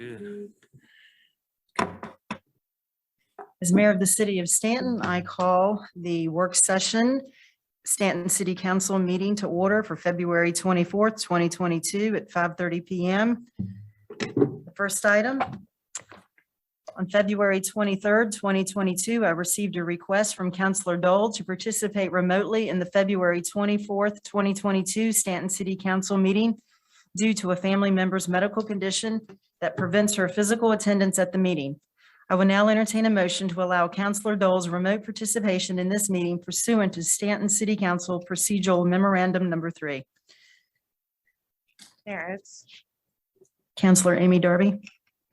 Good. As mayor of the city of Staunton, I call the work session Staunton City Council meeting to order for February 24th, 2022 at 5:30 PM. The first item, on February 23rd, 2022, I received a request from Councilor Dole to participate remotely in the February 24th, 2022 Staunton City Council meeting due to a family member's medical condition that prevents her physical attendance at the meeting. I will now entertain a motion to allow Councilor Dole's remote participation in this meeting pursuant to Staunton City Council Procedural Memorandum Number 3. There, it's Councilor Amy Darby.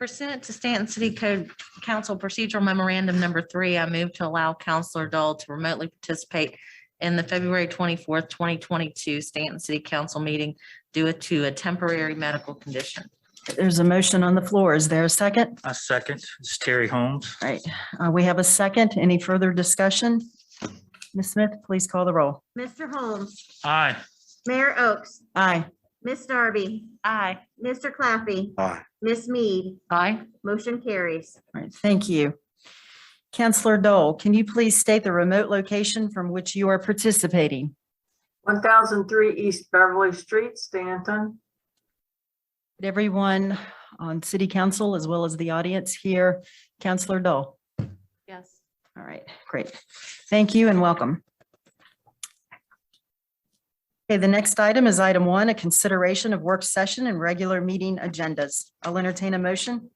pursuant to Stanton City Code Council Procedural Memorandum Number 3, I move to allow Counselor Dole to remotely participate in the February 24th, 2022 Stanton City Council meeting due to a temporary medical condition. There's a motion on the floor. Is there a second? A second. It's Terry Holmes. All right, we have a second. Any further discussion? Ms. Smith, please call the roll. Mr. Holmes, Aye. Mayor Oakes, Aye. Miss Darby, Aye. Mr. Claffey, Aye. Miss Mead, Aye. motion carries. All right, thank you. Councilor Dole, can you please state the remote location from which you are participating? 1003 East Beverly Street, Staunton. Everyone on city council as well as the audience here, Councilor Dole. Yes. All right, great. Thank you and welcome. Okay, the next item is item 1, a consideration of work session and regular meeting agendas. I'll entertain a motion.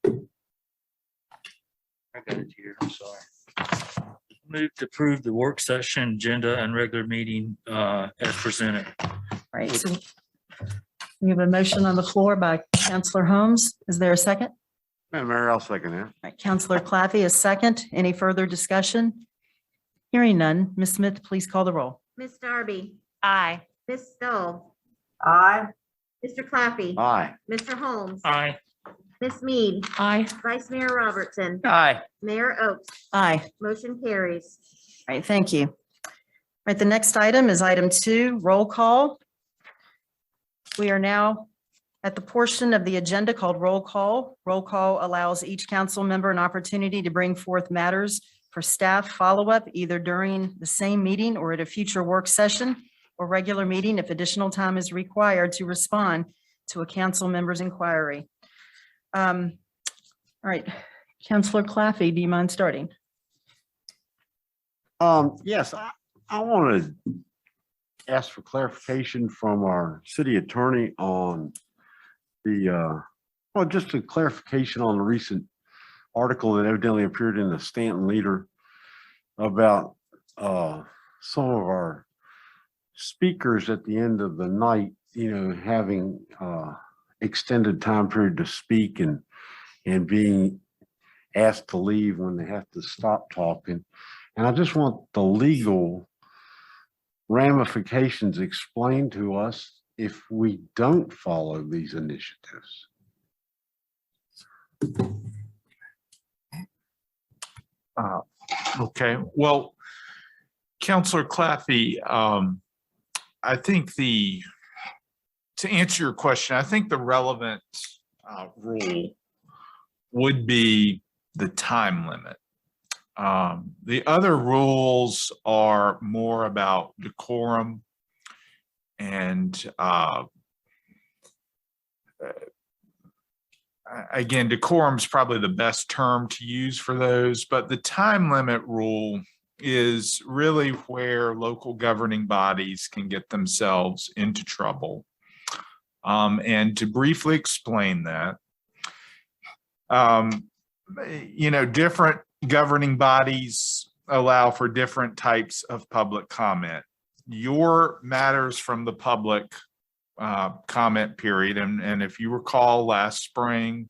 I got it here. I'm sorry. Move to approve the work session agenda and regular meeting as presented. All right, so we have a motion on the floor by Councilor Holmes. Is there a second? Madam Mayor, I'll second that. All right, Councilor Claffey is second. Any further discussion? Hearing none. Ms. Smith, please call the roll. Miss Darby, Aye. Miss Stoll, Aye. Mr. Claffey, Aye. Mr. Holmes, Aye. Miss Mead, Aye. Vice Mayor Robertson, Aye. Mayor Oakes, Aye. motion carries. All right, thank you. All right, the next item is item 2, roll call. We are now at the portion of the agenda called roll call. Roll call allows each council member an opportunity to bring forth matters for staff follow-up either during the same meeting or at a future work session or regular meeting if additional time is required to respond to a council member's inquiry. All right, Councilor Claffey, do you mind starting? Yes, I want to ask for clarification from our city attorney on the, well, just a clarification on the recent article that evidently appeared in the Staunton Leader about some of our speakers at the end of the night, you know, having extended time period to speak and being asked to leave when they have to stop talking. And I just want the legal ramifications explained to us if we don't follow these initiatives. Okay, well, Counselor Claffey, I think to answer your question, I think the relevant rule would be the time limit. The other rules are more about decorum and again, decorum is probably the best term to use for those, but the time limit rule is really where local governing bodies can get themselves into trouble. And to briefly explain that, you know, different governing bodies allow for different types of public comment. Your matters from the public comment period. And if you recall last spring,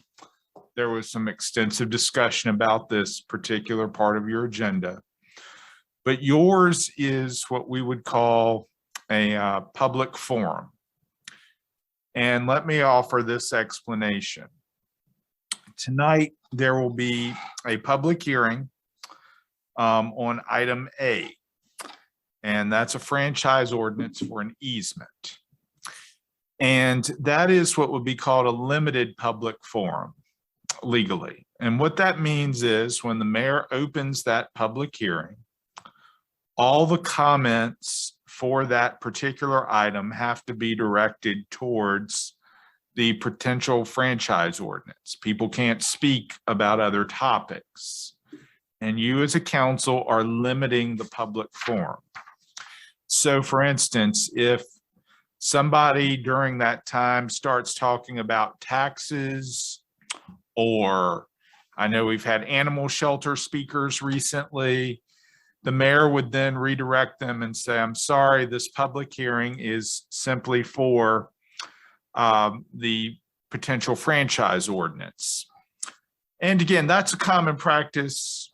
there was some extensive discussion about this particular part of your agenda. But yours is what we would call a public forum. And let me offer this explanation. Tonight, there will be a public hearing on item A, and that's a franchise ordinance for an easement. And that is what would be called a limited public forum legally. And what that means is when the mayor opens that public hearing, all the comments for that particular item have to be directed towards the potential franchise ordinance. People can't speak about other topics. And you as a council are limiting the public forum. So for instance, if somebody during that time starts talking about taxes, or I know we've had animal shelter speakers recently, the mayor would then redirect them and say, I'm sorry, this public hearing is simply for the potential franchise ordinance. And again, that's a common practice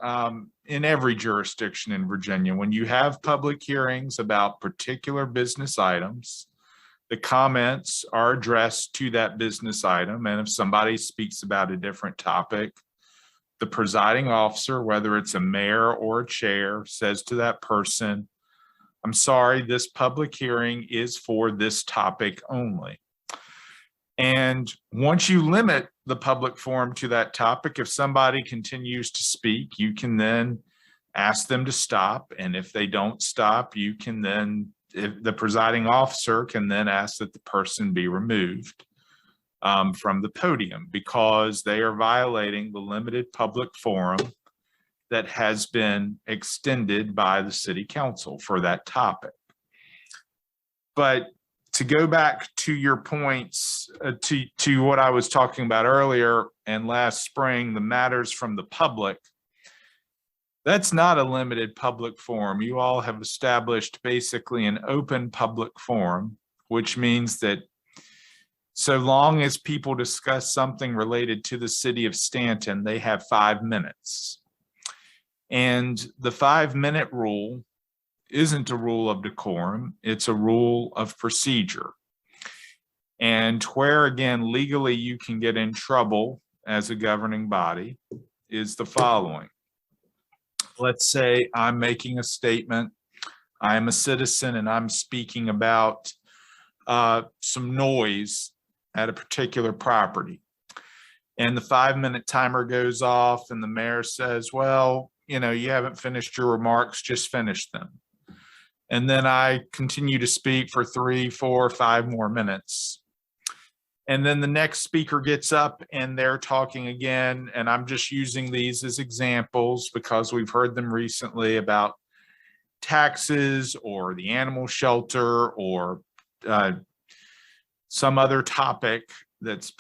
in every jurisdiction in Virginia. When you have public hearings about particular business items, the comments are addressed to that business item. And if somebody speaks about a different topic, the presiding officer, whether it's a mayor or a chair, says to that person, I'm sorry, this public hearing is for this topic only. And once you limit the public forum to that topic, if somebody continues to speak, you can then ask them to stop. And if they don't stop, you can then, if the presiding officer can then ask that the person be removed from the podium because they are violating the limited public forum that has been extended by the city council for that topic. But to go back to your points, to what I was talking about earlier and last spring, the matters from the public, that's not a limited public forum. You all have established basically an open public forum, which means that so long as people discuss something related to the city of Staunton, they have 5 minutes. And the 5-minute rule isn't a rule of decorum, it's a rule of procedure. And where, again, legally you can get in trouble as a governing body is the following. Let's say I'm making a statement, I am a citizen and I'm speaking about some noise at a particular property. And the 5-minute timer goes off and the mayor says, well, you know, you haven't finished your remarks, just finish them. And then I continue to speak for 3, 4, 5 more minutes. And then the next speaker gets up and they're talking again. And I'm just using these as examples because we've heard them recently about taxes or the animal shelter or some other topic that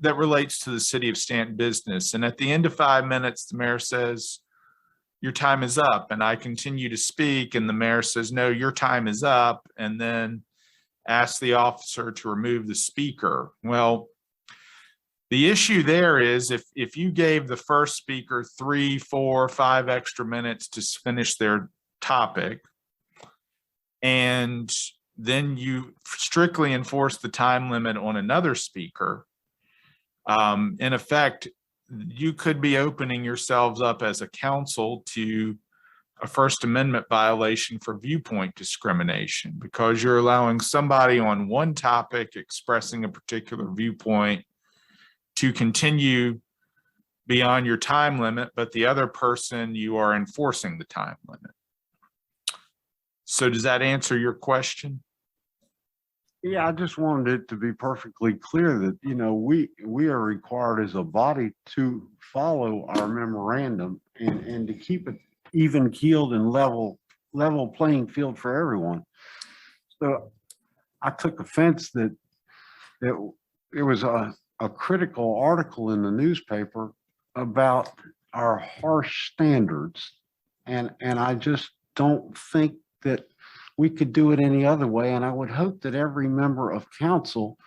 relates to the city of Staunton business. And at the end of 5 minutes, the mayor says, your time is up. And I continue to speak and the mayor says, no, your time is up. And then ask the officer to remove the speaker. Well, the issue there is if you gave the first speaker 3, 4, 5 extra minutes to finish their topic, and then you strictly enforce the time limit on another speaker, in effect, you could be opening yourselves up as a council to a First Amendment violation for viewpoint discrimination because you're allowing somebody on one topic expressing a particular viewpoint to continue beyond your time limit, but the other person, you are enforcing the time limit. So does that answer your question? Yeah, I just wanted it to be perfectly clear that, you know, we are required as a body to follow our memorandum and to keep it even keeled and level playing field for everyone. So I took offense that there was a critical article in the newspaper about our harsh standards. And I just don't think that we could do it any other way. And I would hope that every member of council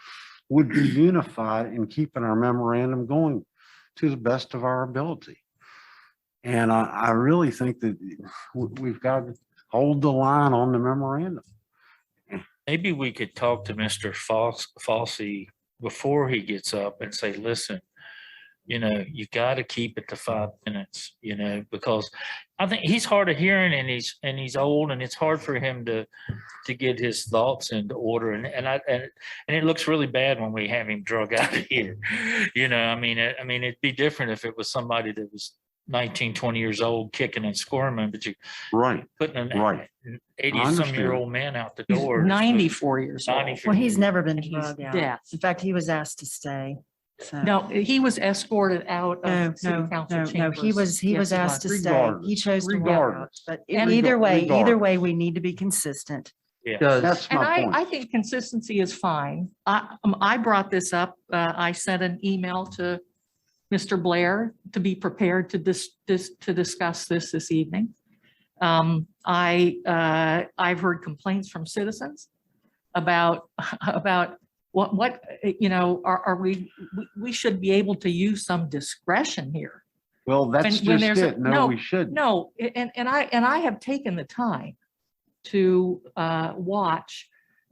would be unified in keeping our memorandum going to the best of our ability. And I really think that we've got to hold the line on the memorandum. Maybe we could talk to Mr. Falsey before he gets up and say, listen, you got to keep it to 5 minutes, because I think he's hard of hearing and he's old and it's hard for him to get his thoughts into order. And it looks really bad when we have him drug out of here. I mean, it'd be different if it was somebody that was 19, 20 years old, kicking and squirming, but you Right, putting an right. 80-some-year-old man out the He's door. 94 years old. 94. Well, he's never been And he's drugged out. deaf. In fact, he was asked to stay. So. No, he was escorted out No, of city no, council no, chambers. no, he Yes, was asked to stay. He Regardless, chose to walk out. regardless. But And either regardless. way, we need to be consistent. Yeah. That's And my I point. think consistency is fine. I brought this up. I sent an email to Mr. Blair to be prepared to discuss this evening. I've heard complaints from citizens about what, are we should be able to use some discretion here. Well, that's when just there's a- it. No, we shouldn't. No, and I have taken the time to watch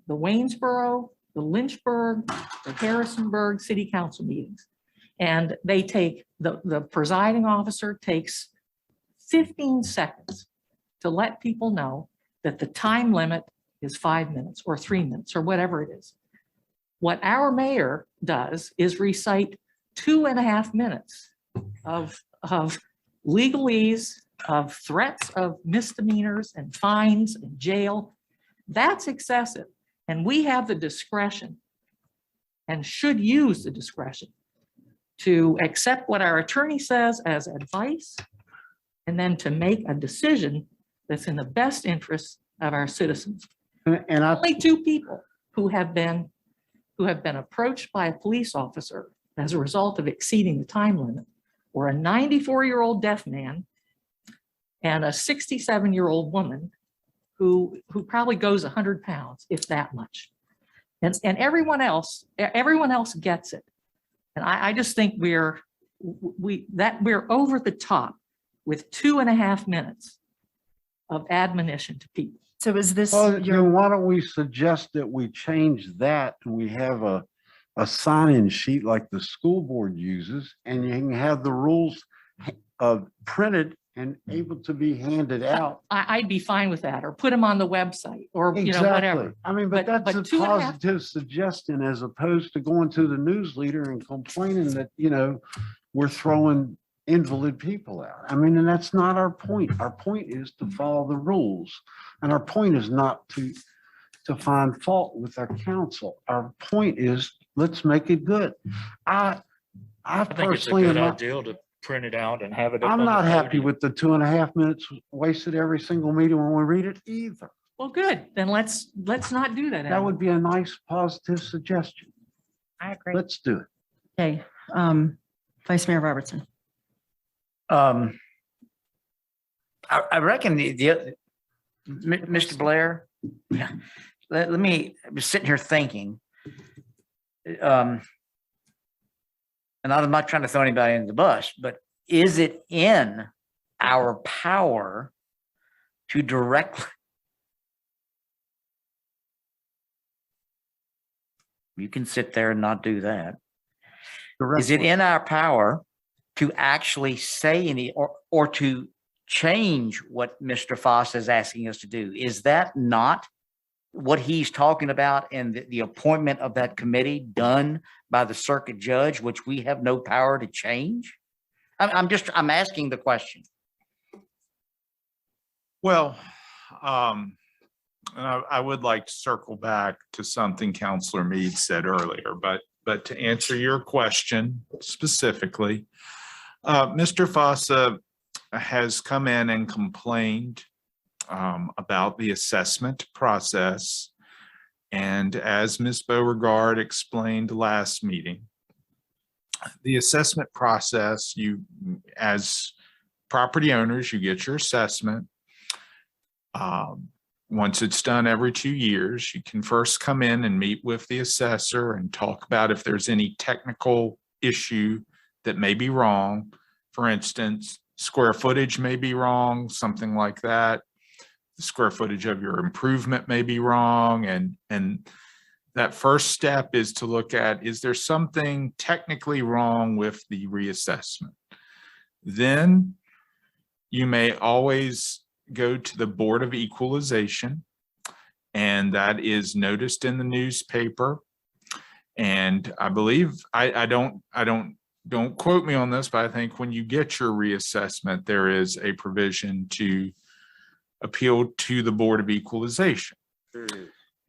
the Waynesboro, the Lynchburg, the Harrisonburg city council meetings. And they take, the presiding officer takes 15 seconds to let people know that the time limit is 5 minutes or 3 minutes or whatever it is. What our mayor does is recite 2.5 minutes of legalese, of threats of misdemeanors and fines and jail. That's excessive. And we have the discretion and should use the discretion to accept what our attorney says as advice and then to make a decision that's in the best interest of our citizens. And I, Only 2 people who have been approached by a police officer as a result of exceeding the time limit were a 94-year-old deaf man and a 67-year-old woman who probably goes 100 pounds, if that much. And everyone else gets it. And I just think we're over the top with 2.5 minutes of admonition to people. So is this well, your, then why don't we suggest that we change that and we have a sign-in sheet like the school board uses, and you can have the rules printed and able to be handed out. I'd be fine with that, or put them on the website, or, Exactly. whatever. I mean, but But- that's but a 2.5 positive suggestion as opposed to going to the news leader and complaining that, we're throwing invalid people out. I mean, and that's not our point. Our point is to follow the rules. And our point is not to find fault with our council. Our point is, let's make it good. I I think it's a personally, good am idea to print it out and have it. up I'm on the not happy podium. with the 2.5 minutes wasted every single meeting when we read it either. Well, good, then let's not do that. That would be a nice positive suggestion. I agree. Let's do it. okay, Vice Mayor Robertson? I reckon Mr. Blair, let me, I was sitting here thinking. And I'm not trying to throw anybody under the bus, but is it in our power to directly? You can sit there and not do that. Is it in our power to actually say any or to change what Mr. Foss is asking us to do? Is that not what he's talking about in the appointment of that committee done by the circuit judge, which we have no power to change? I'm asking the question. Well, and I would like to circle back to something Counselor Mead said earlier, but to answer your question specifically, Mr. Fossa has come in and complained about the assessment process. And as Ms. Beauregard explained last meeting, the assessment process, as property owners, you get your assessment. Once it's done every 2 years, you can first come in and meet with the assessor and talk about if there's any technical issue that may be wrong. For instance, square footage may be wrong, something like that. The square footage of your improvement may be wrong, and that first step is to look at, is there something technically wrong with the reassessment? Then you may always go to the Board of Equalization, and that is noticed in the newspaper. And I believe, don't quote me on this, but I think when you get your reassessment, there is a provision to appeal to the Board of Equalization.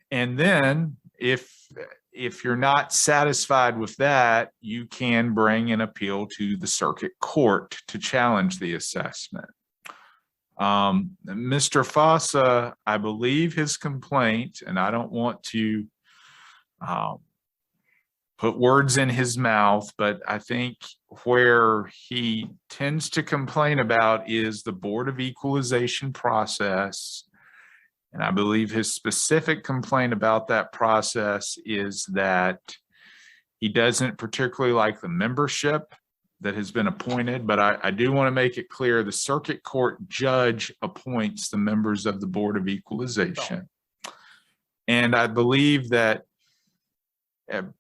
And then if you're not satisfied with that, you can bring an appeal to the circuit court to challenge the assessment. Mr. Fossa, I believe his complaint, and I don't want to put words in his mouth, but I think where he tends to complain about is the Board of Equalization process. And I believe his specific complaint about that process is that he doesn't particularly like the membership that has been appointed, but I do want to make it clear the circuit court judge appoints the members of the Board of Equalization. And I believe that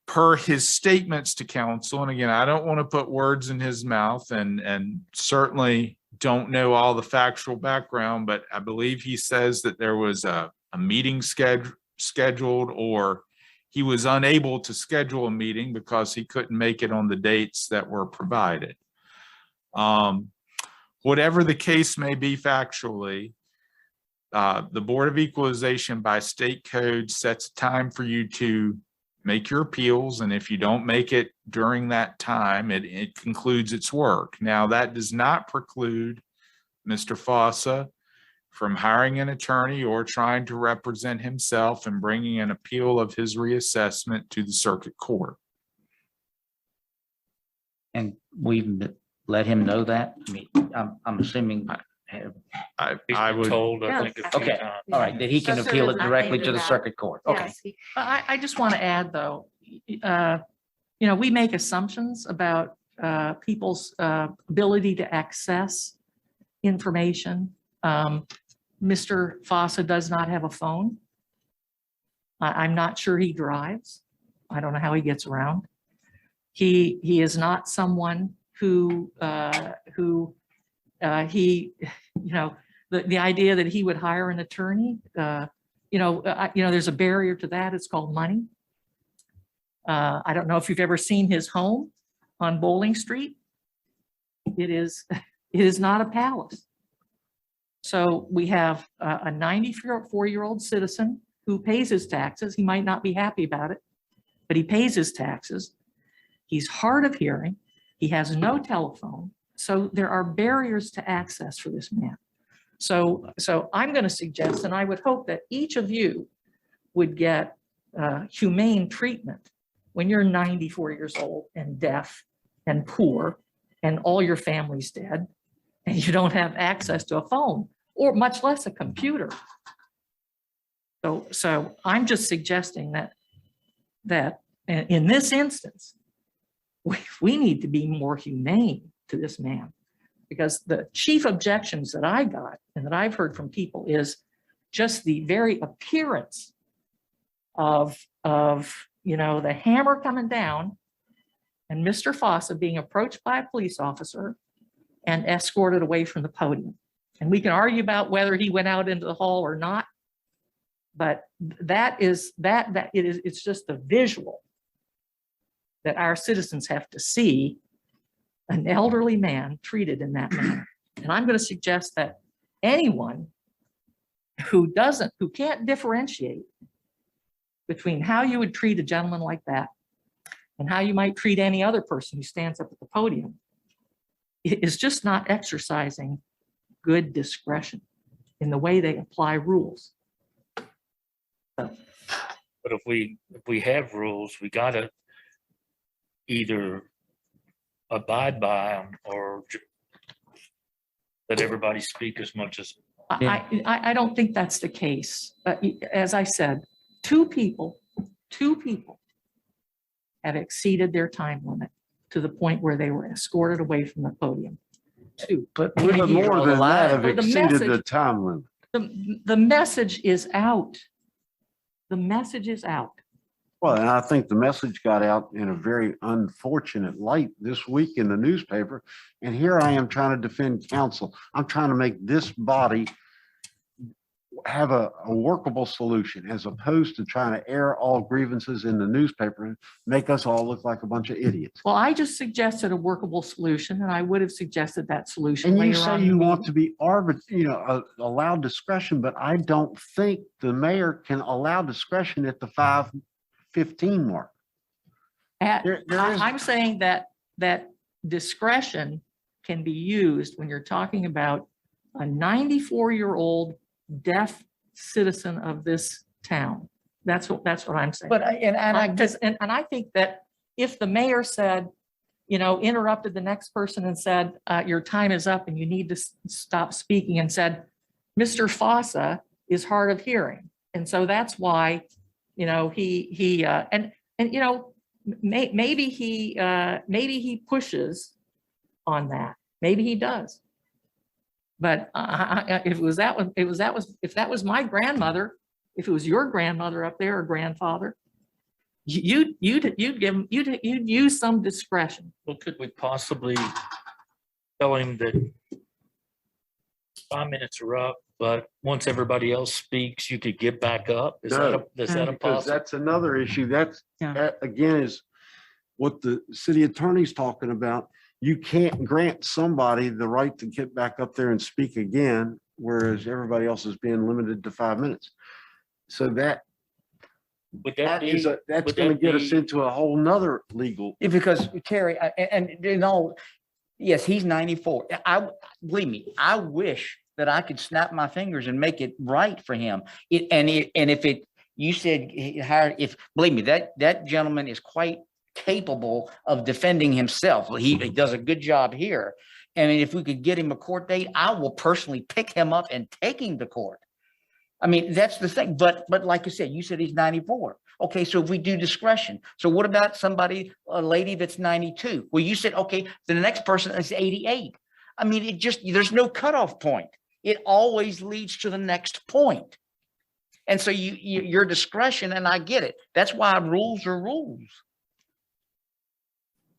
per his statements to council, and again, I don't want to put words in his mouth and certainly don't know all the factual background, but I believe he says that there was a meeting scheduled, or he was unable to schedule a meeting because he couldn't make it on the dates that were provided. Whatever the case may be factually, the Board of Equalization by state code sets a time for you to make your appeals, and if you don't make it during that time, it concludes its work. Now, that does not preclude Mr. Fossa from hiring an attorney or trying to represent himself and bringing an appeal of his reassessment to the circuit court. And we've let him know that. I mean, I'm assuming. He's I been would, told, I think, a few Okay, times. all right, that he can That's appeal it sort of directly nothing to the to that. circuit court. Okay. Yes, he- I just want to add, though, we make assumptions about people's ability to access information. Mr. Fossa does not have a phone. I'm not sure he drives. I don't know how he gets around. He is not someone who the idea that he would hire an attorney, there's a barrier to that. It's called money. I don't know if you've ever seen his home on Bowling Street. It is not a palace. So we have a 94-year-old citizen who pays his taxes. He might not be happy about it, but he pays his taxes. He's hard of hearing. He has no telephone. So there are barriers to access for this man. So I'm going to suggest, and I would hope that each of you would get humane treatment when you're 94 years old and deaf and poor and all your family's dead and you don't have access to a phone or much less a computer. So I'm just suggesting that in this instance, we need to be more humane to this man, because the chief objections that I got and that I've heard from people is just the very appearance of the hammer coming down and Mr. Fossa being approached by a police officer and escorted away from the podium. And we can argue about whether he went out into the hall or not, but it's just the visual that our citizens have to see an elderly man treated in that manner. And I'm going to suggest that anyone who can't differentiate between how you would treat a gentleman like that and how you might treat any other person who stands up at the podium is just not exercising good discretion in the way they apply rules. But if we have rules, we gotta either abide by them or let everybody speak as much as. I don't think that's the case. As I said, two people have exceeded their time limit to the point where they were escorted away from the podium. Two. But more than that have But the exceeded the message- time limit. The message is out. The message is out. Well, and I think the message got out in a very unfortunate light this week in the newspaper. And here I am trying to defend council. I'm trying to make this body have a workable solution as opposed to trying to air all grievances in the newspaper and make us all look like a bunch of idiots. Well, I just suggested a workable solution, and I would have suggested that solution And you later say on. in you the want meeting. to be allow discretion, but I don't think the mayor can allow discretion at the 5:15 mark. There is- I'm saying that discretion can be used when you're talking about a 94-year-old deaf citizen of this town. That's what I'm saying. But And I think that if the mayor said, interrupted the next person and said, your time is up and you need to stop speaking, and said, Mr. Fossa is hard of hearing. And so that's why, maybe he pushes on that. Maybe he does. But if that was my grandmother, if it was your grandmother up there or grandfather, you'd use some discretion. Well, could we possibly tell him that 5 minutes are up, but once everybody else speaks, you could get back up? Is that a Because possibility? that's another issue. Yeah. That again is what the city attorney's talking about. You can't grant somebody the right to get back up there and speak again, whereas everybody else is being limited to 5 minutes. So that's Would that be, would gonna that get us be- into a whole nother legal. Yeah, because Terry, yes, he's 94. Believe me, I wish that I could snap my fingers and make it right for him. You said believe me, that gentleman is quite capable of defending himself. He does a good job here. And if we could get him a court date, I will personally pick him up and take him to court. I mean, that's the thing. But like you said he's 94. Okay, so if we do discretion, so what about a lady that's 92? Well, you said, okay, the next person is 88. I mean, there's no cutoff point. It always leads to the next point. And so your discretion, and I get it. That's why rules are rules.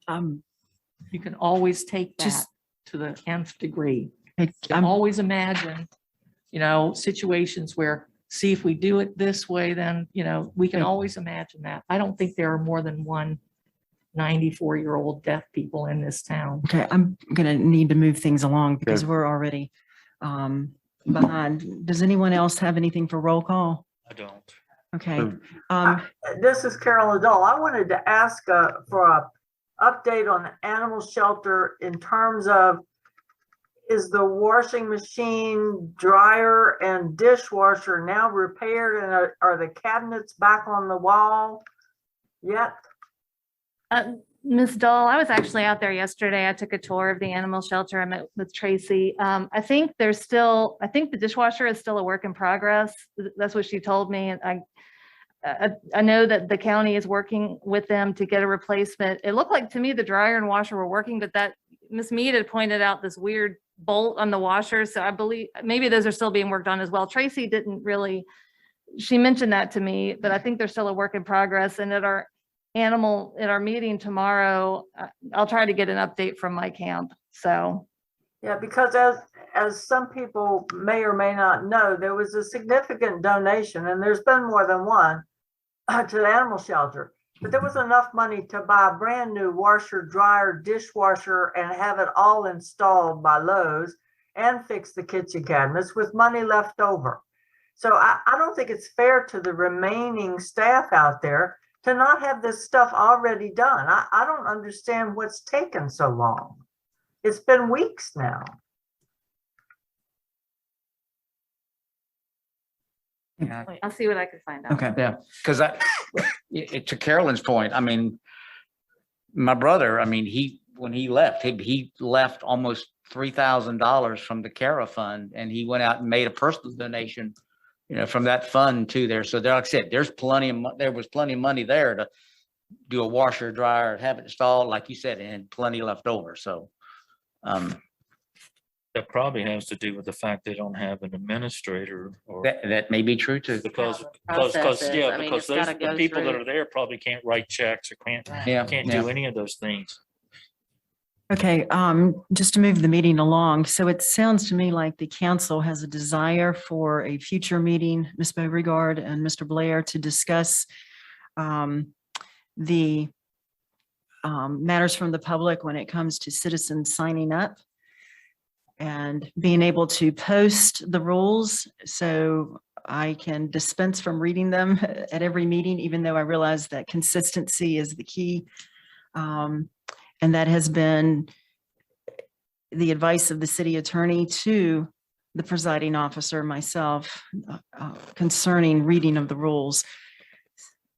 You can always take that Just- to the nth degree. You can I'm always imagine, situations where, see, if we do it this way, then, we can Okay. always imagine that. I don't think there are more than one 94-year-old deaf people in this town. Okay, I'm gonna need to move things along because we're already behind. Does anyone else have anything for roll call? I don't. Okay, Um, This is Carol Adol. I wanted to ask for a update on the animal shelter in terms of, is the washing machine, dryer, and dishwasher now repaired, and are the cabinets back on the wall yet? Ms. Dahl, I was actually out there yesterday. I took a tour of the animal shelter. I met with Tracy. I think the dishwasher is still a work in progress. That's what she told me. And I know that the county is working with them to get a replacement. It looked like to me the dryer and washer were working, but that Ms. Mead had pointed out this weird bolt on the washer. So I believe maybe those are still being worked on as well. Tracy didn't really, she mentioned that to me, but I think they're still a work in progress. And at our meeting tomorrow, I'll try to get an update from my camp. So. Yeah, because as some people may or may not know, there was a significant donation, and there's been more than one, to the animal shelter. But there was enough money to buy a brand new washer, dryer, dishwasher, and have it all installed by Lowe's and fix the kitchen cabinets with money left over. So I don't think it's fair to the remaining staff out there to not have this stuff already done. I don't understand what's taken so long. It's been weeks now. I'll see what I can find out. okay. Yeah, because to Carolyn's point, I mean, my brother, I mean, when he left almost $3,000 from the CARA fund, and he went out and made a personal donation, from that fund to there. So there, like I said, there was plenty of money there to do a washer, dryer, have it installed, like you said, and plenty left over. So, That probably has to do with the fact they don't have an administrator or That may be true too. because, the because, process is. yeah, I mean, because it's those, gotta the go people that through- are there probably can't write checks or can't Yeah. do any of those things. Okay, just to move the meeting along. So it sounds to me like the council has a desire for a future meeting, Ms. Beauregard and Mr. Blair, to discuss the matters from the public when it comes to citizens signing up and being able to post the rules. So I can dispense from reading them at every meeting, even though I realize that consistency is the key. And that has been the advice of the city attorney to the presiding officer, myself, concerning reading of the rules.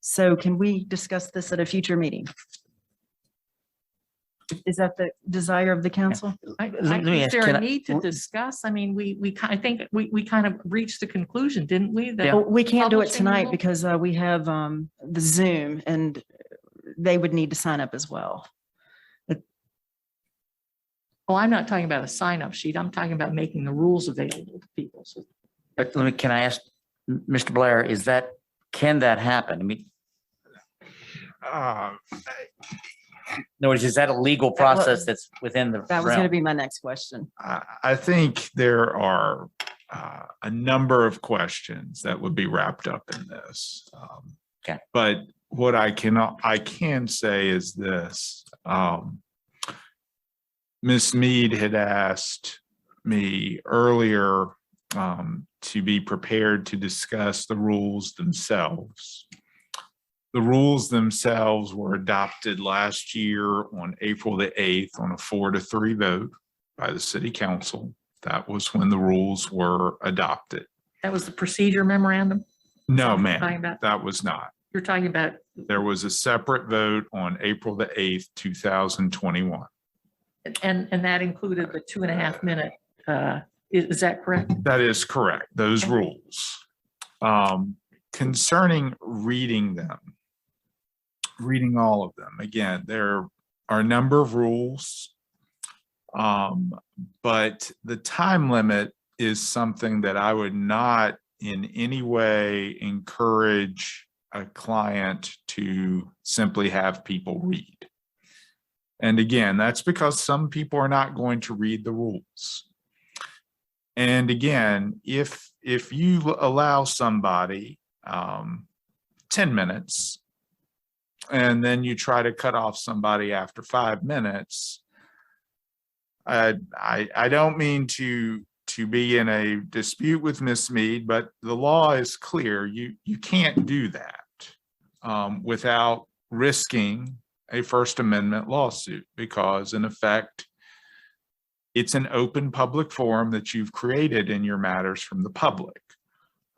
So can we discuss this at a future meeting? Is that the desire of the council? Let me Is ask, there can a I- need to discuss? I mean, I think we kind of reached the conclusion, didn't we? that- Well, we can't do it Publishing the tonight rule? because we have the Zoom and they would need to sign up as well. Well, I'm not talking about a sign-up sheet. I'm talking about making the rules available to people. So But can I ask, Mr. Blair, can that happen? I mean, Uh, in other words, is that a legal That was- process that's within the That was going to realm? be my next question. I think there are a number of questions that would be wrapped up in this. Okay. But what I can say is this. Ms. Mead had asked me earlier to be prepared to discuss the rules themselves. The rules themselves were adopted last year on April the 8th on a 4-3 vote by the city council. That was when the rules were adopted. that was the procedure memorandum? No, Talking ma'am, about- that was not. You're talking about, There was a separate vote on April the 8th, 2021. and that included the 2.5 minute, is that correct? That is correct, those rules. Concerning reading all of them, again, there are a number of rules. But the time limit is something that I would not in any way encourage a client to simply have people read. And again, that's because some people are not going to read the rules. And again, if you allow somebody 10 minutes and then you try to cut off somebody after 5 minutes, I don't mean to be in a dispute with Ms. Mead, but the law is clear. You can't do that without risking a First Amendment lawsuit, because in effect, it's an open public forum that you've created in your matters from the public.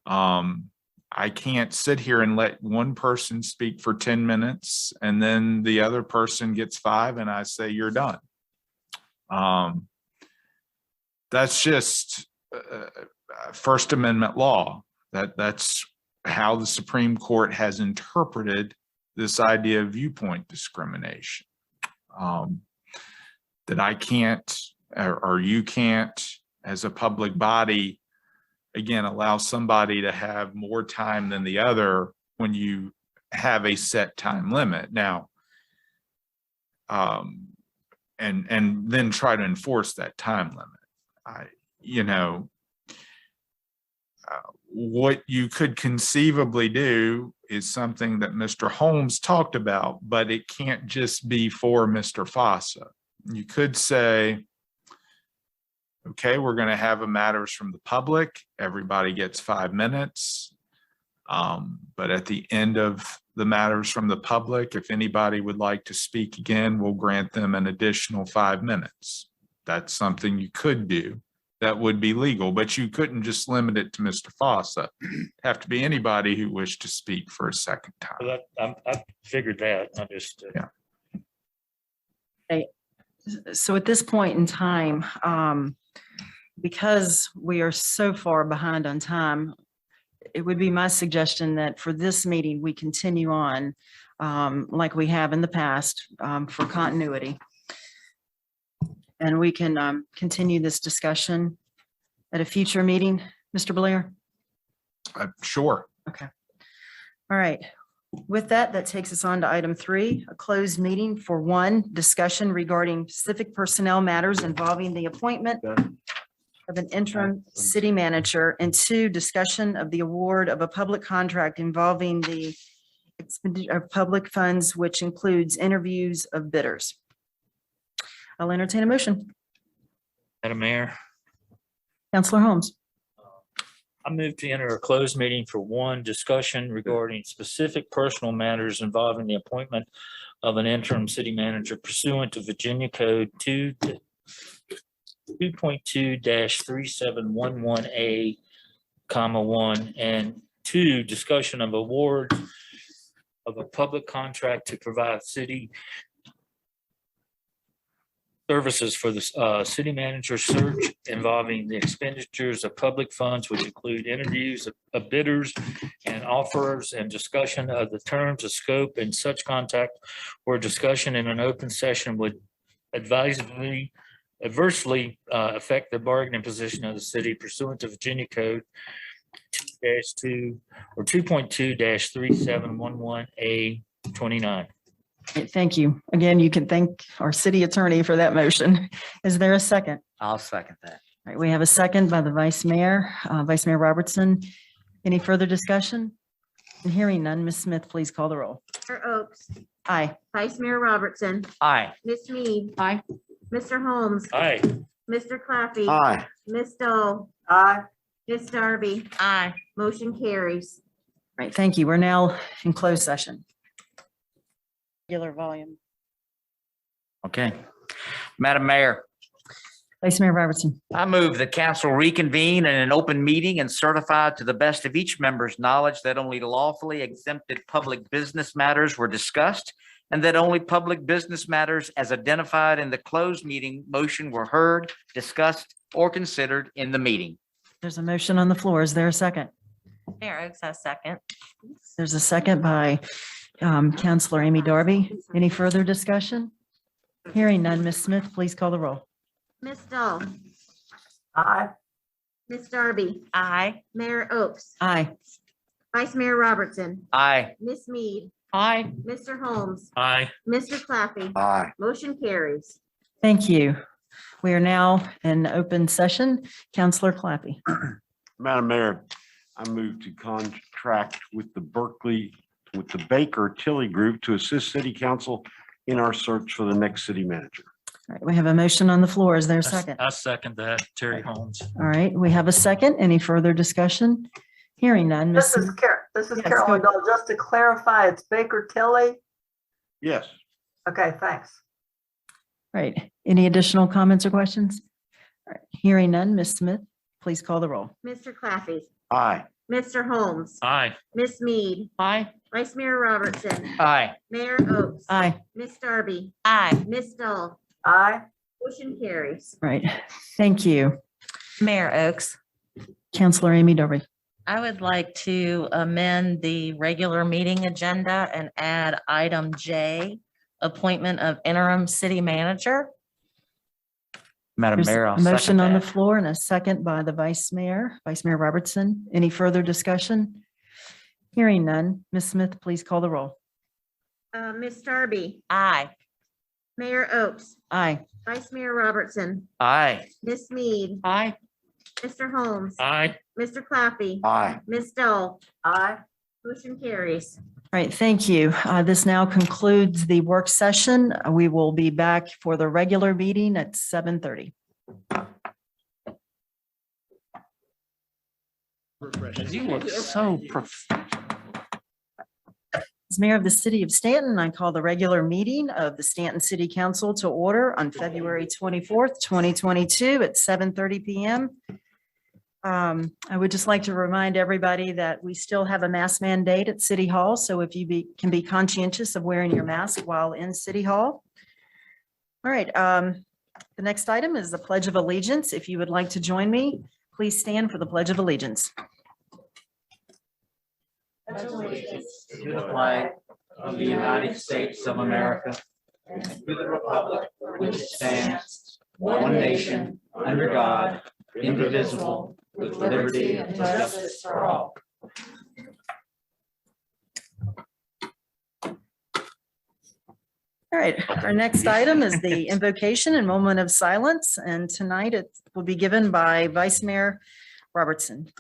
I can't sit here and let one person speak for 10 minutes and then the other person gets 5 and I say, you're done. That's just First Amendment law. That's how the Supreme Court has interpreted this idea of viewpoint discrimination. That I can't, or you can't, as a public body, again, allow somebody to have more time than the other when you have a set time limit. Now, and then try to enforce that time limit. What you could conceivably do is something that Mr. Holmes talked about, but it can't just be for Mr. Fossa. You could say, okay, we're going to have a matters from the public. Everybody gets 5 minutes. But at the end of the matters from the public, if anybody would like to speak again, we'll grant them an additional 5 minutes. That's something you could do that would be legal, but you couldn't just limit it to Mr. Fossa. It'd have to be anybody who wished to speak for a second time. But I figured that, I just. Yeah. So at this point in time, because we are so far behind on time, it would be my suggestion that for this meeting, we continue on like we have in the past for continuity. and we can continue this discussion at a future meeting. Mr. Blair? Sure. Okay. All right. With that, that takes us on to item 3, a closed meeting for 1, discussion regarding specific personnel matters involving the appointment of an interim city manager, and 2, discussion of the award of a public contract involving the expenditure of public funds, which includes interviews of bidders. I'll entertain a motion. Madam Mayor, Counselor Holmes. I move to enter a closed meeting for 1, discussion regarding specific personal matters involving the appointment of an interim city manager pursuant to Virginia Code 2.2-3711A, 1, and 2, discussion of award of a public contract to provide city services for the city manager search involving the expenditures of public funds, which include interviews of bidders and offerers, and discussion of the terms of scope and such contact or discussion in an open session would adversely affect the bargaining position of the city pursuant to Virginia Code 2.2-3711A 29. Thank you. Again, you can thank our city attorney for that motion. Is there a second? I'll second that. All right, we have a second by the Vice Mayor, Vice Mayor Robertson. Any further discussion? And hearing none, Ms. Smith, please call the roll. Mayor Oakes, Aye. Vice Mayor Robertson, Aye. Ms. Mead, Aye. Mr. Holmes, Aye. Mr. Claffey, Aye. Ms. Dahl, Aye. Ms. Darby, Aye. motion carries. Right, thank you. We're now in closed session. Regular volume. Okay. Madam Mayor, Vice Mayor Robertson. I move the council reconvene in an open meeting and certify to the best of each member's knowledge that only lawfully exempted public business matters were discussed, and that only public business matters as identified in the closed meeting motion were heard, discussed, or considered in the meeting. There's a motion on the floor. Is there a second? Mayor Oakes has second. There's a second by Counselor Amy Darby. Any further discussion? Hearing none, Ms. Smith, please call the roll. Ms. Dahl, Aye. Ms. Darby, Aye. Mayor Oakes, Aye. Vice Mayor Robertson, Aye. Ms. Mead, Aye. Mr. Holmes, Aye. Mr. Claffey, Aye. motion carries. Thank you. We are now in open session. Counselor Clappy. Madam Mayor, I move to contract with the Baker Tilly Group to assist city council in our search for the next city manager. All right, we have a motion on the floor. Is there a second? I second that. Terry Holmes. All right, we have a second. Any further discussion? Hearing none. Ms. This is Yes, Carolyn go. Dahl. Just to clarify, it's Baker Tilly. Yes. Okay, thanks. Right. Any additional comments or questions? All right, hearing none. Ms. Smith, please call the roll. Mr. Claffey, Aye. Mr. Holmes, Aye. Ms. Mead, Aye. Vice Mayor Robertson, Aye. Mayor Oakes, Aye. Ms. Darby, Aye. Ms. Dahl, Aye. motion carries. Right. Thank you. Mayor Oakes, Counselor Amy Darby. I would like to amend the regular meeting agenda and add item J, appointment of interim city manager. Madam There's Mayor, a I'll second motion on the that. floor and a second by the Vice Mayor, Vice Mayor Robertson. Any further discussion? Hearing none. Ms. Smith, please call the roll. Ms. Darby, Aye. Mayor Oakes, Aye. Vice Mayor Robertson, Aye. Ms. Mead, Aye. Mr. Holmes, Aye. Mr. Claffey, Aye. Ms. Dahl, Aye. motion carries. All right, thank you. This now concludes the work session. We will be back for the regular meeting at 7:30. You look so As Mayor of the City of Staunton, I call the regular meeting of the Staunton City Council to order on February 24th, 2022 at 7:30 PM. I would just like to remind everybody that we still have a mask mandate at City Hall, so if you can be conscientious of wearing your mask while in City Hall. All right, the next item is the Pledge of Allegiance. If you would like to join me, please stand for the Pledge of Allegiance. To the flag of the United States of America, and to the republic for which it stands, one nation, under God, indivisible, with liberty and justice for all. All right, our next item is the invocation and moment of silence, and tonight it will be given by Vice Mayor Robertson.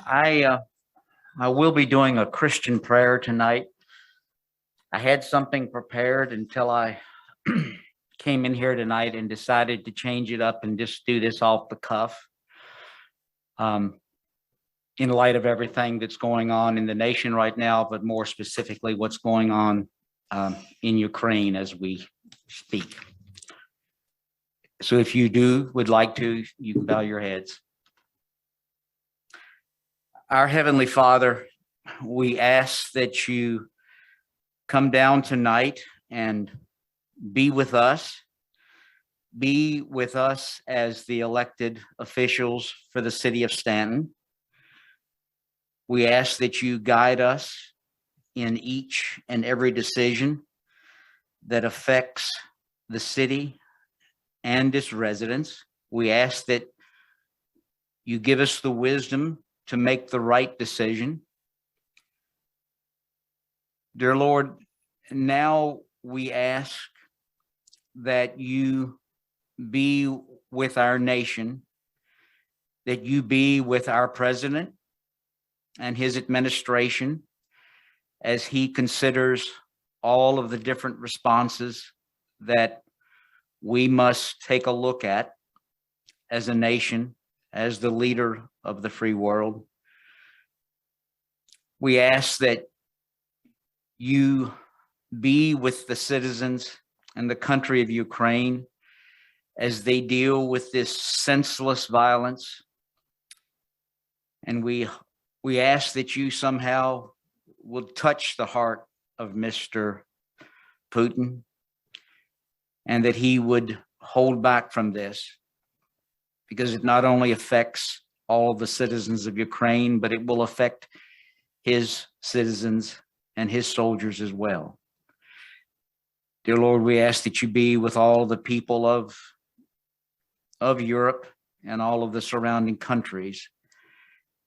I will be doing a Christian prayer tonight. I had something prepared until I came in here tonight and decided to change it up and just do this off the cuff. In light of everything that's going on in the nation right now, but more specifically, what's going on in Ukraine as we speak. So if you would like to, you can bow your heads. Our Heavenly Father, we ask that you come down tonight and be with us. Be with us as the elected officials for the city of Staunton. We ask that you guide us in each and every decision that affects the city and its residents. We ask that you give us the wisdom to make the right decision. Dear Lord, now we ask that you be with our nation, that you be with our president and his administration as he considers all of the different responses that we must take a look at as a nation, as the leader of the free world. We ask that you be with the citizens and the country of Ukraine as they deal with this senseless violence. And we ask that you somehow will touch the heart of Mr. Putin and that he would hold back from this, because it not only affects all the citizens of Ukraine, but it will affect his citizens and his soldiers as well. Dear Lord, we ask that you be with all the people of Europe and all of the surrounding countries,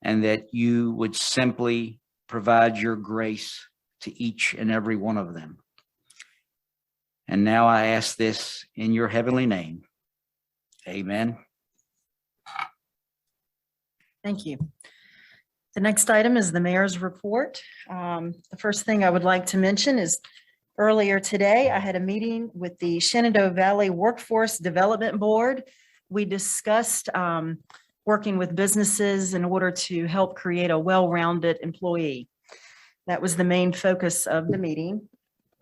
and that you would simply provide your grace to each and every one of them. And now I ask this in your heavenly name. Amen. Thank you. The next item is the mayor's report. The first thing I would like to mention is earlier today, I had a meeting with the Shenandoah Valley Workforce Development Board. We discussed working with businesses in order to help create a well-rounded employee. That was the main focus of the meeting.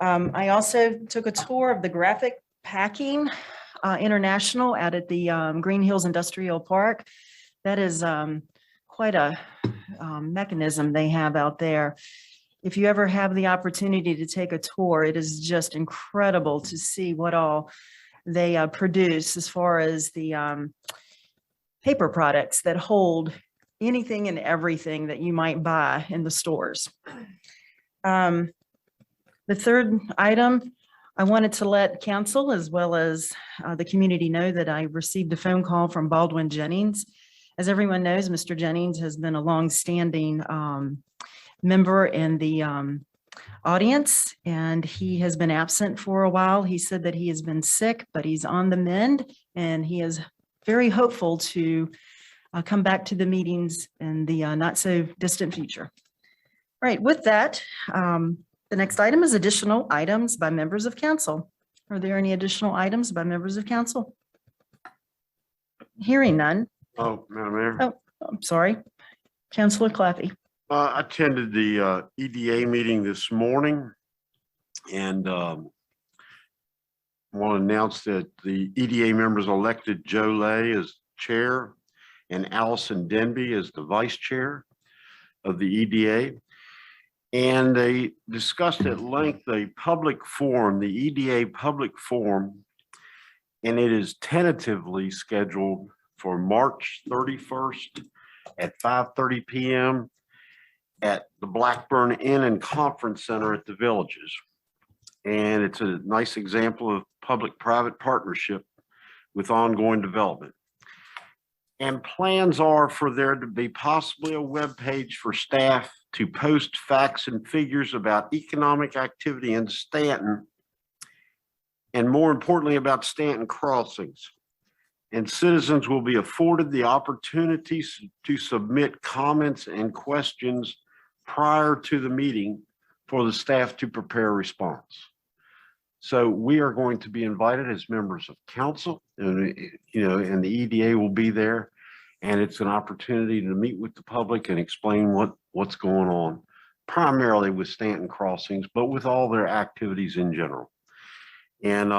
I also took a tour of the Graphic Packing International out at the Green Hills Industrial Park. That is quite a mechanism they have out there. If you ever have the opportunity to take a tour, it is just incredible to see what all they produce as far as the paper products that hold anything and everything that you might buy in the stores. The third item, I wanted to let council as well as the community know that I received a phone call from Baldwin Jennings. As everyone knows, Mr. Jennings has been a longstanding member in the audience, and he has been absent for a while. He said that he has been sick, but he's on the mend, and he is very hopeful to come back to the meetings in the not so distant future. Right, with that, the next item is additional items by members of council. Are there any additional items by members of council? Hearing none. Oh, Madam Mayor. Oh, I'm sorry. Councilor Claffey. I attended the EDA meeting this morning, and want to announce that the EDA members elected Joe Lay as chair and Allison Denby as the vice chair of the EDA. And they discussed at length a public forum, the EDA public forum, and it is tentatively scheduled for March 31st at 5:30 p.m. at the Blackburn Inn and Conference Center at the Villages. And it's a nice example of public-private partnership with ongoing development. And plans are for there to be possibly a web page for staff to post facts and figures about economic activity in Staunton, and more importantly, about Staunton crossings. And citizens will be afforded the opportunities to submit comments and questions prior to the meeting for the staff to prepare a response. So we are going to be invited as members of council, and and the EDA will be there. And it's an opportunity to meet with the public and explain what's going on, primarily with Staunton crossings, but with all their activities in general. And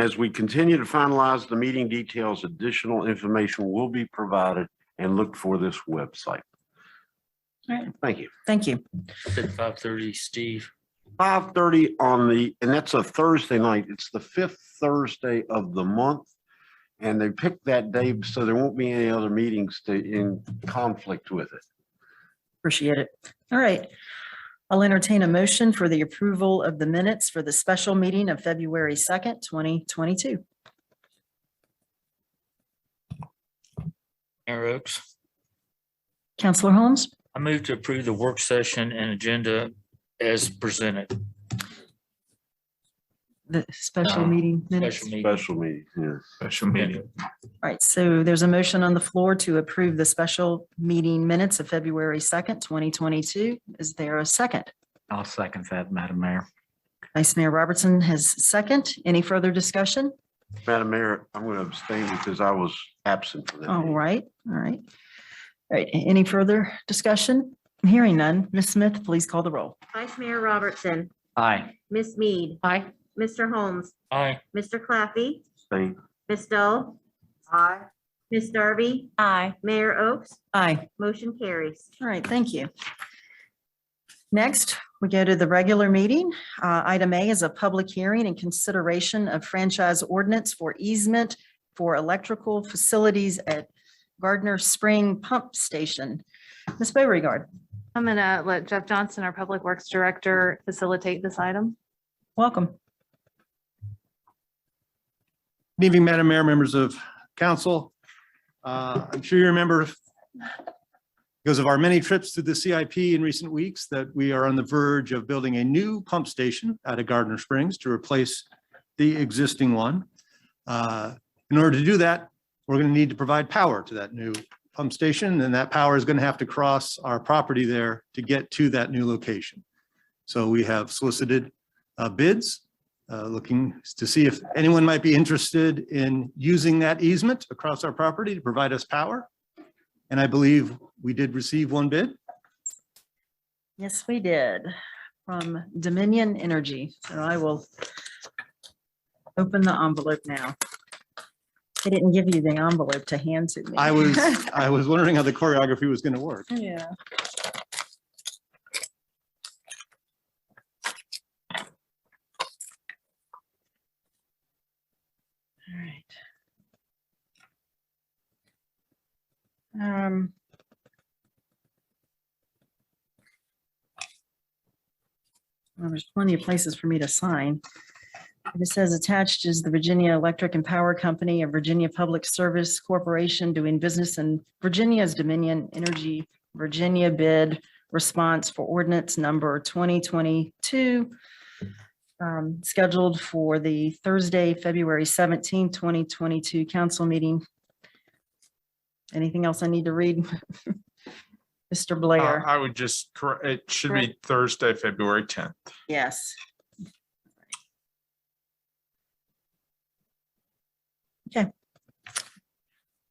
as we continue to finalize the meeting details, additional information will be provided, and look for this website. All right. Thank you. Thank you. At 5:30, Steve. 5:30 and that's a Thursday night. It's the 5th Thursday of the month. And they picked that day so there won't be any other meetings in conflict with it. Appreciate it. All right. I'll entertain a motion for the approval of the minutes for the special meeting of February 2nd, 2022. Mayor Oaks. Counselor Holmes, I move to approve the work session and agenda as presented. the special meeting minutes. Special meeting. Special meeting, yeah. Special meeting. All right, so there's a motion on the floor to approve the special meeting minutes of February 2nd, 2022. Is there a second? I'll second that, Madam Mayor. Vice Mayor Robertson has second. Any further discussion? Madam Mayor, I'm going to abstain because I was absent for that. All meeting. right, all right. All right, any further discussion? Hearing none. Ms. Smith, please call the roll. Vice Mayor Robertson, Aye. Miss Mead, Aye. Mr. Holmes, Aye. Mr. Claffey, Abstain. Ms. Dahl, Aye. Ms. Darby, Aye. Mayor Oakes, Aye. motion carries. All right, thank you. Next, we go to the regular meeting. Item A is a public hearing and consideration of franchise ordinance for easement for electrical facilities at Gardner Spring Pump Station. Ms. Beauregard, I'm gonna let Jeff Johnson, our Public Works Director, facilitate this item. welcome. Good evening, Madam Mayor, members of council. I'm sure you remember, because of our many trips to the CIP in recent weeks, that we are on the verge of building a new pump station out of Gardner Springs to replace the existing one. In order to do that, we're going to need to provide power to that new pump station, and that power is going to have to cross our property there to get to that new location. So we have solicited bids, looking to see if anyone might be interested in using that easement across our property to provide us power. And I believe we did receive one bid. Yes, we did, from Dominion Energy. So I will open the envelope now. They didn't give you the envelope to hand to me. I was wondering how the choreography was going to work. Yeah. All right. Well, there's plenty of places for me to sign. It says attached is the Virginia Electric and Power Company, a Virginia Public Service Corporation doing business in Virginia's Dominion Energy, Virginia bid response for ordinance number 2022, scheduled for the Thursday, February 17, 2022 council meeting. Anything else I need to read? Mr. Blair? I would just, it should be Thursday, February 10th. Yes. Okay.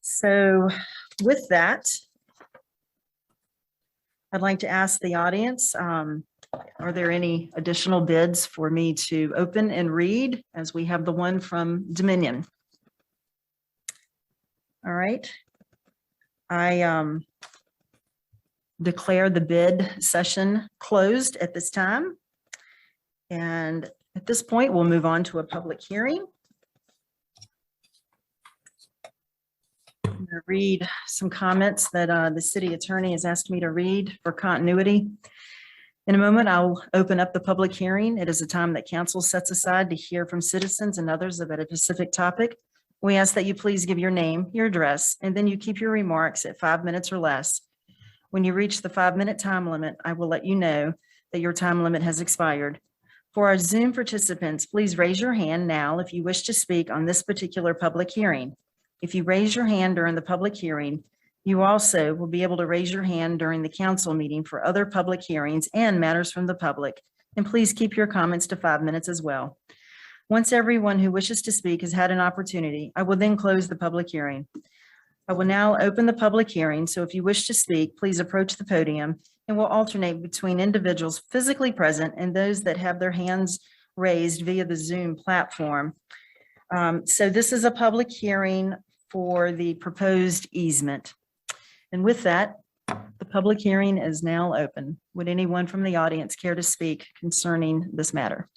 So with that, I'd like to ask the audience, are there any additional bids for me to open and read, as we have the one from Dominion? All right. I declare the bid session closed at this time. And at this point, we'll move on to a public hearing. I'm going to read some comments that the city attorney has asked me to read for continuity. In a moment, I'll open up the public hearing. It is a time that council sets aside to hear from citizens and others about a specific topic. We ask that you please give your name, your address, and then you keep your remarks at 5 minutes or less. When you reach the 5-minute time limit, I will let you know that your time limit has expired. For our Zoom participants, please raise your hand now if you wish to speak on this particular public hearing. If you raise your hand during the public hearing, you also will be able to raise your hand during the council meeting for other public hearings and matters from the public. And please keep your comments to 5 minutes as well. Once everyone who wishes to speak has had an opportunity, I will then close the public hearing. I will now open the public hearing, so if you wish to speak, please approach the podium and we'll alternate between individuals physically present and those that have their hands raised via the Zoom platform. So this is a public hearing for the proposed easement. And with that, the public hearing is now open. Would anyone from the audience care to speak concerning this matter?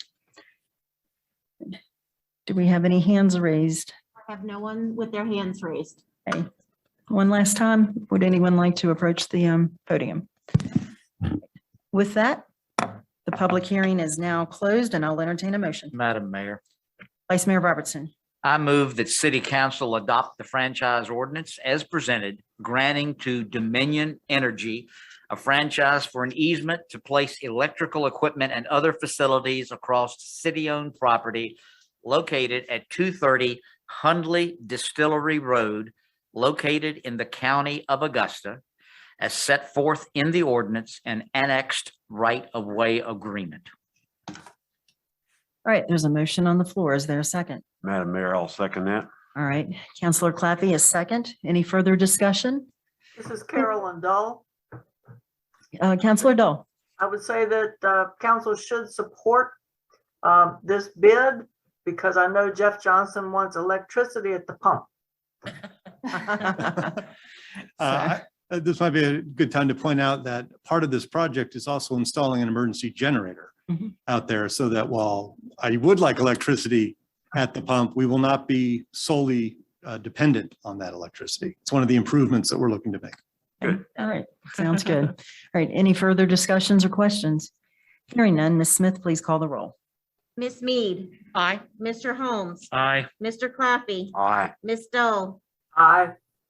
Do we have any hands raised? I have no one with their hands raised. Okay. One last time, would anyone like to approach the podium? With that, the public hearing is now closed and I'll entertain a motion. Madam Mayor, Vice Mayor Robertson. I move that city council adopt the franchise ordinance as presented, granting to Dominion Energy a franchise for an easement to place electrical equipment and other facilities across city-owned property located at 230 Hundley Distillery Road, located in the county of Augusta, as set forth in the ordinance and annexed right-of-way agreement. All right, there's a motion on the floor. Is there a second? Madam Mayor, I'll second that. All right, Councilor Claffey is second. Any further discussion? This is Carolyn Dull. Councilor Dull. I would say that council should support this bid because I know Jeff Johnson wants electricity at the pump. This might be a good time to point out that part of this project is also installing an emergency generator out there so that while I would like electricity at the pump, we will not be solely dependent on that electricity. It's one of the improvements that we're looking to make. Good. All right, sounds good. All right, any further discussions or questions? Hearing none, Ms. Smith, please call the roll. Miss Mead, Aye. Mr. Holmes, Aye. Mr. Claffey, Aye. Miss Dull, Aye.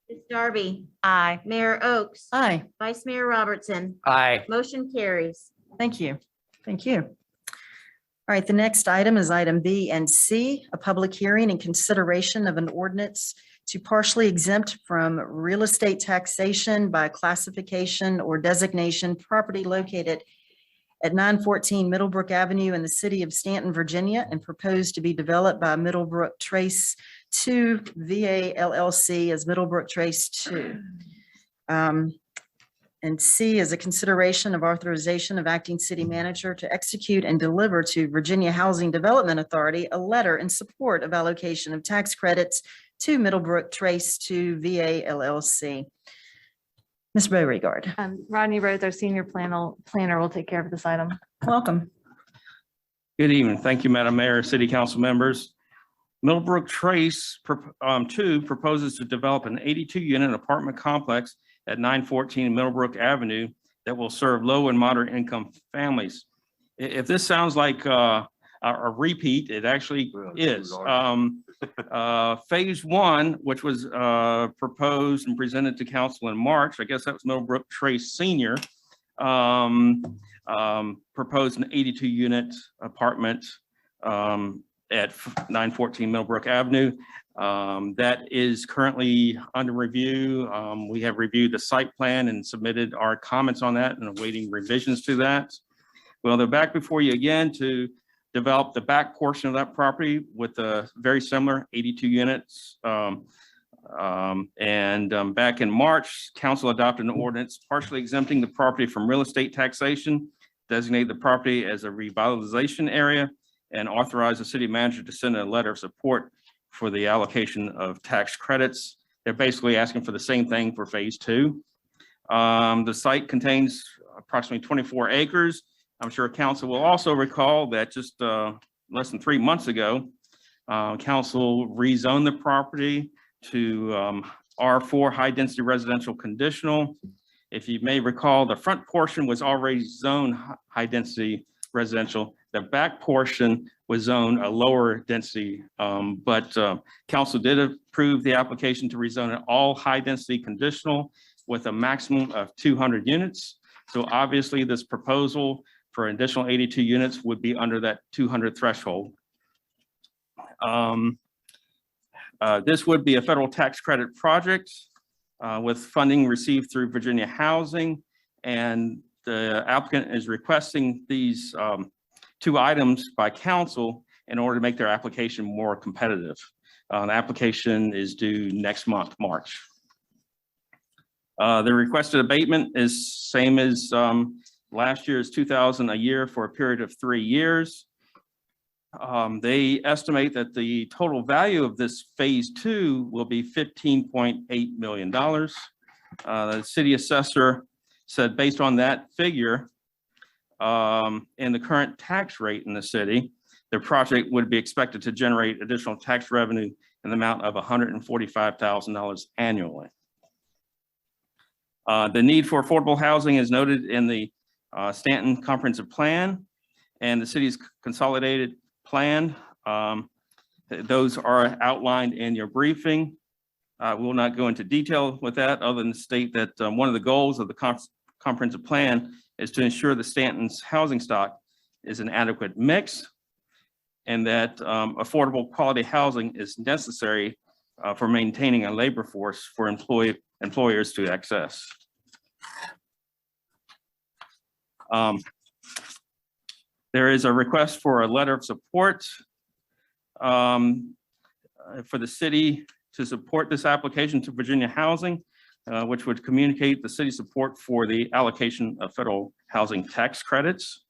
Miss Darby, Aye. Mayor Oakes, Aye, Vice Mayor Robertson, Aye. motion carries. thank you. Thank you. All right, the next item is item B and C, a public hearing and consideration of an ordinance to partially exempt from real estate taxation by classification or designation property located at 914 Middlebrook Avenue in the city of Staunton, Virginia, and proposed to be developed by Middlebrook Trace 2 VA LLC as Middlebrook Trace 2. And C is a consideration of authorization of acting city manager to execute and deliver to Virginia Housing Development Authority a letter in support of allocation of tax credits to Middlebrook Trace 2 VA LLC. Ms. Beauregard, Rodney Rhodes, our senior planner, will take care of this item. welcome. Good evening. Thank you, Madam Mayor, City Council members. Middlebrook Trace 2 proposes to develop an 82-unit apartment complex at 914 Middlebrook Avenue that will serve low and moderate income families. If this sounds like a repeat, it actually is. Phase 1, which was proposed and presented to council in March, I guess that was Middlebrook Trace Senior, proposed an 82-unit apartment at 914 Middlebrook Avenue. That is currently under review. We have reviewed the site plan and submitted our comments on that and awaiting revisions to that. Well, they're back before you again to develop the back portion of that property with a very similar 82 units. Back in March, council adopted an ordinance partially exempting the property from real estate taxation, designate the property as a revitalization area, and authorize the city manager to send a letter of support for the allocation of tax credits. They're basically asking for the same thing for phase 2. The site contains approximately 24 acres. I'm sure council will also recall that just less than 3 months ago, council rezoned the property to R4 high density residential conditional. If you may recall, the front portion was already zoned high density residential. The back portion was zoned a lower density, but council did approve the application to rezone it all high density conditional with a maximum of 200 units. So obviously this proposal for additional 82 units would be under that 200 threshold. This would be a federal tax credit project with funding received through Virginia Housing, and the applicant is requesting these two items by council in order to make their application more competitive. The application is due next month, March. The requested abatement is same as last year's $2,000 a year for a period of 3 years. They estimate that the total value of this phase 2 will be $15.8 million. The city assessor said based on that figure and the current tax rate in the city, the project would be expected to generate additional tax revenue in the amount of $145,000 annually. The need for affordable housing is noted in the Staunton Comprehensive Plan and the city's consolidated plan. Those are outlined in your briefing. We will not go into detail with that other than to state that one of the goals of the comprehensive plan is to ensure the Staunton's housing stock is an adequate mix and that affordable quality housing is necessary for maintaining a labor force for employers to access. There is a request for a letter of support for the city to support this application to Virginia Housing, which would communicate the city's support for the allocation of federal housing tax credits.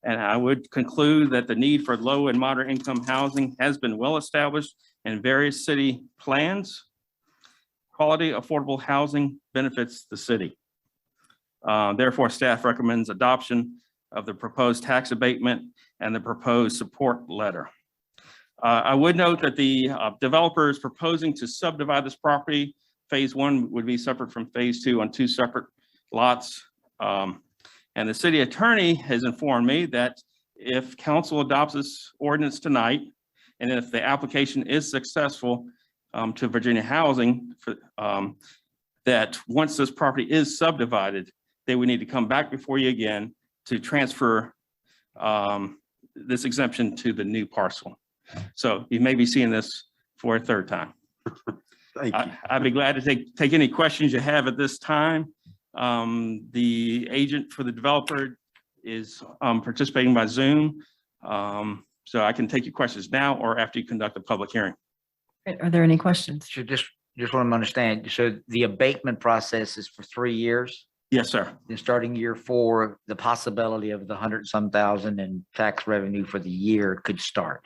And I would conclude that the need for low and moderate income housing has been well established in various city plans. Quality affordable housing benefits the city. Therefore, staff recommends adoption of the proposed tax abatement and the proposed support letter. I would note that the developer is proposing to subdivide this property. Phase 1 would be separate from phase 2 on 2 separate lots. And the city attorney has informed me that if council adopts this ordinance tonight, and if the application is successful to Virginia Housing, that once this property is subdivided, they would need to come back before you again to transfer this exemption to the new parcel. So you may be seeing this for a third time. Thank you. I'd be glad to take any questions you have at this time. The agent for the developer is participating by Zoom. So I can take your questions now or after you conduct the public hearing. Are there any questions? So just want to understand, so the abatement process is for 3 years? Yes, sir. Then starting year 4, the possibility of the 100-some thousand in tax revenue for the year could start.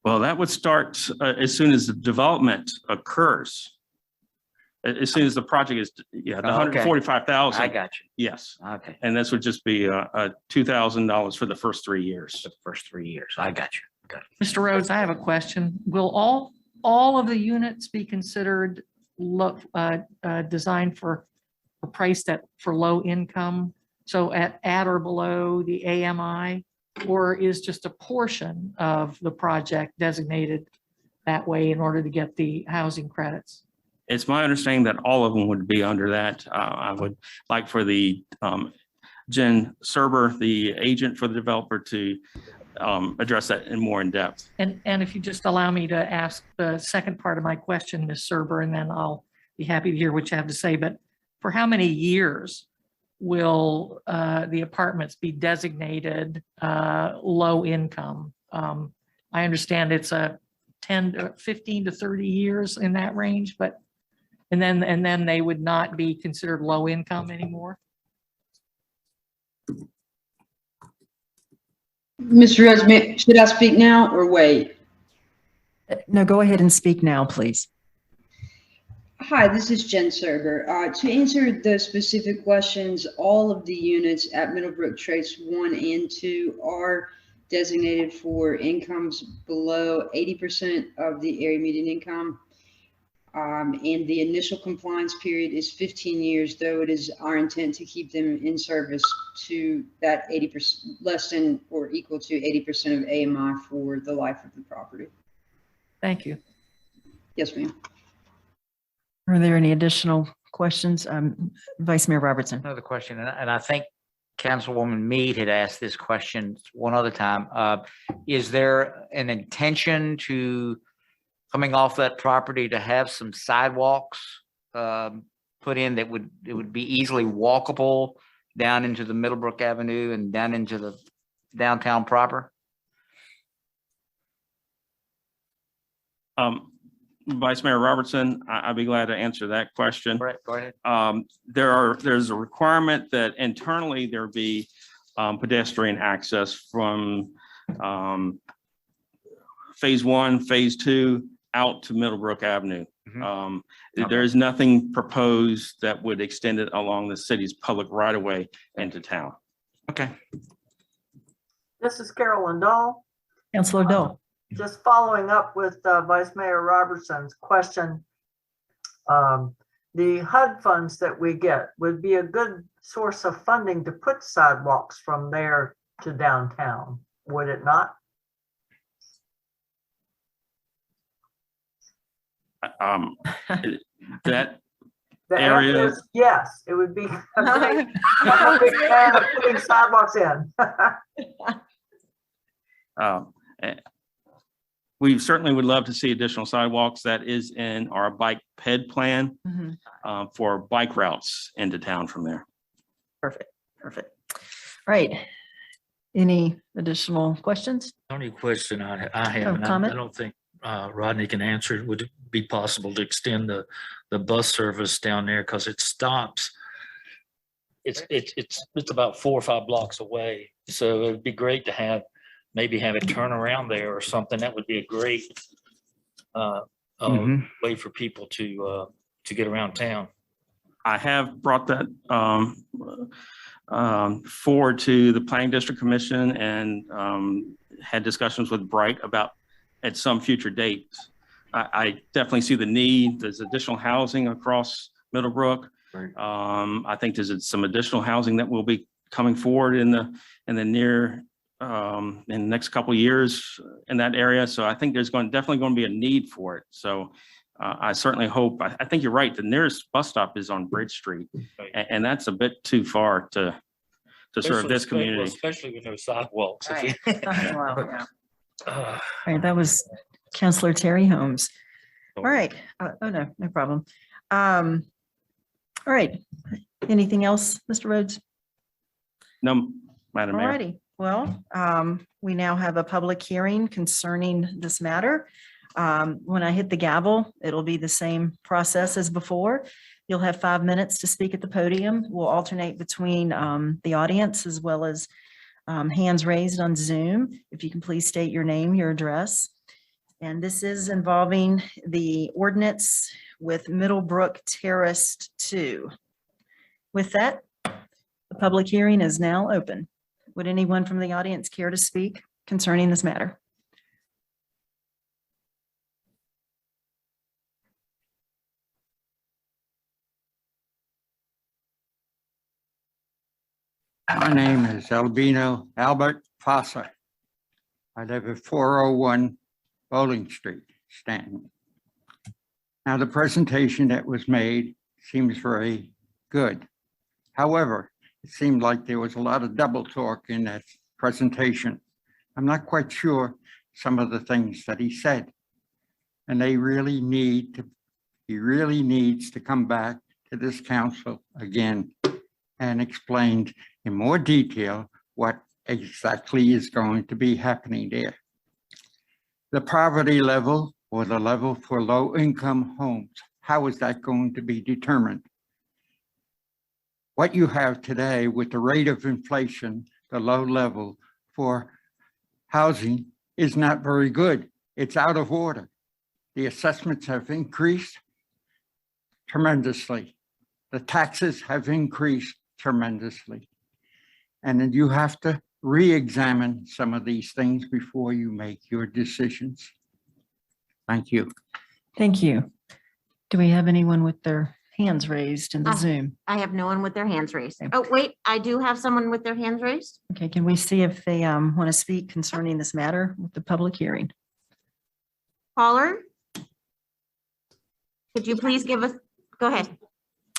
Well, that would start as soon as the development occurs. As soon as the project is, yeah, the Okay. 145,000. I got you. Yes. Okay. And this would just be $2,000 for the first 3 years. The first 3 years. I got you. Mr. Rhodes, I have a question. Will all of the units be considered designed for or priced for low income? So at or below the AMI, or is just a portion of the project designated that way in order to get the housing credits? It's my understanding that all of them would be under that. I would like for the Jen Serber, the agent for the developer, to address that more in depth. And if you just allow me to ask the second part of my question, Ms. Serber, and then I'll be happy to hear what you have to say. But for how many years will the apartments be designated low income? I understand it's a 15 to 30 years in that range, but and then they would not be considered low income anymore? Mr. Rhodes, should I speak now or wait? No, go ahead and speak now, please. Hi, this is Jen Serber. To answer the specific questions, all of the units at Middlebrook Trace 1 and 2 are designated for incomes below 80% of the area median income. And the initial compliance period is 15 years, though it is our intent to keep them in service to that 80%, less than or equal to 80% of AMI for the life of the property. Thank you. Yes, ma'am. Are there any additional questions? Vice Mayor Robertson. Another question, and I think Councilwoman Mead had asked this question one other time. Is there an intention to, coming off that property, to have some sidewalks put in that it would be easily walkable down into the Middlebrook Avenue and down into the downtown proper? Vice Mayor Robertson, I'd be glad to answer that question. Right, go ahead. There's a requirement that internally there be pedestrian access from phase 1, phase 2 out to Middlebrook Avenue. Okay. There is nothing proposed that would extend it along the city's public right of way into town. Okay. This is Carolyn Dahl. Councilor Dole. Just following up with Vice Mayor Robertson's question. The HUD funds that we get would be a good source of funding to put sidewalks from there to downtown, would it not? That The area- answer is yes, it would be a big fan of putting sidewalks in. We certainly would love to see additional sidewalks. That is in our bike ped plan for bike routes into town from there. Perfect, perfect. All right. Any additional questions? The only question I have, Oh, and I comment? don't think Rodney can answer it, would it be possible to extend the bus service down there? Because it stops. It's about 4 or 5 blocks away. So it'd be great to maybe have it turn around there or something. That would be a great way for people to get around town. I have brought that forward to the Planning District Commission and had discussions with Bright about at some future date. I definitely see the need. There's additional housing across Middlebrook. Right. I think there's some additional housing that will be coming forward in the near in the next couple of years in that area. So I think there's definitely going to be a need for it. So I certainly hope, I think you're right. The nearest bus stop is on Bridge Street. Right. And that's a bit too far to serve this community. Especially with no sidewalks. Right. All right, that was Councilor Terry Holmes. All right. Oh, no, no problem. All right. Anything else, Mr. Rhodes? No, Madam All Mayor. righty. Well, we now have a public hearing concerning this matter. When I hit the gavel, it'll be the same process as before. You'll have 5 minutes to speak at the podium. We'll alternate between the audience as well as hands raised on Zoom. If you can please state your name, your address. And this is involving the ordinance with Middlebrook Terrace 2. With that, the public hearing is now open. Would anyone from the audience care to speak concerning this matter? My name is Albino Albert Fossa. I live at 401 Bowling Street, Stanton. Now, the presentation that was made seems very good. However, it seemed like there was a lot of double talk in that presentation. I'm not quite sure some of the things that he said. And he really needs to come back to this council again and explain in more detail what exactly is going to be happening there. The poverty level or the level for low-income homes, how is that going to be determined? What you have today with the rate of inflation, the low level for housing is not very good. It's out of order. The assessments have increased tremendously. The taxes have increased tremendously. And then you have to re-examine some of these things before you make your decisions. Thank you. Thank you. Do we have anyone with their hands raised in the Ah. Zoom? I have no one with their hands raised. Okay. Oh, wait, I do have someone with their hands raised. Okay, can we see if they want to speak concerning this matter with the public hearing? Caller? Could you please give us, go ahead.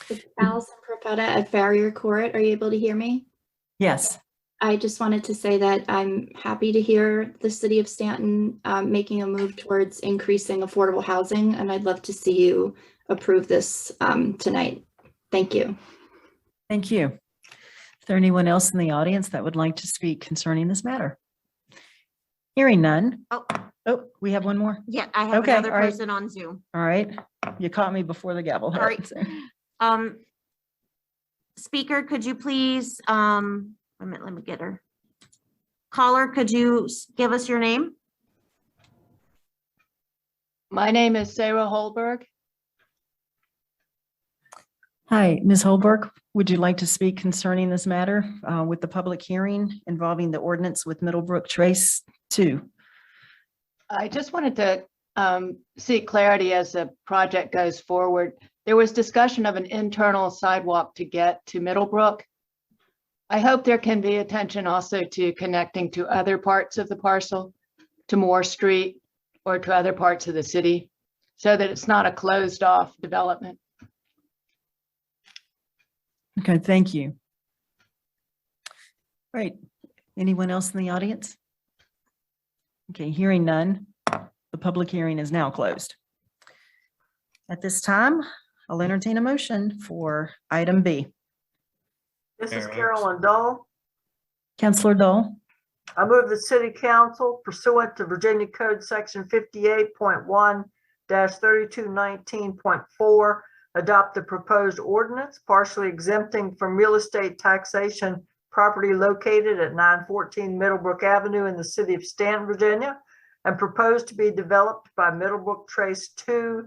It's Allison Profetta at Farrier Court. Are you able to hear me? Yes. I just wanted to say that I'm happy to hear the city of Stanton making a move towards increasing affordable housing, and I'd love to see you approve this tonight. Thank you. Thank you. Is there anyone else in the audience that would like to speak concerning this matter? Hearing none. Oh, we have one more. Yeah, I have Okay, another all right. person on Zoom. All right. You caught me before the gavel All right. hit. Speaker, could you please, wait a minute, let me get her. Caller, could you give us your name? My name is Sarah Holberg. Hi, Ms. Holberg, would you like to speak concerning this matter with the public hearing involving the ordinance with Middlebrook Trace 2? I just wanted to seek clarity as the project goes forward. There was discussion of an internal sidewalk to get to Middlebrook. I hope there can be attention also to connecting to other parts of the parcel, to Moore Street or to other parts of the city, so that it's not a closed off development. Okay, thank you. Right. Anyone else in the audience? Okay, hearing none, the public hearing is now closed. At this time, I'll entertain a motion for item B. This is Mayor Carolyn Dole. Counselor Dole, I move the city council pursuant to Virginia Code Section 58.1-3219.4, adopt the proposed ordinance partially exempting from real estate taxation property located at 914 Middlebrook Avenue in the city of Staunton, Virginia, and proposed to be developed by Middlebrook Trace 2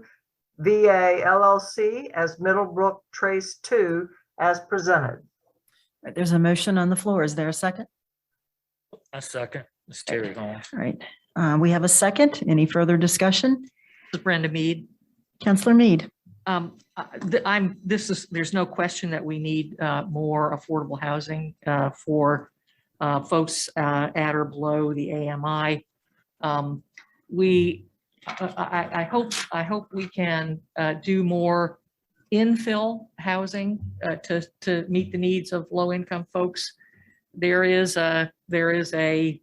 VA LLC as Middlebrook Trace 2 as presented. there's a motion on the floor. Is there a second? A second. It's Terry Holmes. All right, we have a second. Any further discussion? This is Brenda Mead. Counselor Mead. There's no question that we need more affordable housing for folks at or below the AMI. I hope we can do more infill housing to meet the needs of low income folks. There is a we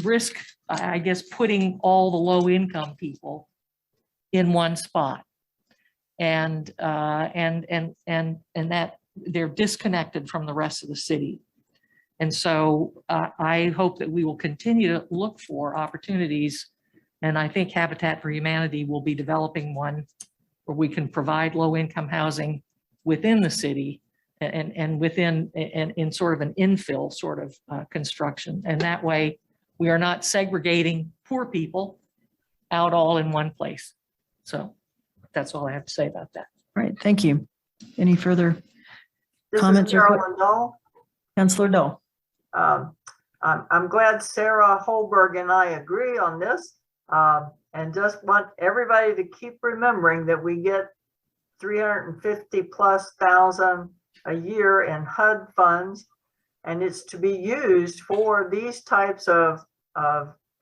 risk, I guess, putting all the low income people in one spot. And that they're disconnected from the rest of the city. And so I hope that we will continue to look for opportunities. And I think Habitat for Humanity will be developing one where we can provide low income housing within the city and within and in sort of an infill sort of construction. And that way we are not segregating poor people out all in one place. So that's all I have to say about that. All right, thank you. Any further This comments is or Carolyn Dole. Counselor Dole? I'm glad Sarah Holberg and I agree on this, and just want everybody to keep remembering that we get 350,000+ a year in HUD funds, and it's to be used for these types of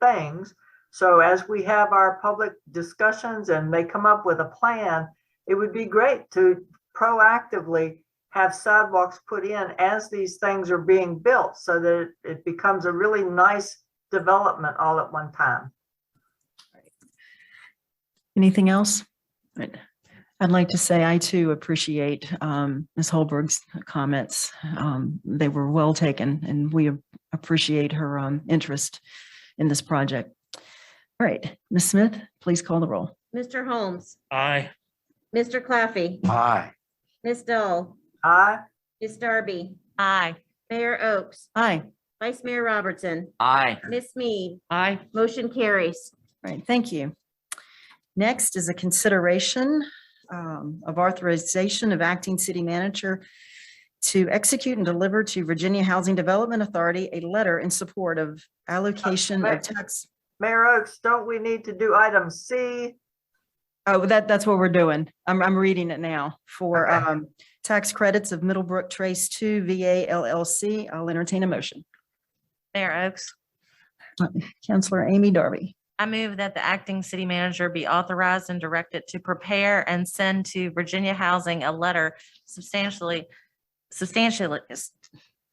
things. So as we have our public discussions and they come up with a plan, it would be great to proactively have sidewalks put in as these things are being built so that it becomes a really nice development all at one time. Anything else? Right. I'd like to say I too appreciate Ms. Holberg's comments. They were well taken and we appreciate her interest in this project. All right, Ms. Smith, please call the roll. Mr. Holmes, Aye. Mr. Claffey, Aye. Ms. Dole, Aye. Ms. Darby, Aye. Mayor Oakes, Aye. Vice Mayor Robertson, Aye. Ms. Mead, Aye. motion carries. All right, thank you. Next is a consideration of authorization of acting city manager to execute and deliver to Virginia Housing Development Authority a letter in support of allocation of tax. Mayor Oakes, don't we need to do item C? Oh, that's what we're doing. I'm reading it now for Okay. tax credits of Middlebrook Trace 2 VA LLC. I'll entertain a motion. Mayor Oakes, Counselor Amy Darby. I move that the acting city manager be authorized and directed to prepare and send to Virginia Housing a letter substantially,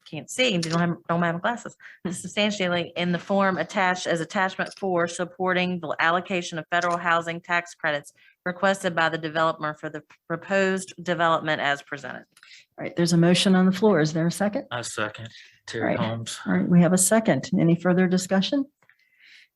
can't see, don't have my glasses, substantially in the form attached as attachment 4, supporting the allocation of federal housing tax credits requested by the developer for the proposed development as presented. All right, there's a motion on the floor. Is there a second? I second Terry Right. Holmes. All right, we have a second. Any further discussion?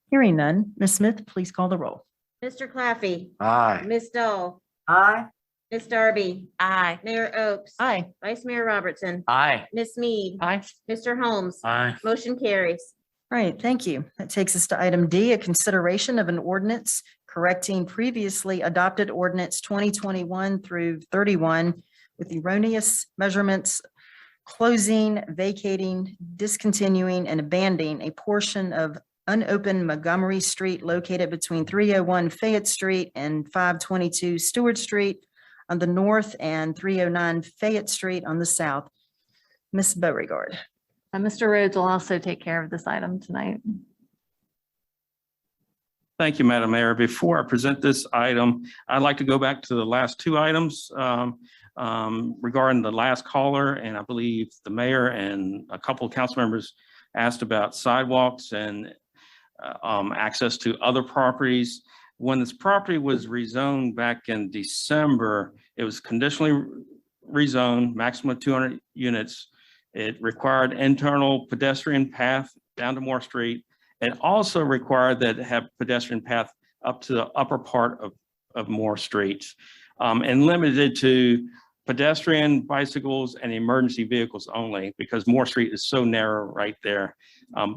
Hearing none. Ms. Smith, please call the roll. Mr. Claffey, Aye. Ms. Dahl, Aye. Ms. Darby, Aye. Mayor Oakes. Aye. Vice Mayor Robertson, Aye. Ms. Mead, Aye. Mr. Holmes. Aye. Motion carries. All right, thank you. That takes us to item D, a consideration of an ordinance correcting previously adopted ordinance 2021 through 31 with erroneous measurements, closing, vacating, discontinuing, and abandoning a portion of unopened Montgomery Street located between 301 Fayette Street and 522 Stewart Street on the north and 309 Fayette Street on the south. Ms. Beauregard. Mr. Rhodes will also take care of this item tonight. Thank you, Madam Mayor. Before I present this item, I'd like to go back to the last two items regarding the last caller, and I believe the mayor and a couple of council members asked about sidewalks and access to other properties. When this property was rezoned back in December, it was conditionally rezoned, maximum of 200 units. It required internal pedestrian path down to Moore Street. It also required that it have pedestrian path up to the upper part of Moore Street, and limited to pedestrian, bicycles, and emergency vehicles only, because Moore Street is so narrow right there.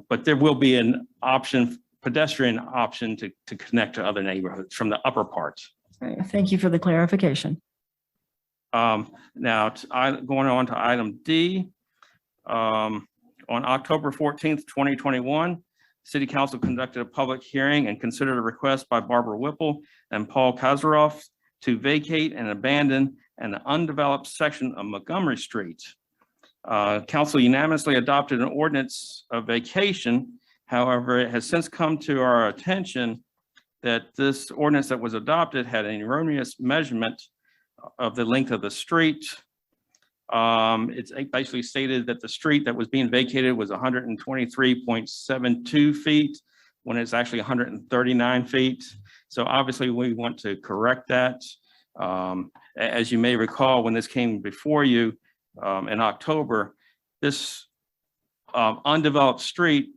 But there will be an option, pedestrian option to connect to other neighborhoods from the upper parts. All right, thank you for the clarification. Now, going on to item D, on October 14th, 2021, City Council conducted a public hearing and considered a request by Barbara Whipple and Paul Kazaroff to vacate and abandon an undeveloped section of Montgomery Street. Council unanimously adopted an ordinance of vacation. However, it has since come to our attention that this ordinance that was adopted had an erroneous measurement of the length of the street. It's basically stated that the street that was being vacated was 123.72 feet when it's actually 139 feet. So obviously we want to correct that. As you may recall, when this came before you in October, this undeveloped street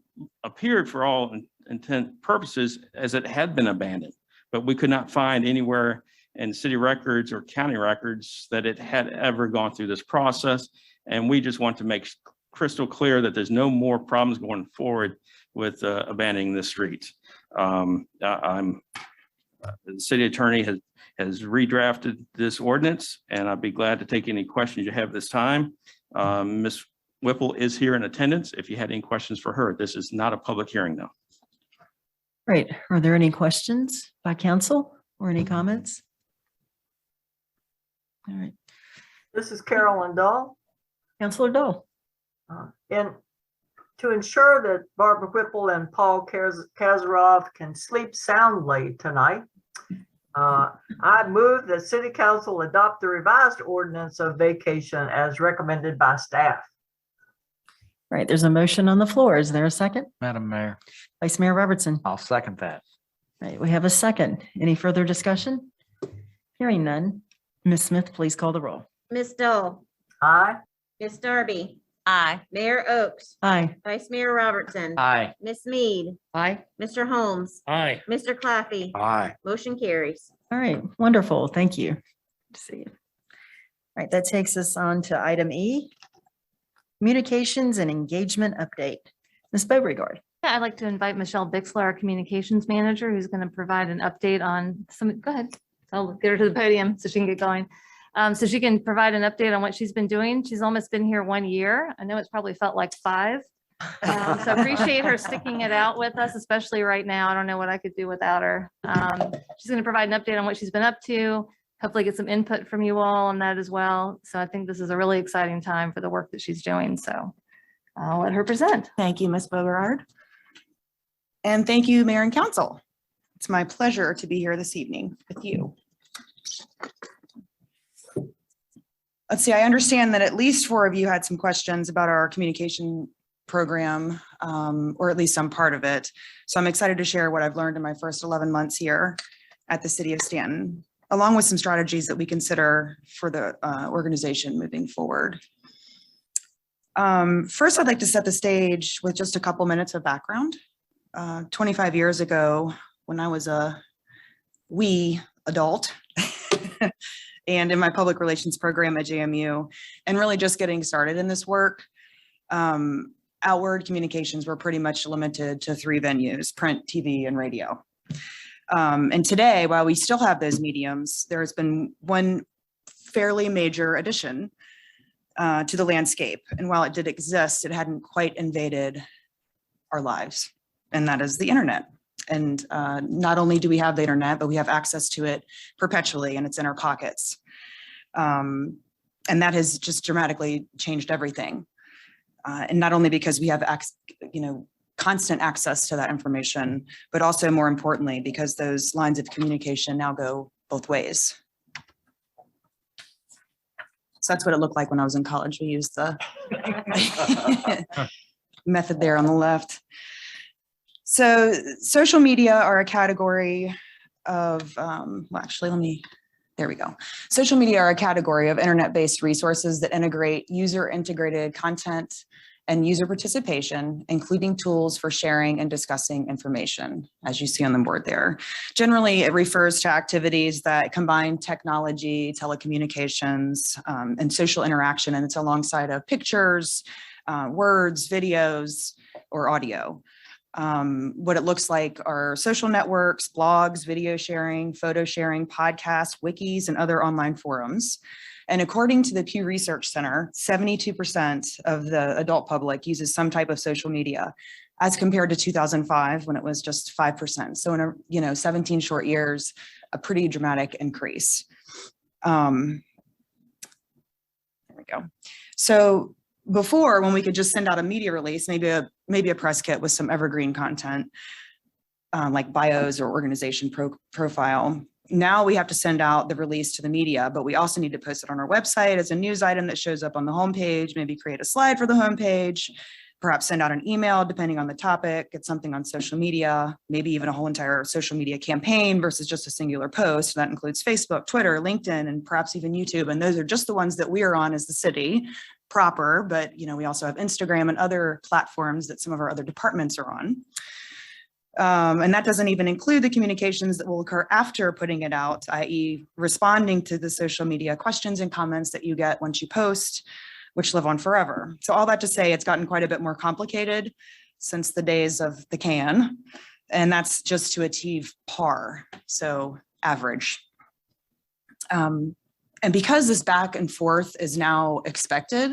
appeared for all intent purposes as it had been abandoned, but we could not find anywhere in city records or county records that it had ever gone through this process. And we just want to make crystal clear that there's no more problems going forward with abandoning this street. The city attorney has redrafted this ordinance, and I'd be glad to take any questions you have this time. Ms. Whipple is here in attendance if you had any questions for her. This is not a public hearing though. Great. Are there any questions by council or any comments? All right, This is Carolyn Dahl. Councilor Dole. And to ensure that Barbara Whipple and Paul Kazaroff can sleep soundly tonight, I move that City Council adopt the revised ordinance of vacation as recommended by staff. All right, there's a motion on the floor. Is there a second? Madam Mayor, Vice Mayor Robertson. I'll second that. All right, we have a second. Any further discussion? Hearing none. Ms. Smith, please call the roll. Ms. Dahl, Aye. Ms. Darby, Aye. Mayor Oakes, Aye. Vice Mayor Robertson, Aye. Ms. Mead, Aye. Mr. Holmes, aye. Mr. Claffey. Aye. Motion carries. All right, wonderful. Thank you. Good to see you. All right, that takes us on to item E, communications and engagement update. Ms. Beauregard. Yeah, I'd like to invite Michelle Bixler, our communications manager, who's going to provide an update on some, go ahead. I'll get her to the podium so she can get going. So she can provide an update on what she's been doing. She's almost been here 1 year. I know it's probably felt like 5. So appreciate her sticking it out with us, especially right now. I don't know what I could do without her. She's going to provide an update on what she's been up to, hopefully get some input from you all on that as well. So I think this is a really exciting time for the work that she's doing. So I'll let her present. Thank you, Ms. Beauregard. And thank you, Mayor and Council. It's my pleasure to be here this evening with you. Let's see, I understand that at least 4 of you had some questions about our communication program, or at least some part of it. So I'm excited to share what I've learned in my first 11 months here at the City of Staunton, along with some strategies that we consider for the organization moving forward. First, I'd like to set the stage with just a couple minutes of background. 25 years ago, when I was a wee adult, and in my public relations program at JMU, and really just getting started in this work, outward communications were pretty much limited to 3 venues: print, TV, and radio. And today, while we still have those mediums, there has been one fairly major addition to the landscape. And while it did exist, it hadn't quite invaded our lives, and that is the internet. And not only do we have the internet, but we have access to it perpetually, and it's in our pockets. And that has just dramatically changed everything. And not only because we have constant access to that information, but also more importantly, because those lines of communication now go both ways. So that's what it looked like when I was in college. We used the method there on the left. So social media are a category of, there we go. Social media are a category of internet-based resources that integrate user-integrated content and user participation, including tools for sharing and discussing information, as you see on the board there. Generally, it refers to activities that combine technology, telecommunications, and social interaction, and it's alongside of pictures, words, videos, or audio. What it looks like are social networks, blogs, video sharing, photo sharing, podcasts, wikis, and other online forums. And according to the Pew Research Center, 72% of the adult public uses some type of social media, as compared to 2005 when it was just 5%. So in 17 short years, a pretty dramatic increase. There we go. So before, when we could just send out a media release, maybe a press kit with some evergreen content, like bios or organization profile. Now we have to send out the release to the media, but we also need to post it on our website as a news item that shows up on the homepage, maybe create a slide for the homepage, perhaps send out an email depending on the topic, get something on social media, maybe even a whole entire social media campaign versus just a singular post. That includes Facebook, Twitter, LinkedIn, and perhaps even YouTube. And those are just the ones that we are on as the city proper, but we also have Instagram and other platforms that some of our other departments are on. And that doesn't even include the communications that will occur after putting it out, i.e. responding to the social media questions and comments that you get once you post, which live on forever. So all that to say, it's gotten quite a bit more complicated since the days of the can, and that's just to achieve par, so average. And because this back and forth is now expected,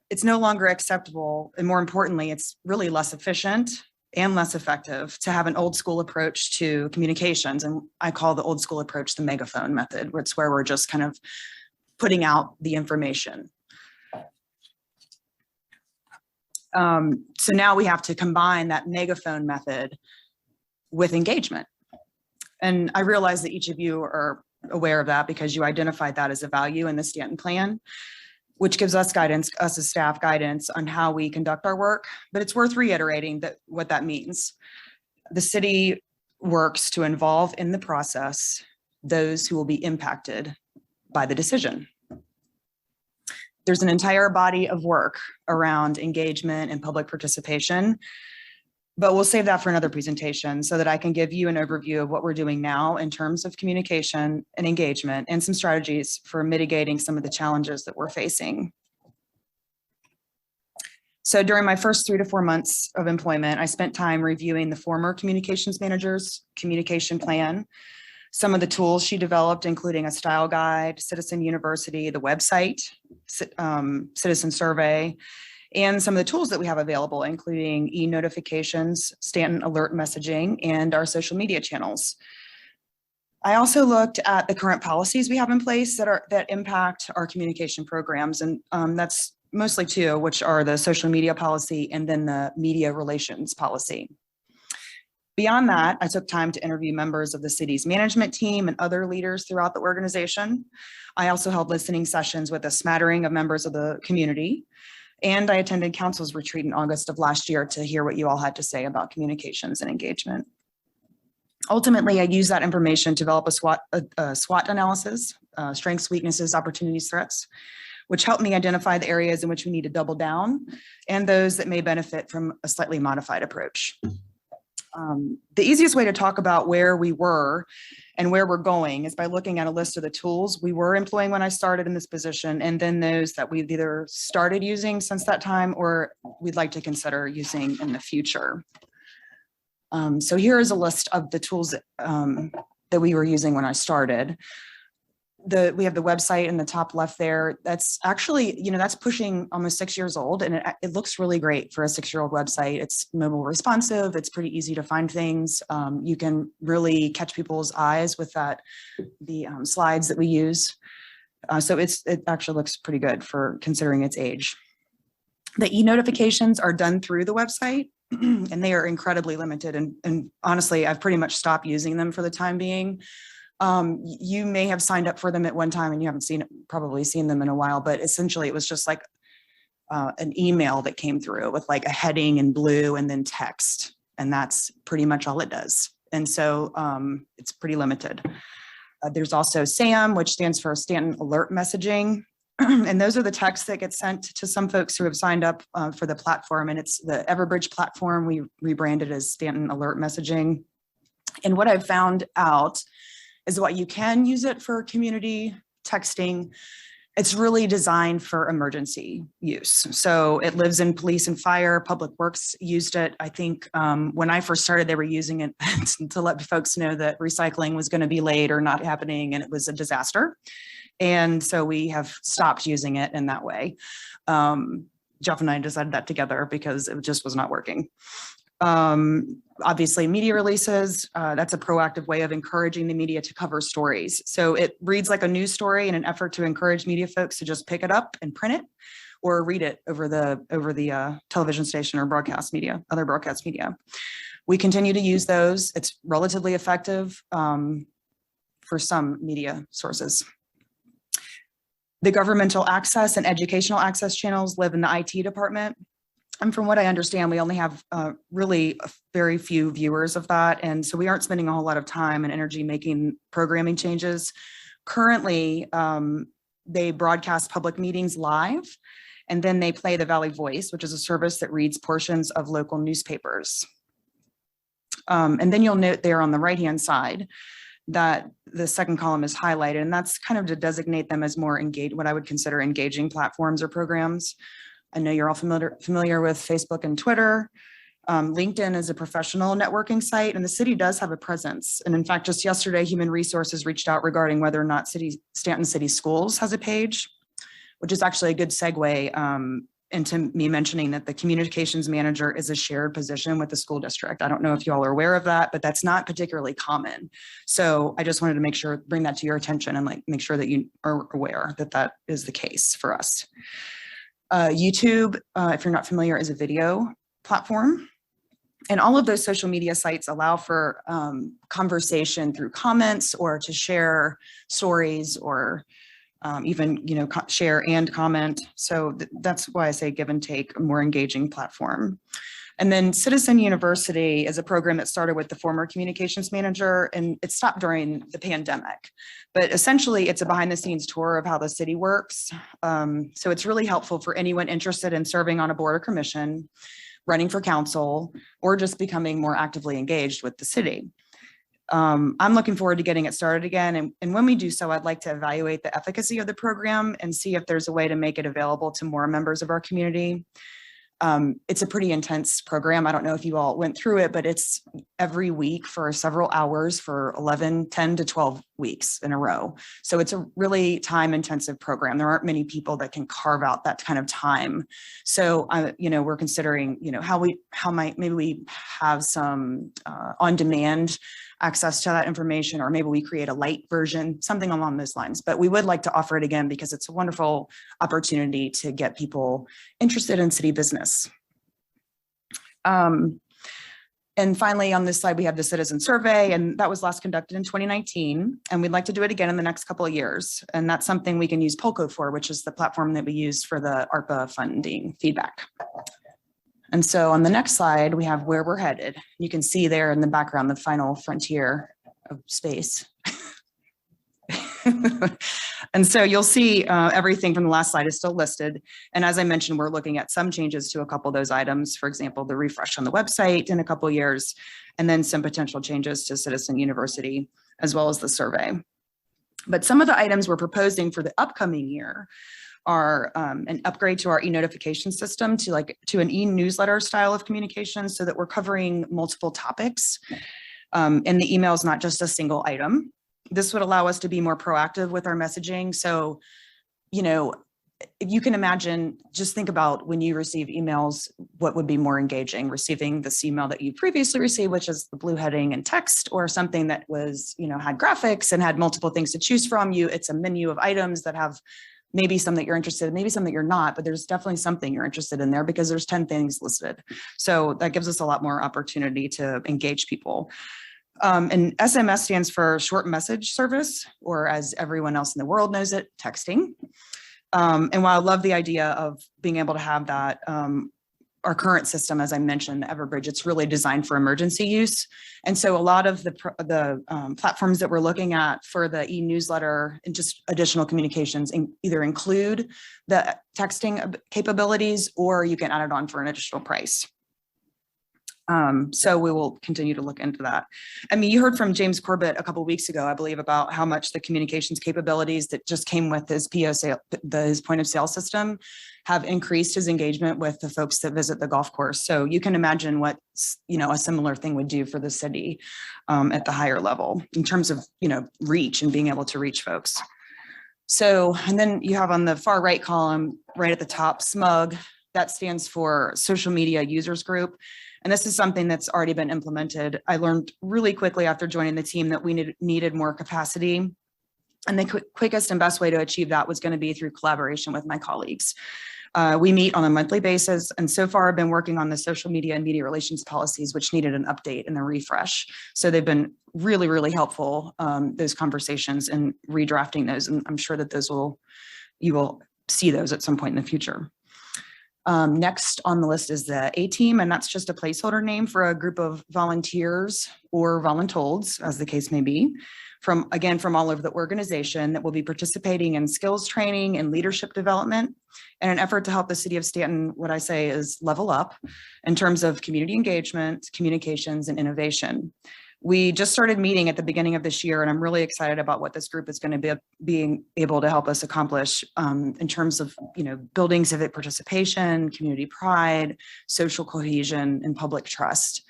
it's no longer acceptable, and more importantly, it's really less efficient and less effective to have an old school approach to communications. And I call the old school approach the megaphone method, where it's where we're just kind of putting out the information. So now we have to combine that megaphone method with engagement. And I realize that each of you are aware of that because you identified that as a value in the Staunton plan, which gives us guidance, us as staff guidance on how we conduct our work. But it's worth reiterating that what that means. The city works to involve in the process those who will be impacted by the decision. There's an entire body of work around engagement and public participation, but we'll save that for another presentation so that I can give you an overview of what we're doing now in terms of communication and engagement and some strategies for mitigating some of the challenges that we're facing. So during my first 3 to 4 months of employment, I spent time reviewing the former communications manager's communication plan, some of the tools she developed, including a style guide, Citizen University, the website, citizen survey, and some of the tools that we have available, including e-notifications, Stanton alert messaging, and our social media channels. I also looked at the current policies we have in place that impact our communication programs, and that's mostly two, which are the social media policy and then the media relations policy. Beyond that, I took time to interview members of the city's management team and other leaders throughout the organization. I also held listening sessions with a smattering of members of the community, and I attended council's retreat in August of last year to hear what you all had to say about communications and engagement. Ultimately, I used that information to develop a SWOT analysis, strengths, weaknesses, opportunities, threats, which helped me identify the areas in which we need to double down and those that may benefit from a slightly modified approach. The easiest way to talk about where we were and where we're going is by looking at a list of the tools we were employing when I started in this position, and then those that we've either started using since that time or we'd like to consider using in the future. So here is a list of the tools that we were using when I started. We have the website in the top left there. That's actually, that's pushing almost 6 years old, and it looks really great for a 6-year-old website. It's mobile responsive. It's pretty easy to find things. You can really catch people's eyes with the slides that we use. So it actually looks pretty good for considering its age. The e-notifications are done through the website, and they are incredibly limited. And honestly, I've pretty much stopped using them for the time being. You may have signed up for them at one time and you haven't probably seen them in a while, but essentially it was just like an email that came through with like a heading in blue and then text. And that's pretty much all it does. And so it's pretty limited. There's also SAM, which stands for Stanton Alert Messaging. And those are the texts that get sent to some folks who have signed up for the platform. And it's the Everbridge platform. We rebranded as Staunton Alert Messaging. And what I've found out is what you can use it for community texting. It's really designed for emergency use. So it lives in police and fire. Public Works used it. I think when I first started, they were using it to let folks know that recycling was going to be late or not happening, and it was a disaster. And so we have stopped using it in that way. Jeff and I decided that together because it just was not working. Obviously media releases, that's a proactive way of encouraging the media to cover stories. So it reads like a news story in an effort to encourage media folks to just pick it up and print it or read it over the television station or broadcast media, other broadcast media. We continue to use those. It's relatively effective for some media sources. The governmental access and educational access channels live in the IT department. And from what I understand, we only have really very few viewers of that. And so we aren't spending a whole lot of time and energy making programming changes. Currently, they broadcast public meetings live, and then they play the Valley Voice, which is a service that reads portions of local newspapers. And then you'll note there on the right-hand side that the second column is highlighted, and that's kind of to designate them as more engaged, what I would consider engaging platforms or programs. I know you're all familiar with Facebook and Twitter. LinkedIn is a professional networking site, and the city does have a presence. And in fact, just yesterday, Human Resources reached out regarding whether or not Staunton City Schools has a page, which is actually a good segue into me mentioning that the communications manager is a shared position with the school district. I don't know if you all are aware of that, but that's not particularly common. So I just wanted to bring that to your attention and make sure that you are aware that that is the case for us. YouTube, if you're not familiar, is a video platform. And all of those social media sites allow for conversation through comments or to share stories or even, share and comment. So that's why I say give and take, a more engaging platform. And then Citizen University is a program that started with the former communications manager, and it stopped during the pandemic. But essentially, it's a behind-the-scenes tour of how the city works. So it's really helpful for anyone interested in serving on a board or commission, running for council, or just becoming more actively engaged with the city. I'm looking forward to getting it started again. And when we do so, I'd like to evaluate the efficacy of the program and see if there's a way to make it available to more members of our community. It's a pretty intense program. I don't know if you all went through it, but it's every week for several hours for 10 to 12 weeks in a row. So it's a really time intensive program. There aren't many people that can carve out that kind of time. So, we're considering, maybe we have some on demand access to that information, or maybe we create a light version, something along those lines. But we would like to offer it again because it's a wonderful opportunity to get people interested in city business. And finally, on this slide, we have the citizen survey, and that was last conducted in 2019. And we'd like to do it again in the next couple of years. And that's something we can use Polko for, which is the platform that we use for the ARPA funding feedback. And so on the next slide, we have where we're headed. You can see there in the background, the final frontier of space. And so you'll see everything from the last slide is still listed. And as I mentioned, we're looking at some changes to a couple of those items. For example, the refresh on the website in a couple of years, and then some potential changes to Citizen University, as well as the survey. But some of the items we're proposing for the upcoming year are an upgrade to our e-notification system to an e-newsletter style of communication, so that we're covering multiple topics. And the email is not just a single item. This would allow us to be more proactive with our messaging. So, if you can imagine, just think about when you receive emails, what would be more engaging, receiving this email that you previously received, which is the blue heading and text, or something that was, had graphics and had multiple things to choose from. It's a menu of items that have maybe some that you're interested in, maybe some that you're not, but there's definitely something you're interested in there because there's 10 things listed. So that gives us a lot more opportunity to engage people. And SMS stands for short message service, or as everyone else in the world knows it, texting. And while I love the idea of being able to have that, our current system, as I mentioned, the Everbridge, it's really designed for emergency use. And so a lot of the platforms that we're looking at for the e-newsletter and just additional communications either include the texting capabilities, or you can add it on for an additional price. So we will continue to look into that. I mean, you heard from James Corbett a couple of weeks ago, I believe, about how much the communications capabilities that just came with his his point of sale system have increased his engagement with the folks that visit the golf course. So you can imagine what, a similar thing would do for the city at the higher level in terms of, reach and being able to reach folks. So, and then you have on the far right column, right at the top, SMUG, that stands for Social Media Users Group. And this is something that's already been implemented. I learned really quickly after joining the team that we needed more capacity. And the quickest and best way to achieve that was going to be through collaboration with my colleagues. We meet on a monthly basis, and so far I've been working on the social media and media relations policies, which needed an update and a refresh. So they've been really, really helpful, those conversations and redrafting those. And I'm sure that you will see those at some point in the future. Next on the list is the A-Team, and that's just a placeholder name for a group of volunteers or voluntold, as the case may be, from all over the organization that will be participating in skills training and leadership development in an effort to help the city of Staunton, what I say is level up in terms of community engagement, communications, and innovation. We just started meeting at the beginning of this year, and I'm really excited about what this group is going to be being able to help us accomplish in terms of, building civic participation, community pride, social cohesion, and public trust.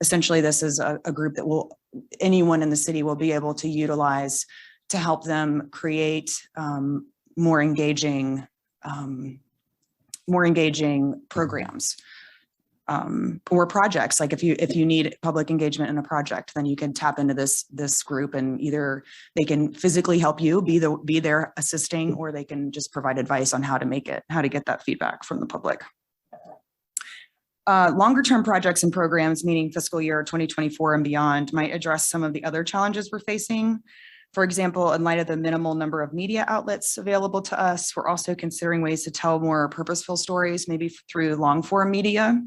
Essentially, this is a group that anyone in the city will be able to utilize to help them create more engaging programs. Or projects. Like if you need public engagement in a project, then you can tap into this group, and either they can physically help you be there assisting, or they can just provide advice on how to get that feedback from the public. Longer term projects and programs, meaning fiscal year 2024 and beyond, might address some of the other challenges we're facing. For example, in light of the minimal number of media outlets available to us, we're also considering ways to tell more purposeful stories, maybe through long form media.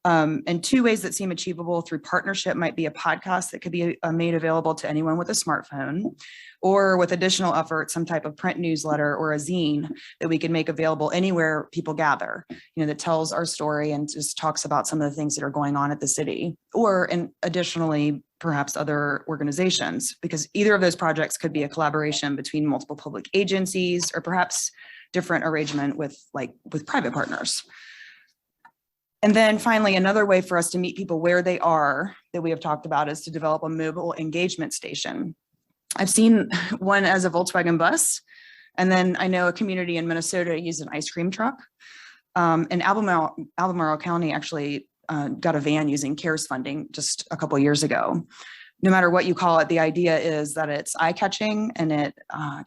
And two ways that seem achievable through partnership might be a podcast that could be made available to anyone with a smartphone, or with additional effort, some type of print newsletter or a zine that we can make available anywhere people gather, that tells our story and just talks about some of the things that are going on at the city, and additionally, perhaps other organizations, because either of those projects could be a collaboration between multiple public agencies, or perhaps different arrangement with private partners. And then finally, another way for us to meet people where they are that we have talked about is to develop a mobile engagement station. I've seen one as a Volkswagen bus. And then I know a community in Minnesota used an ice cream truck. And Albemarle County actually got a van using CARES funding just a couple of years ago. No matter what you call it, the idea is that it's eye-catching and it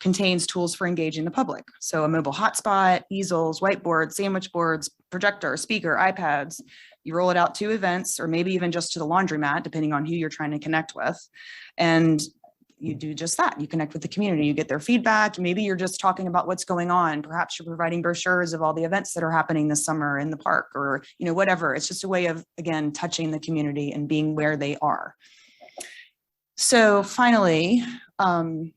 contains tools for engaging the public. So a mobile hotspot, easels, whiteboards, sandwich boards, projector, speaker, iPads. You roll it out to events or maybe even just to the laundromat, depending on who you're trying to connect with. And you do just that. You connect with the community, you get their feedback. Maybe you're just talking about what's going on. Perhaps you're providing brochures of all the events that are happening this summer in the park or, whatever. It's just a way of, again, touching the community and being where they are. So finally, I'm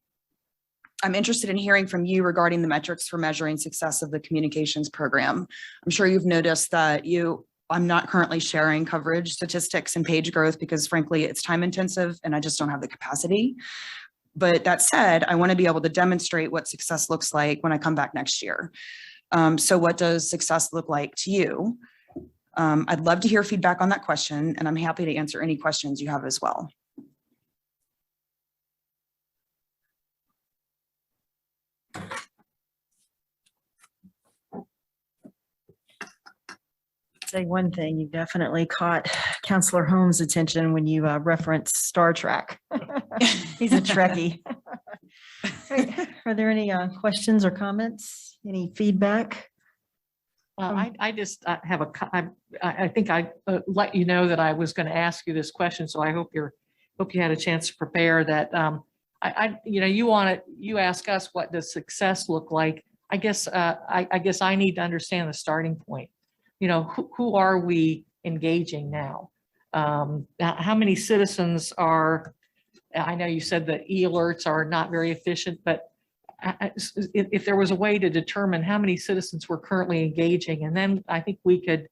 interested in hearing from you regarding the metrics for measuring success of the communications program. I'm sure you've noticed that I'm not currently sharing coverage statistics and page growth because frankly, it's time intensive and I just don't have the capacity. But that said, I want to be able to demonstrate what success looks like when I come back next year. So what does success look like to you? I'd love to hear feedback on that question, and I'm happy to answer any questions you have as well. Say one thing, you definitely caught Counselor Holmes' attention when you referenced Star Trek. He's a Trekkie. Are there any questions or comments? Any feedback? I just have I think I let you know that I was going to ask you this question, so I hope you had a chance to prepare that. You ask us, what does success look like? I guess I need to understand the starting point. Who are we engaging now? How many citizens are, I know you said that e-alerts are not very efficient, but if there was a way to determine how many citizens we're currently engaging, and then I think we could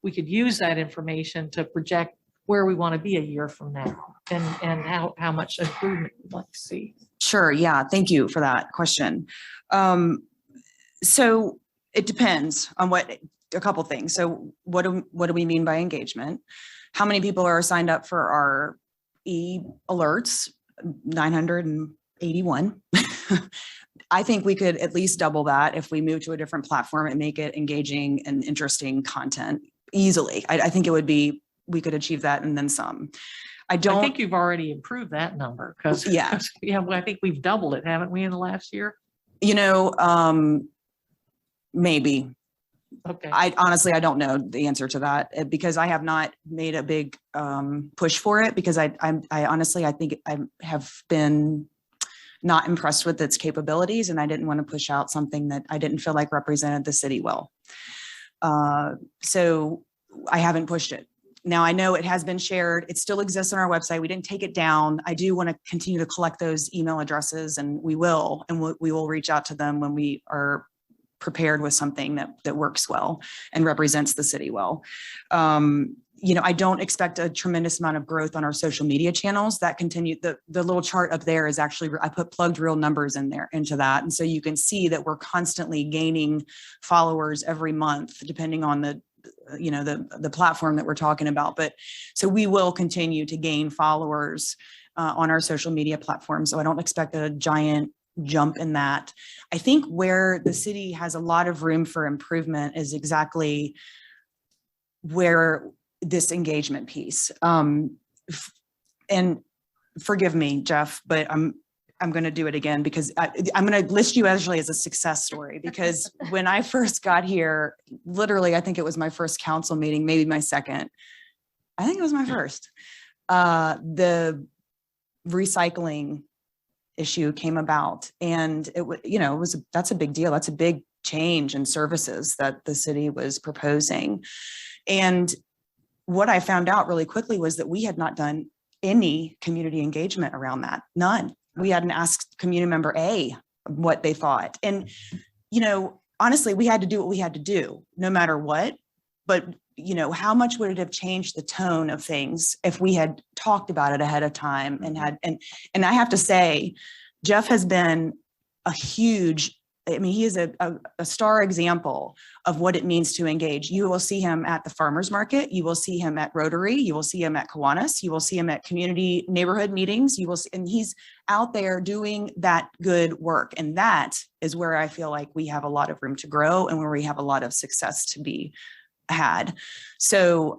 use that information to project where we want to be a year from now and how much improvement we'd like to see. Sure. Yeah. Thank you for that question. So it depends on a couple things. So what do we mean by engagement? How many people are signed up for our e-alerts? 981. I think we could at least double that if we move to a different platform and make it engaging and interesting content easily. I think we could achieve that and then some. I think you've already improved that number because I think we've doubled it, haven't we, in the last year? Maybe. Okay. I honestly don't know the answer to that because I have not made a big push for it because I honestly think I have been not impressed with its capabilities and I didn't want to push out something that I didn't feel like represented the city well. So I haven't pushed it. Now I know it has been shared. It still exists on our website. We didn't take it down. I do want to continue to collect those email addresses and we will reach out to them when we are prepared with something that works well and represents the city well. I don't expect a tremendous amount of growth on our social media channels. That continue, the little chart up there is actually, I plugged real numbers into that. And so you can see that we're constantly gaining followers every month, depending on the platform that we're talking about. But so we will continue to gain followers on our social media platform. So I don't expect a giant jump in that. I think where the city has a lot of room for improvement is exactly where this engagement piece. And forgive me, Jeff, but I'm going to do it again because I'm going to list you actually as a success story because when I first got here, literally, I think it was my first council meeting, maybe my second. I think it was my first. The recycling issue came about and that's a big deal. That's a big change in services that the city was proposing. And what I found out really quickly was that we had not done any community engagement around that. None. We hadn't asked community member A what they thought. And, honestly, we had to do what we had to do no matter what. But, how much would it have changed the tone of things if we had talked about it ahead of time and I have to say, Jeff has been a huge I mean, he is a star example of what it means to engage. You will see him at the farmer's market. You will see him at Rotary. You will see him at Kiwanis. You will see him at community neighborhood meetings. You will see, and he's out there doing that good work. And that is where I feel like we have a lot of room to grow and where we have a lot of success to be had. So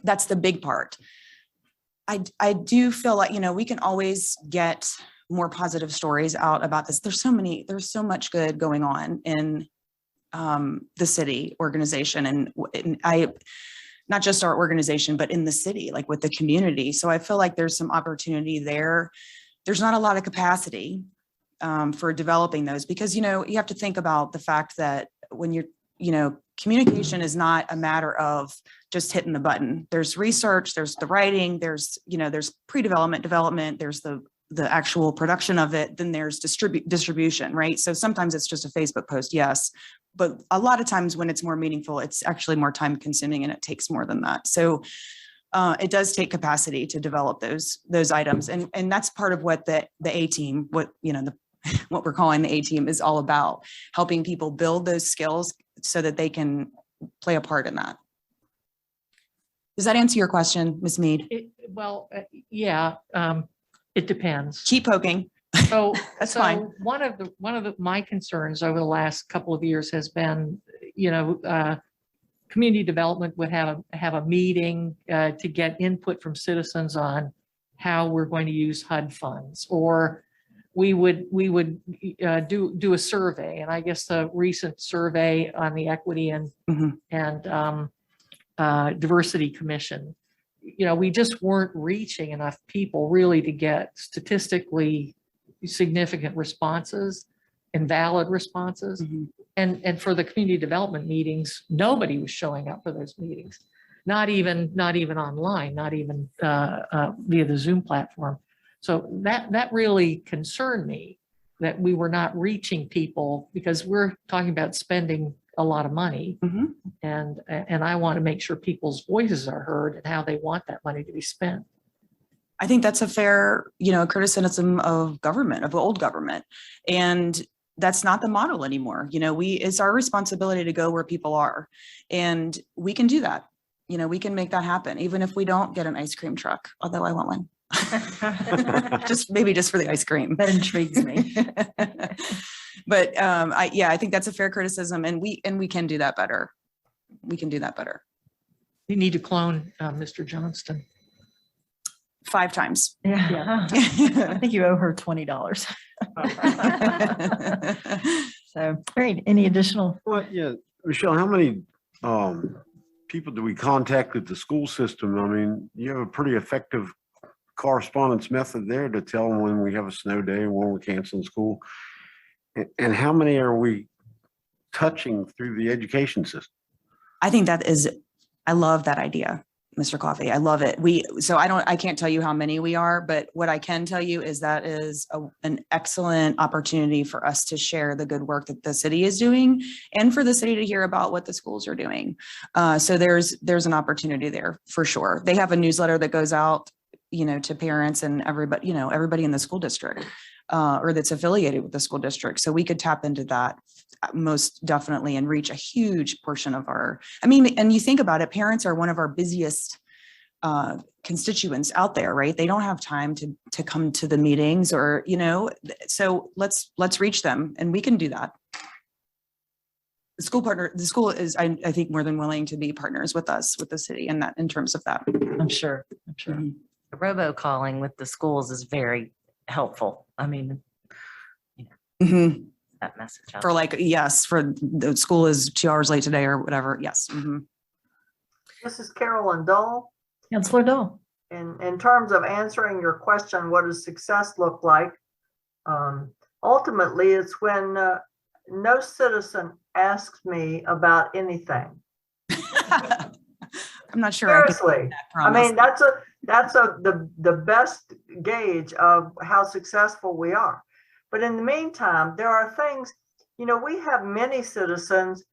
that's the big part. I do feel like, we can always get more positive stories out about this. There's so much good going on in the city organization and not just our organization, but in the city, like with the community. So I feel like there's some opportunity there. There's not a lot of capacity for developing those because, you have to think about the fact that when communication is not a matter of just hitting the button. There's research, there's the writing, there's pre-development, development, there's the actual production of it, then there's distribution, right? So sometimes it's just a Facebook post, yes, but a lot of times when it's more meaningful, it's actually more time consuming and it takes more than that. So it does take capacity to develop those items. And that's part of what the A-team, what we're calling the A-team is all about, helping people build those skills so that they can play a part in that. Does that answer your question, Ms. Mead? Yeah, it depends. Keep poking. So That's fine. One of my concerns over the last couple of years has been, community development would have a meeting to get input from citizens on how we're going to use HUD funds, or we would do a survey. And I guess the recent survey on the Equity and Diversity Commission, we just weren't reaching enough people really to get statistically significant responses and valid responses. And for the community development meetings, nobody was showing up for those meetings, not even online, not even via the Zoom platform. So that really concerned me, that we were not reaching people, because we're talking about spending a lot of money. And I want to make sure people's voices are heard and how they want that money to be spent. I think that's a fair, criticism of government, of old government. And that's not the model anymore. It's our responsibility to go where people are, and we can do that. We can make that happen, even if we don't get an ice cream truck, although I want one. maybe just for the ice cream. That intrigues me. But I think that's a fair criticism, and we can do that better. We can do that better. You need to clone Mr. Johnston. 5 times. Yeah. I think you owe her $20. So great. Any additional? Well, yeah, Michelle, how many people do we contact at the school system? I mean, you have a pretty effective correspondence method there to tell them when we have a snow day and when we're canceling school. And how many are we touching through the education system? I think I love that idea, Mr. Coffey. I love it. I can't tell you how many we are, but what I can tell you is that is an excellent opportunity for us to share the good work that the city is doing, and for the city to hear about what the schools are doing. So there's an opportunity there for sure. They have a newsletter that goes out, to parents and everybody, everybody in the school district, or that's affiliated with the school district. So we could tap into that most definitely and reach a huge portion of and you think about it, parents are one of our busiest constituents out there, right? They don't have time to come to the meetings or, so let's reach them, and we can do that. The school is, I think, more than willing to be partners with us, with the city, and that in terms of that. I'm sure. The robocalling with the schools is very helpful. I mean, that message. For for the school is 2 hours late today or whatever. Yes. This is Carolyn Dole. Councilor Dole. In terms of answering your question, what does success look like? Ultimately, it's when no citizen asks me about anything. I'm not sure. Seriously, I mean, that's the best gauge of how successful we are. But in the meantime, there are things, we have many citizens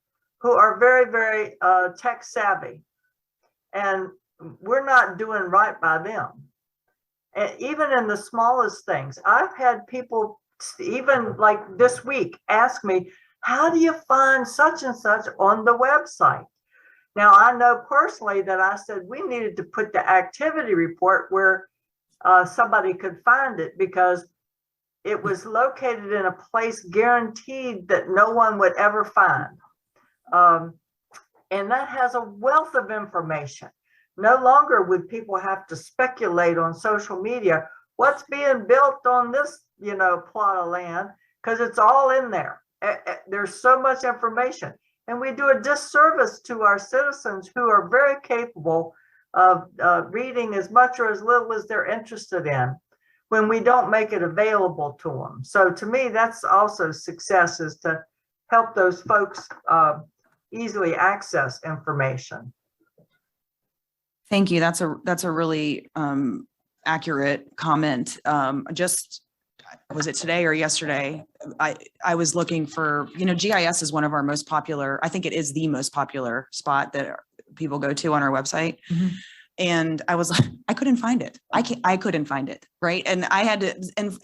who are very, very tech savvy, and we're not doing right by them. And even in the smallest things, I've had people even like this week, ask me, how do you find such and such on the website? Now, I know personally that I said we needed to put the activity report where somebody could find it, because it was located in a place guaranteed that no one would ever find. And that has a wealth of information. No longer would people have to speculate on social media, what's being built on this, plot of land, because it's all in there. There's so much information. And we do a disservice to our citizens who are very capable of reading as much or as little as they're interested in when we don't make it available to them. So to me, that's also success, is to help those folks easily access information. Thank you. That's a really accurate comment. Was it today or yesterday? I was looking for, GIS is one of our most popular, I think it is the most popular spot that people go to on our website. Mm-hmm. And I was like, I couldn't find it. I couldn't find it. Right. And I had to, and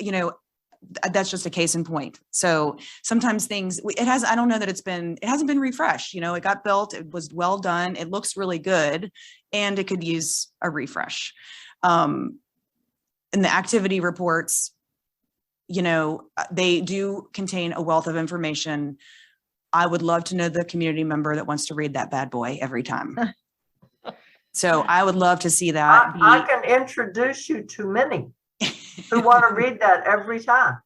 that's just a case in point. So sometimes things, I don't know that it hasn't been refreshed. It got built, it was well done. It looks really good, and it could use a refresh. And the activity reports, they do contain a wealth of information. I would love to know the community member that wants to read that bad boy every time. So I would love to see that. I can introduce you to many who want to read that every time.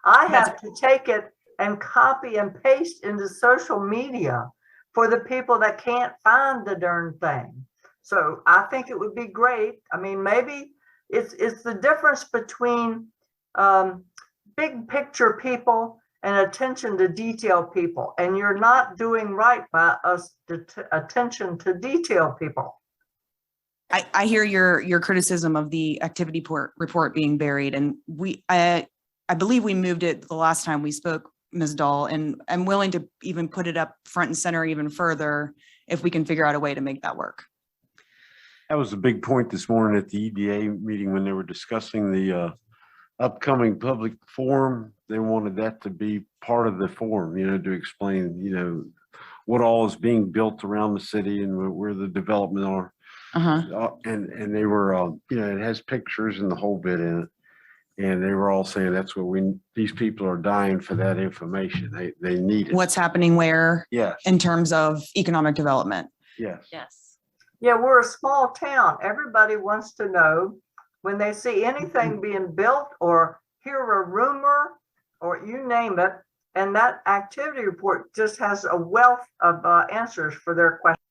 I have to take it and copy and paste into social media for the people that can't find the darn thing. So I think it would be great. I mean, maybe it's the difference between big picture people and attention to detail people. And you're not doing right by us attention to detail people. I hear your criticism of the activity report being buried, and I believe we moved it the last time we spoke, Ms. Dahl, and I'm willing to even put it up front and center even further if we can figure out a way to make that work. That was a big point this morning at the EDA meeting when they were discussing the upcoming public forum. They wanted that to be part of the forum, to explain, what all is being built around the city and where the development are. And they were, it has pictures and the whole bit in it. And they were all saying that's what these people are dying for that information. They need it. What's happening where? Yes. In terms of economic development. Yes. Yes. Yeah, we're a small town. Everybody wants to know when they see anything being built or hear a rumor or you name it. And that activity report just has a wealth of answers for their questions.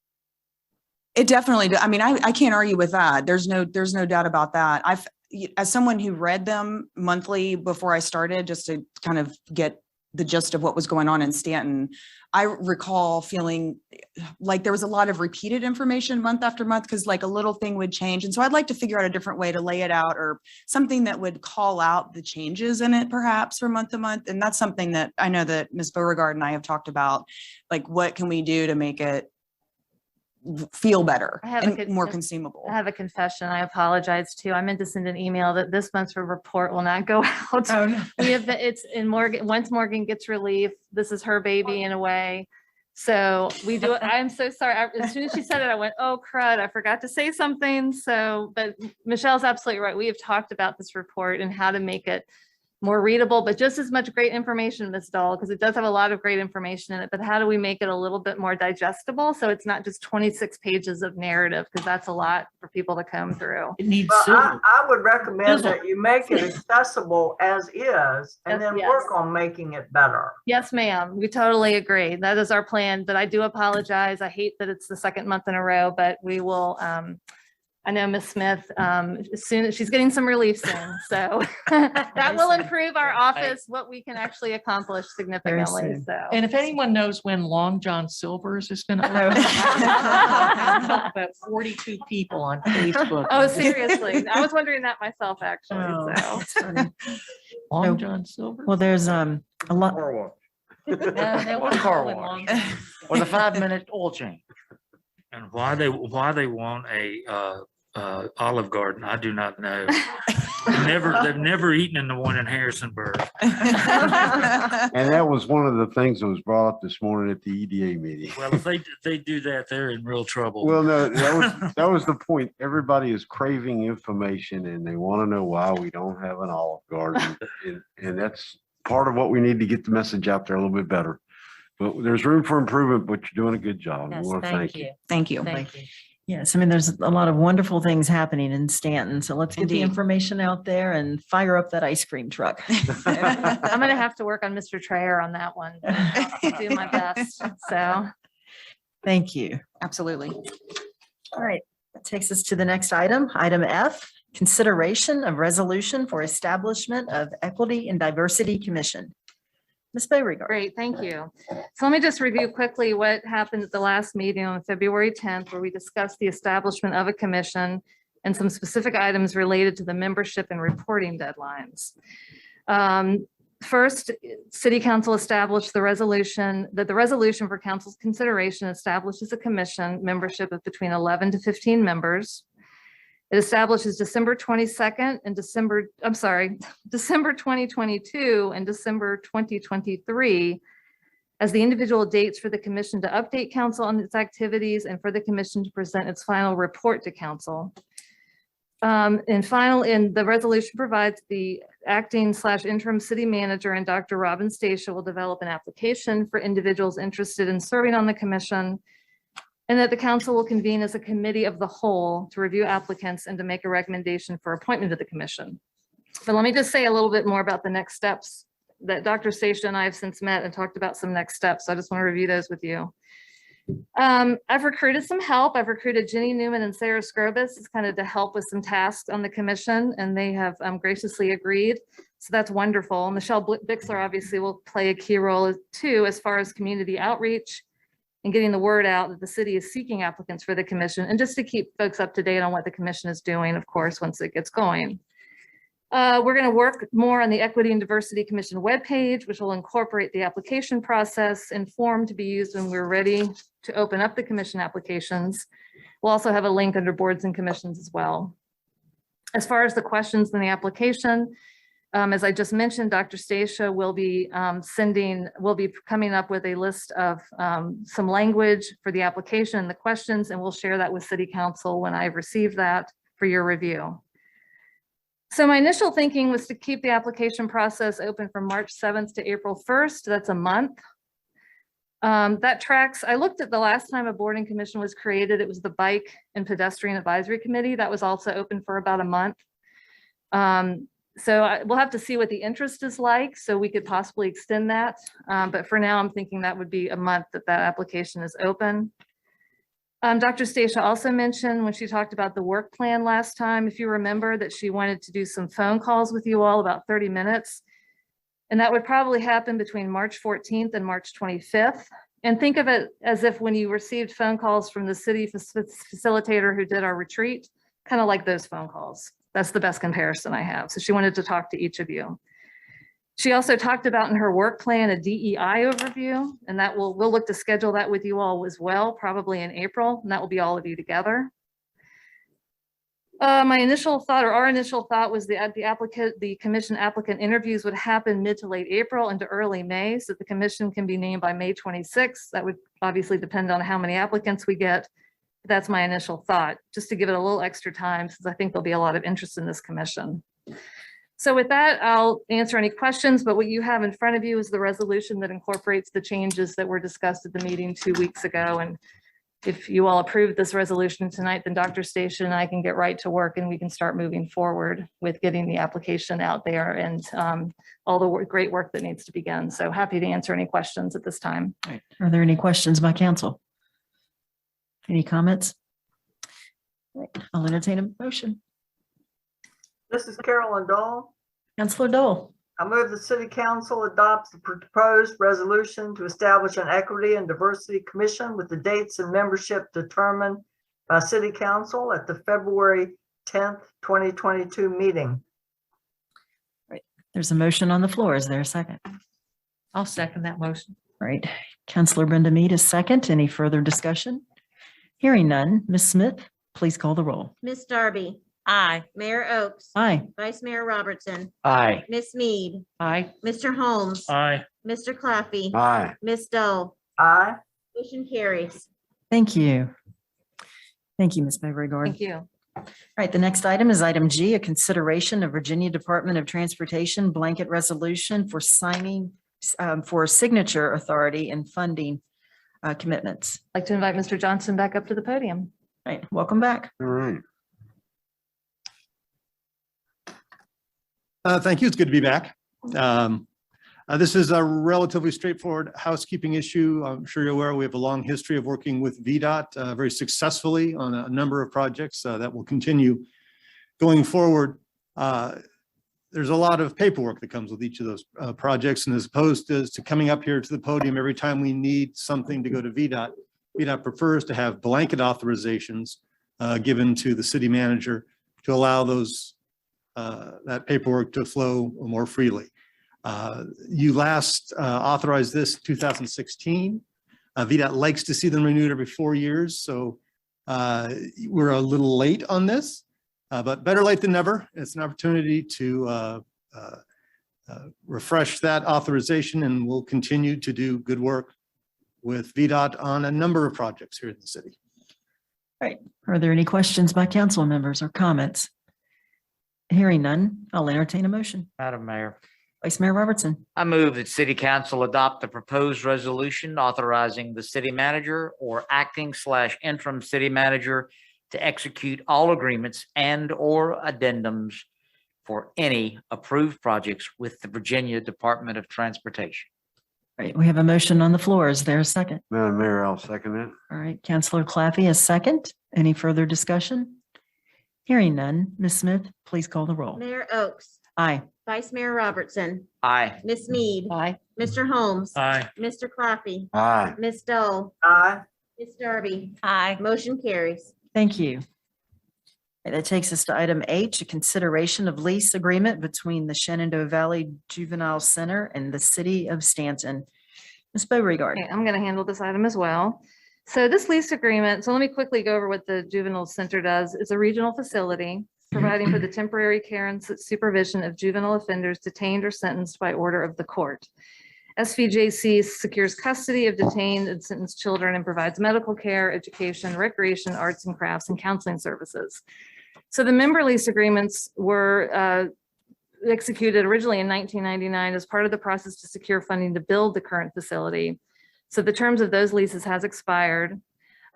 It definitely, I mean, I can't argue with that. There's no doubt about that. As someone who read them monthly before I started, just to kind of get the gist of what was going on in Staunton, I recall feeling like there was a lot of repeated information month after month, because like a little thing would change. And so I'd like to figure out a different way to lay it out, or something that would call out the changes in it perhaps from month to month. And that's something that I know that Ms. Beauregard and I have talked about, like what can we do to make it feel better and more consumable. I have a confession. I apologize too. I meant to send an email that this month's report will not go out. Oh, no. It's in Morgan. Once Morgan gets relief, this is her baby in a way. So we do it. I'm so sorry. As soon as she said it, I went, oh crud, I forgot to say something. So, but Michelle's absolutely right. We have talked about this report and how to make it more readable, but just as much great information, Ms. Dahl, because it does have a lot of great information in it, but how do we make it a little bit more digestible so it's not just 26 pages of narrative, because that's a lot for people to come through. It needs I would recommend that you make it accessible as is, and then work on making it better. Yes, ma'am. We totally agree. That is our plan, but I do apologize. I hate that it's the second month in a row, but we will, I know Ms. Smith, as soon as she's getting some relief soon, so that will improve our office, what we can actually accomplish significantly. So, And if anyone knows when Long John Silver's is going to open, about 42 people on Facebook. oh, seriously, I was wondering that myself actually. So, Long John Silver. Well, there's a lot. That was car wash. Or the 5-minute oil change. And why they want a Olive Garden, I do not know. They've never eaten in the one in Harrisonburg. And that was one of the things that was brought up this morning at the EDA meeting. Well, if they do that, they're in real trouble. Well, no, that was the point. Everybody is craving information and they want to know why we don't have an Olive Garden. And that's part of what we need to get the message out there a little bit better. But there's room for improvement, but you're doing a good job. We Yes, want to thank you. Thank you. Thank you. Yes, I mean, there's a lot of wonderful things happening in Stanton, so let's get the Indeed. information out there and fire up that ice cream truck. I'm gonna have to work on Mr. Trayer on that one. I'll do my best, so. Thank you. Absolutely. All right, that takes us to the next item, item F, consideration of resolution for establishment of Equity and Diversity Commission. Ms. Beauregard. Great, thank you. So let me just review quickly what happened at the last meeting on February 10th, where we discussed the establishment of a commission and some specific items related to the membership and reporting deadlines. First, City Council established the resolution for council's consideration establishes a commission membership of between 11 to 15 members. It establishes December 22nd and December 2022 and December 2023 as the individual dates for the commission to update council on its activities and for the commission to present its final report to council. And the resolution provides the acting/interim city manager and Dr. Robin Stacia will develop an application for individuals interested in serving on the commission, and that the council will convene as a committee of the whole to review applicants and to make a recommendation for appointment to the commission. But let me just say a little bit more about the next steps that Dr. Stacia and I have since met and talked about some next steps. So I just want to review those with you. I've recruited some help. I've recruited Jenny Newman and Sarah Scrobus as kind of to help with some tasks on the commission, and they have graciously agreed. So that's wonderful. Michelle Bixler obviously will play a key role too, as far as community outreach and getting the word out that the city is seeking applicants for the commission, and just to keep folks up to date on what the commission is doing, of course, once it gets going. We're going to work more on the Equity and Diversity Commission webpage, which will incorporate the application process and form to be used when we're ready to open up the commission applications. We'll also have a link under boards and commissions as well. As far as the questions in the application, as I just mentioned, Dr. Stacia will be coming up with a list of some language for the application and the questions, and we'll share that with City Council when I've received that for your review. So my initial thinking was to keep the application process open from March 7th to April 1st. That's a month. That tracks, I looked at the last time a board and commission was created, it was the Bike and Pedestrian Advisory Committee. That was also open for about a month. We'll have to see what the interest is like, so we could possibly extend that. But for now, I'm thinking that would be a month that application is open. Dr. Stacia also mentioned when she talked about the work plan last time, if you remember, that she wanted to do some phone calls with you all about 30 minutes. And that would probably happen between March 14th and March 25th. And think of it as if when you received phone calls from the city facilitator who did our retreat, kind of like those phone calls. That's the best comparison I have. So she wanted to talk to each of you. She also talked about in her work plan a DEI overview, and that we'll look to schedule that with you all as well, probably in April, and that will be all of you together. Our initial thought was the commission applicant interviews would happen mid to late April into early May, so the commission can be named by May 26th. That would obviously depend on how many applicants we get. But that's my initial thought, just to give it a little extra time, since I think there'll be a lot of interest in this commission. So with that, I'll answer any questions, but what you have in front of you is the resolution that incorporates the changes that were discussed at the meeting 2 weeks ago. And if you all approve this resolution tonight, then Dr. Stacia and I can get right to work and we can start moving forward with getting the application out there and all the great work that needs to be done. So happy to answer any questions at this time. Are there any questions by council? Any comments? Right, I'll entertain a motion. This is Carolyn Dole. Councilor Dole. I move the city council adopts the proposed resolution to establish an equity and diversity commission with the dates and membership determined by city council at the February 10th, 2022 meeting. Right. There's a motion on the floor. Is there a second? I'll second that motion. Right. Councilor Brenda Mead is second. Any further discussion? Hearing none. Ms. Smith, please call the roll. Ms. Darby, Aye. Mayor Oakes, Aye. Vice Mayor Robertson, Aye. Miss Mead, Aye. Mr. Holmes, Aye. Mr. Claffey, Aye. Miss Dole, Aye. motion carries. Thank you. Thank you, Ms. Beauregard. Thank you. All right, the next item is item G, a consideration of Virginia Department of Transportation blanket resolution for signing for signature authority and funding commitments. I'd like to invite Mr. Johnson back up to the podium. All right, welcome back. All right. Thank you. It's good to be back. This is a relatively straightforward housekeeping issue. I'm sure you're aware we have a long history of working with VDOT very successfully on a number of projects that will continue going forward. There's a lot of paperwork that comes with each of those projects, and as opposed to coming up here to the podium every time we need something to go to VDOT, VDOT prefers to have blanket authorizations given to the city manager to allow those that paperwork to flow more freely. You last authorized this in 2016. VDOT likes to see them renewed every 4 years, so we're a little late on this, but better late than never. It's an opportunity to refresh that authorization, and we'll continue to do good work with VDOT on a number of projects here in the city. All right, are there any questions by council members or comments? Hearing none, I'll entertain a motion. Madam Mayor, Vice Mayor Robertson. I move that city council adopt the proposed resolution authorizing the city manager or acting/interim city manager to execute all agreements and or addendums for any approved projects with the Virginia Department of Transportation. All right, we have a motion on the floor. Is there a second? Madam Mayor, I'll second it. All right, Councilor Claffey, a second. Any further discussion? Hearing none, Ms. Smith, please call the roll. Mayor Oakes, Aye. Vice Mayor Robertson, Aye. Miss Mead, Aye. Mr. Holmes, Aye. Mr. Claffey, Aye. Miss Dole, Aye. Miss Darby, Aye. motion carries. Thank you. And that takes us to item H, a consideration of lease agreement between the Shenandoah Valley Juvenile Center and the city of Staunton. Ms. Beauregard. Okay, I'm going to handle this item as well. So this lease agreement, so let me quickly go over what the juvenile center does. It's a regional facility providing for the temporary care and supervision of juvenile offenders detained or sentenced by order of the court. SVJC secures custody of detained and sentenced children and provides medical care, education, recreation, arts and crafts, and counseling services. So the member lease agreements were executed originally in 1999 as part of the process to secure funding to build the current facility. So the terms of those leases has expired.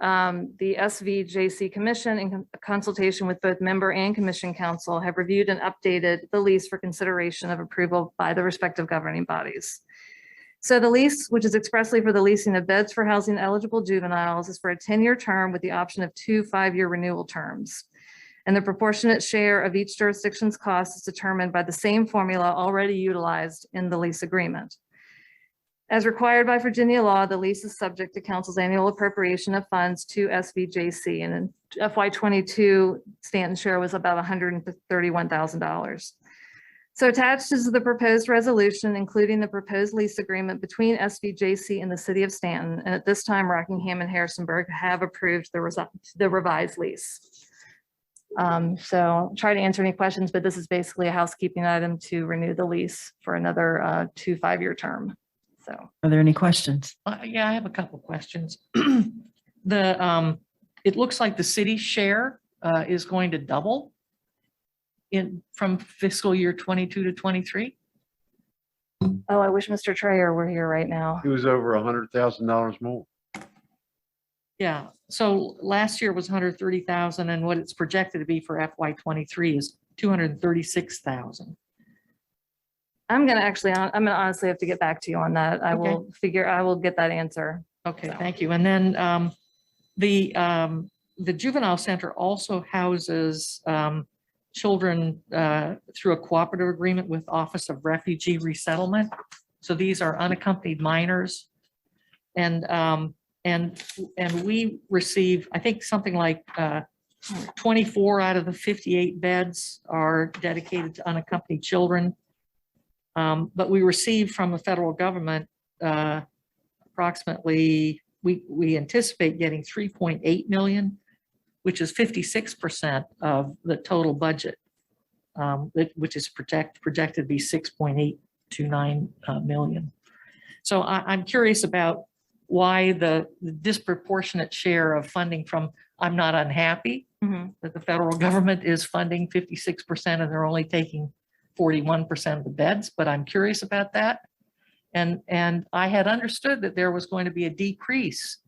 The SVJC Commission, in consultation with both member and commission council, have reviewed and updated the lease for consideration of approval by the respective governing bodies. So the lease, which is expressly for the leasing of beds for housing eligible juveniles, is for a 10-year term with the option of 2 5-year renewal terms. And the proportionate share of each jurisdiction's cost is determined by the same formula already utilized in the lease agreement. As required by Virginia law, the lease is subject to council's annual appropriation of funds to SVJC, and in FY22, Stanton's share was about $131,000. So attached is the proposed resolution, including the proposed lease agreement between SVJC and the city of Staunton. And at this time, Rockingham and Harrisonburg have approved the revised lease. So I'll try to answer any questions, but this is basically a housekeeping item to renew the lease for another 2 5-year term. So, are there any questions? Yeah, I have a couple questions. It looks like the city's share is going to double from fiscal year 22 to 23. oh, I wish Mr. Trayer were here right now. It was over $100,000 more. Yeah, so last year was 130,000, and what it's projected to be for FY23 is 236,000. I'm gonna honestly have to get back to you on that. I will get that answer. Okay, So. thank you. And then the juvenile center also houses children through a cooperative agreement with Office of Refugee Resettlement. So these are unaccompanied minors. And we receive, I think, something like 24 out of the 58 beds are dedicated to unaccompanied children. But we receive from the federal government approximately, we anticipate getting 3.8 million. which is 56% of the total budget, which is projected to be 6.829 million. So I'm curious about why the disproportionate share of funding from, I'm not unhappy that the federal government is funding 56% and they're only taking 41% of the beds, but I'm curious about that. And I had understood that there was going to be a decrease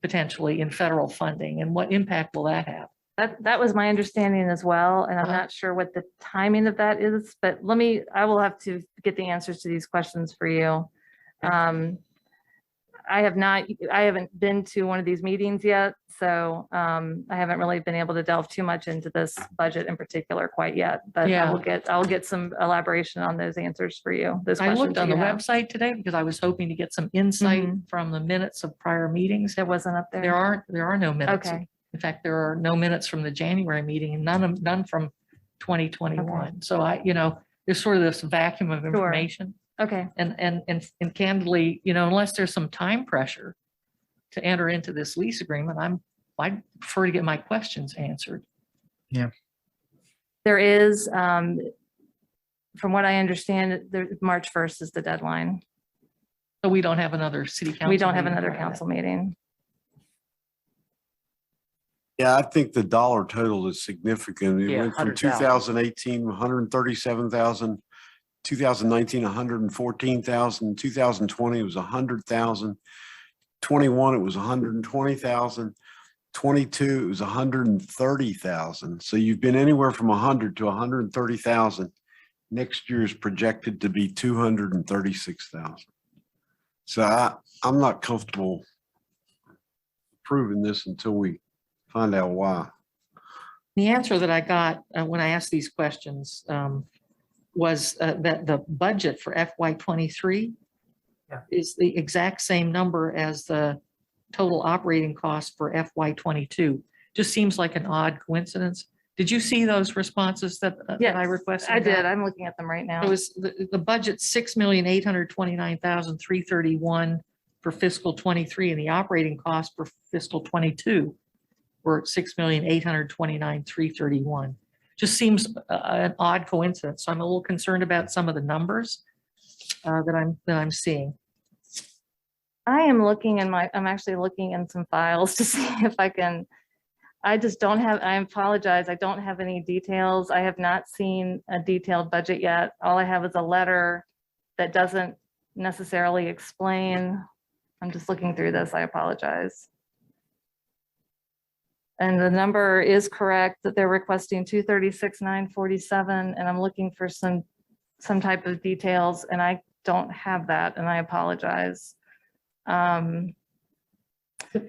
potentially in federal funding, and what impact will that have? That was my understanding as well, and I'm not sure what the timing of that is, but I will have to get the answers to these questions for you. I haven't been to one of these meetings yet, so I haven't really been able to delve too much into this budget in particular quite yet, but Yeah. I'll get some elaboration on those answers for you. Those I questions looked that on the you have. website today because I was hoping to get some insight from the minutes of prior meetings. It wasn't up there. There are no minutes. Okay. In fact, there are no minutes from the January meeting and none from 2021. So there's sort of this vacuum of information. Okay. And candidly, unless there's some time pressure to enter into this lease agreement, I'd prefer to get my questions answered. Yeah. There is, from what I understand, March 1st is the deadline. So we don't have another city council. We don't have meeting another prior to that. council meeting. Yeah, I think the dollar total is significant. It Yeah, went from 100,000. 2018, 137,000, 2019, 114,000, 2020 it was 100,000, 21 it was 120,000, 22 it was 130,000. So you've been anywhere from 100 to 130,000. Next year is projected to be 236,000. So I'm not comfortable approving this until we find out why. The answer that I got when I asked these questions was that the budget for FY '23 is the exact same number as the total operating cost for FY '22. Just seems like an odd coincidence. Did you see those responses that I requested? I did. I'm looking at them right now. It was the budget 6,829,331 for fiscal '23, and the operating cost for fiscal '22 were 6,829,331. Just seems an odd coincidence. So I'm a little concerned about some of the numbers that I'm seeing. I'm actually looking in some files to see if I can. I just don't have, I apologize, I don't have any details. I have not seen a detailed budget yet. All I have is a letter that doesn't necessarily explain. I'm just looking through this, I apologize. And the number is correct that they're requesting 236,947, and I'm looking for some type of details, and I don't have that, and I apologize.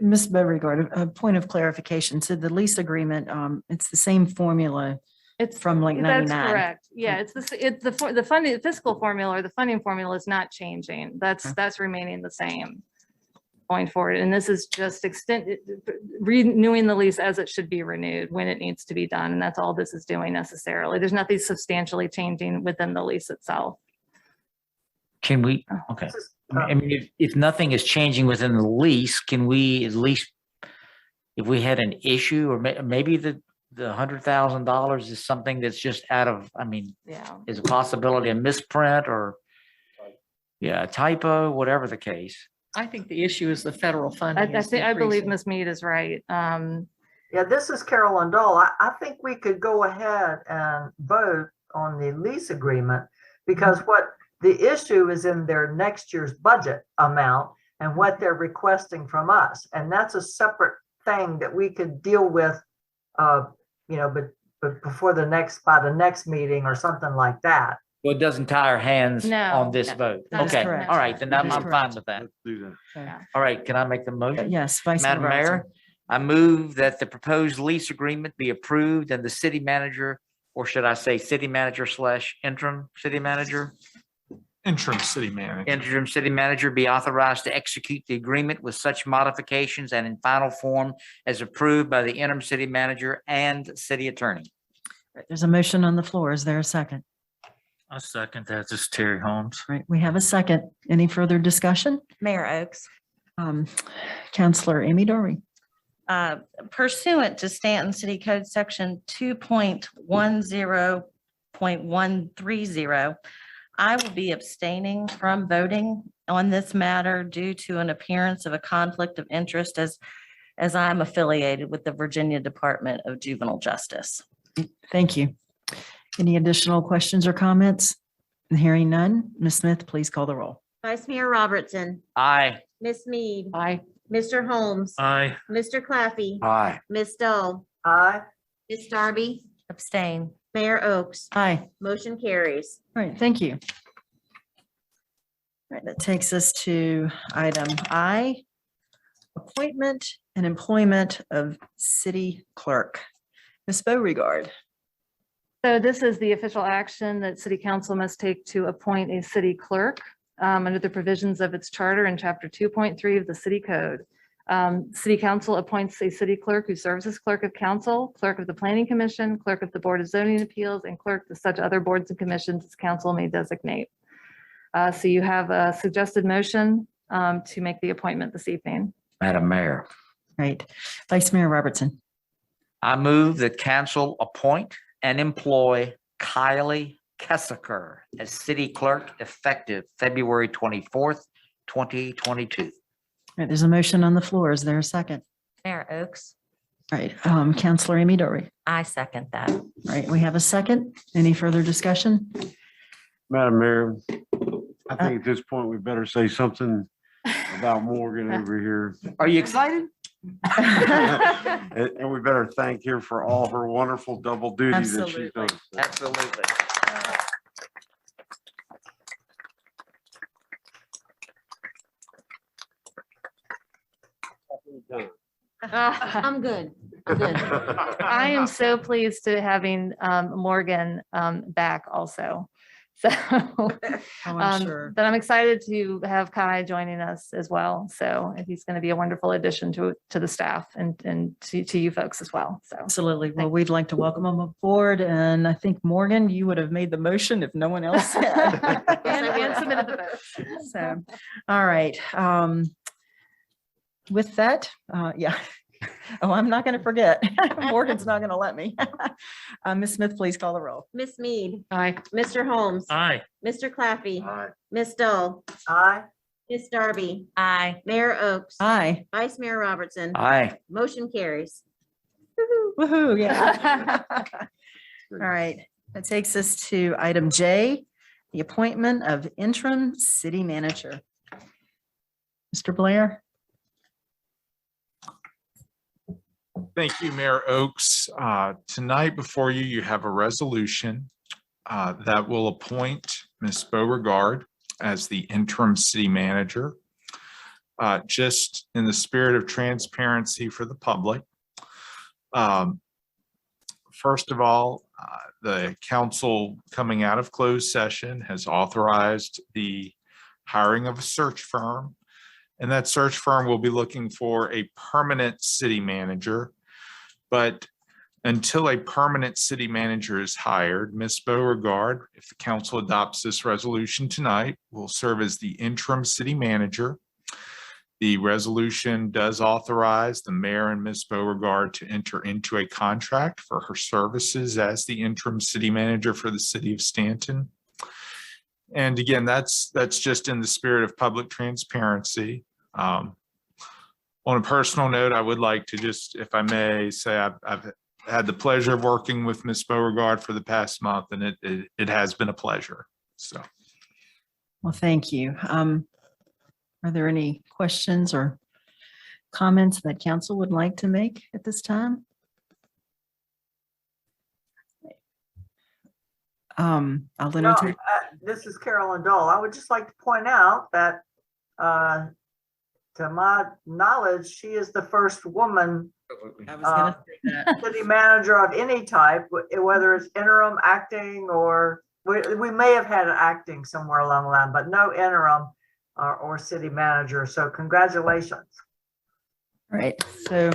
Ms. Beauregard, a point of clarification. So the lease agreement, it's the same formula. It's from like 99. That's correct. Yeah, it's the funding, fiscal formula or the funding formula is not changing. That's remaining the same going forward. And this is just renewing the lease as it should be renewed when it needs to be done. And that's all this is doing necessarily. There's nothing substantially changing within the lease itself. Can we, okay. I mean, if nothing is changing within the lease, can we at least, if we had an issue or maybe the $100,000 is something that's just out of, I mean, is a possibility of misprint or a typo, whatever the case. I think the issue is the federal funding. I believe Ms. Mead is right. Yeah, this is Carolyn Dole. I think we could go ahead and vote on the lease agreement because what the issue is in their next year's budget amount and what they're requesting from us. And that's a separate thing that we could deal with, but before by the next meeting or something like that. Well, it doesn't tie our hands on this vote. that is Okay, correct. all right, then That I'm is fine correct. with that. Let's do that. All right, can I make the motion? Yes, Vice Madam Mayor Mayor, Robertson. I move that the proposed lease agreement be approved and the city manager, or should I say city manager / interim city manager? Interim city manager. Interim city manager be authorized to execute the agreement with such modifications and in final form as approved by the interim city manager and city attorney. There's a motion on the floor. Is there a second? I second that. This is Terry Holmes. Right, we have a second. Any further discussion? Mayor Oakes. Counselor Amy Dory. Pursuant to Stanton City Code Section 2.10.130, I will be abstaining from voting on this matter due to an appearance of a conflict of interest as I'm affiliated with the Virginia Department of Juvenile Justice. Thank you. Any additional questions or comments? Hearing none, Ms. Smith, please call the roll. Vice Mayor Robertson, Aye. Ms. Mead, Aye. Mr. Holmes, Aye. Mr. Claffey, Aye. Ms. Dahl, Aye. Ms. Darby, Abstain. Mayor Oakes. Aye. Motion carries. All right, thank you. All right, that takes us to item I, appointment and employment of city clerk. Ms. Beauregard. So this is the official action that city council must take to appoint a city clerk under the provisions of its charter in chapter 2.3 of the city code. City council appoints a city clerk who serves as clerk of council, clerk of the planning commission, clerk of the board of zoning appeals, and clerk to such other boards and commissions as council may designate. So you have a suggested motion to make the appointment this evening. Madam Mayor, Right. Vice Mayor Robertson. I move that council appoint and employ Kylie Kessaker as city clerk effective February 24th, 2022. All right, there's a motion on the floor. Is there a second? Mayor Oakes, All right, Counselor Amy Dory. I second that. All right, we have a second. Any further discussion? Madam Mayor, I think at this point we better say something about Morgan over here. Are you excited? And we better thank her for all her wonderful double duty that she's Absolutely. done. Absolutely. I'm good. I'm good. I am so pleased to having Morgan back also. So, Oh, I'm sure. but I'm excited to have Kai joining us as well. So he's going to be a wonderful addition to the staff and to you folks as well. So Absolutely. Well, we'd like to welcome him aboard. And I think Morgan, you would have made the motion if no one else had. and submitted the vote. So, all right. With that, yeah. Oh, I'm not going to forget. Morgan's not going to let me. Ms. Smith, please call the roll. Ms. Mead, Aye. Mr. Holmes, Aye. Mr. Claffey, Aye. Ms. Dahl, Aye. Ms. Darby, Aye. Mayor Oakes, Aye. Vice Mayor Robertson. Aye. Motion carries. Woohoo, yeah. All right, that takes us to item J, the appointment of interim city manager. Mr. Blair? Thank you, Mayor Oakes. Tonight before you, you have a resolution that will appoint Ms. Beauregard as the interim city manager. Just in the spirit of transparency for the public. First of all, the council coming out of closed session has authorized the hiring of a search firm. And that search firm will be looking for a permanent city manager. But until a permanent city manager is hired, Ms. Beauregard, if the council adopts this resolution tonight, will serve as the interim city manager. The resolution does authorize the mayor and Ms. Beauregard to enter into a contract for her services as the interim city manager for the city of Staunton. And again, that's just in the spirit of public transparency. On a personal note, I would like to just, if I may, say I've had the pleasure of working with Ms. Beauregard for the past month, and it has been a pleasure. So, Well, thank you. Are there any questions or comments that council would like to make at this time? I'll entertain. This is Carolyn Dole. I would just like to point out that to my knowledge, she is the first woman I was gonna say that. city manager of any type, whether it's interim, acting, or we may have had an acting somewhere along the line, but no interim or city manager. So congratulations. All right, so.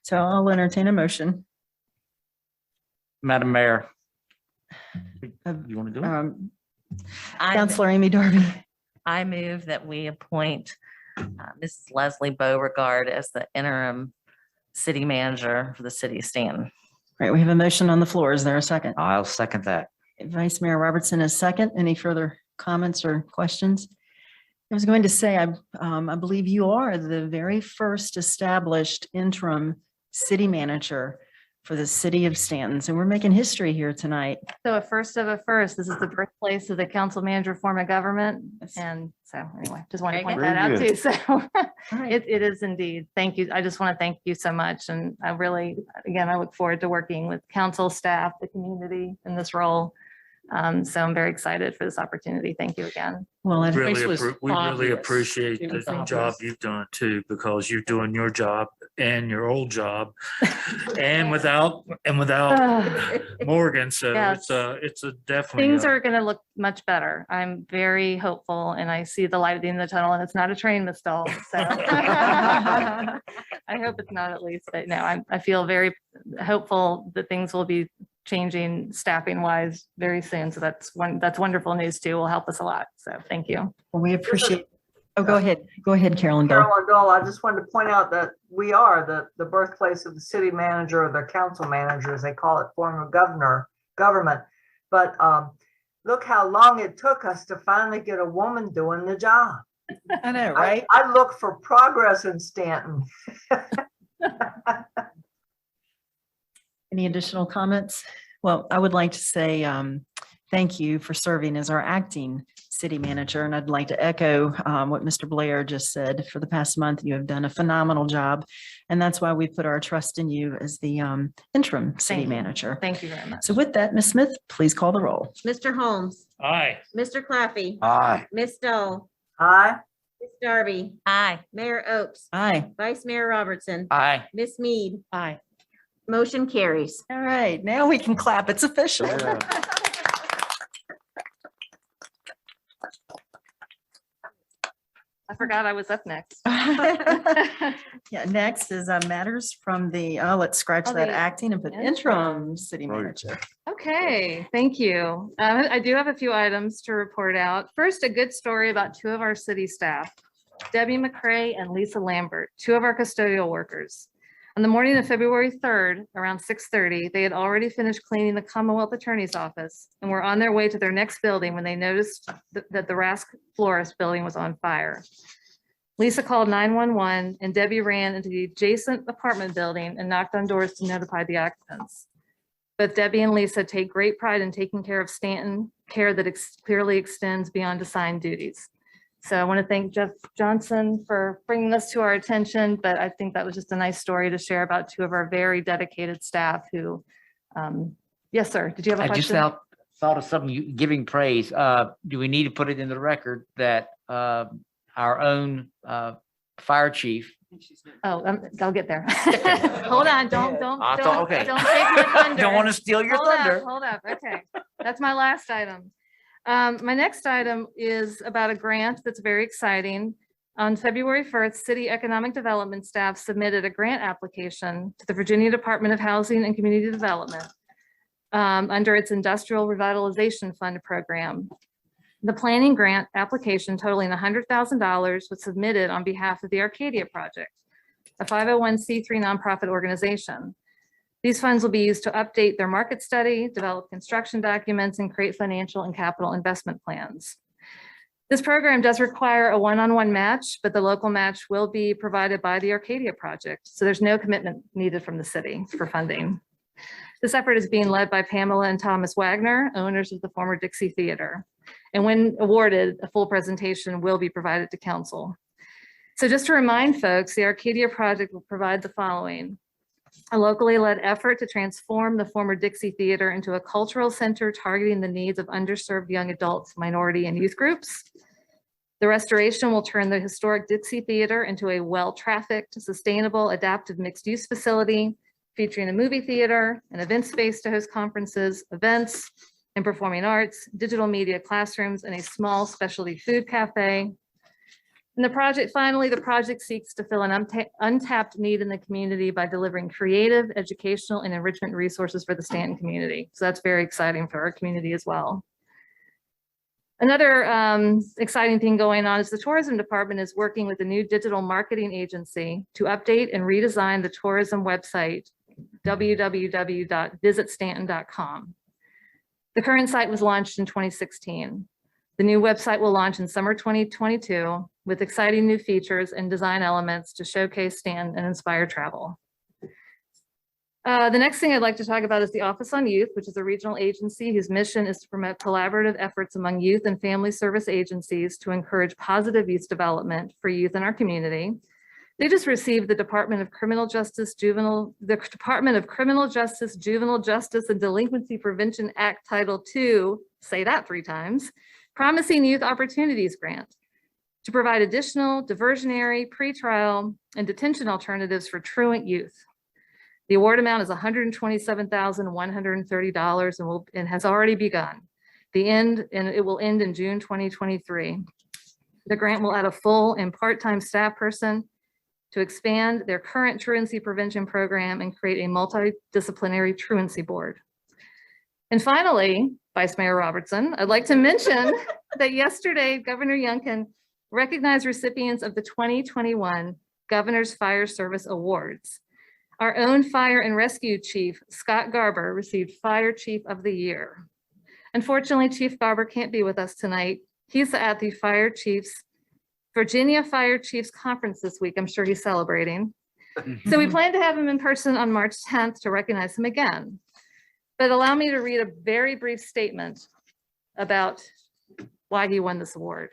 So I'll entertain a motion. Madam Mayor. You want to do it? Counselor Amy Darby. I move that we appoint Mrs. Leslie Beauregard as the interim city manager for the city of Stanton. Right, we have a motion on the floor. Is there a second? I'll second that. Vice Mayor Robertson is second. Any further comments or questions? I was going to say, I believe you are the very first established interim city manager for the city of Stanton. So we're making history here tonight. So a first of a first, this is the birthplace of the council manager form of government. And so anyway, just want to point that out too. So it is indeed. Thank you. I just want to thank you so much. And I really, again, I look forward to working with council staff, the community in this role. So I'm very excited for this opportunity. Thank you again. Well, We really appreciate It was the job obvious. you've done too, because you're doing your job and your old job and without Morgan. So Yes. it's a definitely. Things are going to look much better. I'm very hopeful and I see the light at the end of the tunnel, and it's not a train, Ms. Dahl. So I hope it's not, at least, but no, I feel very hopeful that things will be changing staffing wise very soon. So that's wonderful news too. Will help us a lot. So thank you. Well, we appreciate, oh, go ahead. Go ahead, Carolyn Dole. Carolyn Dole, I just wanted to point out that we are the birthplace of the city manager, or the council manager, as they call it, form of government. But look how long it took us to finally get a woman doing the job. I know, right? I look for progress in Stanton. Any additional comments? Well, I would like to say thank you for serving as our acting city manager. And I'd like to echo what Mr. Blair just said. For the past month, you have done a phenomenal job. And that's why we put our trust in you as the interim city Thank you. manager. Thank you very much. So with that, Ms. Smith, please call the roll. Mr. Holmes, Aye. Mr. Claffey, Aye. Ms. Dole, Aye. Ms. Darby, Aye. Mayor Oakes, Aye. Vice Mayor Robertson, Aye. Ms. Mead, Aye. motion carries. All right, now we can clap. It's official. I forgot I was up next. Yeah, next is matters from the, let's scratch Oh, that the acting and put interim city Right. manager. Okay, thank you. I do have a few items to report out. First, a good story about two of our city staff, Debbie McCray and Lisa Lambert, two of our custodial workers. On the morning of February 3rd, around 6:30, they had already finished cleaning the Commonwealth Attorney's office and were on their way to their next building when they noticed that the Rask Florist building was on fire. Lisa called 911 and Debbie ran into the adjacent apartment building and knocked on doors to notify the occupants. Both Debbie and Lisa take great pride in taking care of Stanton, care that clearly extends beyond assigned duties. So I want to thank Jeff Johnson for bringing this to our attention, but I think that was just a nice story to share about two of our very dedicated staff who, yes, sir. Did you have a I just question? thought of something, giving praise. Do we need to put it in the record that our own fire chief? Oh, I'll get there. Hold on, don't I thought, okay. take my thunder. Don't want to steal your Hold up, thunder. Hold up, okay. That's my last item. My next item is about a grant that's very exciting. On February 1st, City Economic Development staff submitted a grant application to the Virginia Department of Housing and Community Development under its Industrial Revitalization Fund program. The planning grant application totaling $100,000 was submitted on behalf of the Arcadia Project, a 501c3 nonprofit organization. These funds will be used to update their market study, develop construction documents, and create financial and capital investment plans. This program does require a one-on-one match, but the local match will be provided by the Arcadia Project, so there's no commitment needed from the city for funding. This effort is being led by Pamela and Thomas Wagner, owners of the former Dixie Theater. And when awarded, a full presentation will be provided to council. So just to remind folks, the Arcadia Project will provide the following: a locally led effort to transform the former Dixie Theater into a cultural center targeting the needs of underserved young adults, minority, and youth groups. The restoration will turn the historic Dixie Theater into a well-trafficked, sustainable, adaptive mixed-use facility featuring a movie theater, an event space to host conferences, events, and performing arts, digital media classrooms, and a small specialty food cafe. And the project seeks to fill an untapped need in the community by delivering creative, educational, and enrichment resources for the Stanton community. So that's very exciting for our community as well. Another exciting thing going on is the tourism department is working with a new digital marketing agency to update and redesign the tourism website, www.visitstanton.com. The current site was launched in 2016. The new website will launch in summer 2022 with exciting new features and design elements to showcase Staunton and inspire travel. The next thing I'd like to talk about is the Office on Youth, which is a regional agency whose mission is to promote collaborative efforts among youth and family service agencies to encourage positive youth development for youth in our community. They just received the Department of Criminal Justice, Juvenile Justice and Delinquency Prevention Act Title II, say that 3 times, Promising Youth Opportunities Grant to provide additional diversionary, pretrial, and detention alternatives for truant youth. The award amount is $127,130 and has already begun. It will end in June 2023. The grant will add a full and part-time staff person to expand their current truancy prevention program and create a multidisciplinary truancy board. And finally, Vice Mayor Robertson, I'd like to mention that yesterday, Governor Youngkin recognized recipients of the 2021 Governor's Fire Service Awards. Our own Fire and Rescue Chief, Scott Garber, received Fire Chief of the Year. Unfortunately, Chief Garber can't be with us tonight. He's at the Virginia Fire Chiefs Conference this week. I'm sure he's celebrating. So we plan to have him in person on March 10th to recognize him again. But allow me to read a very brief statement about why he won this award.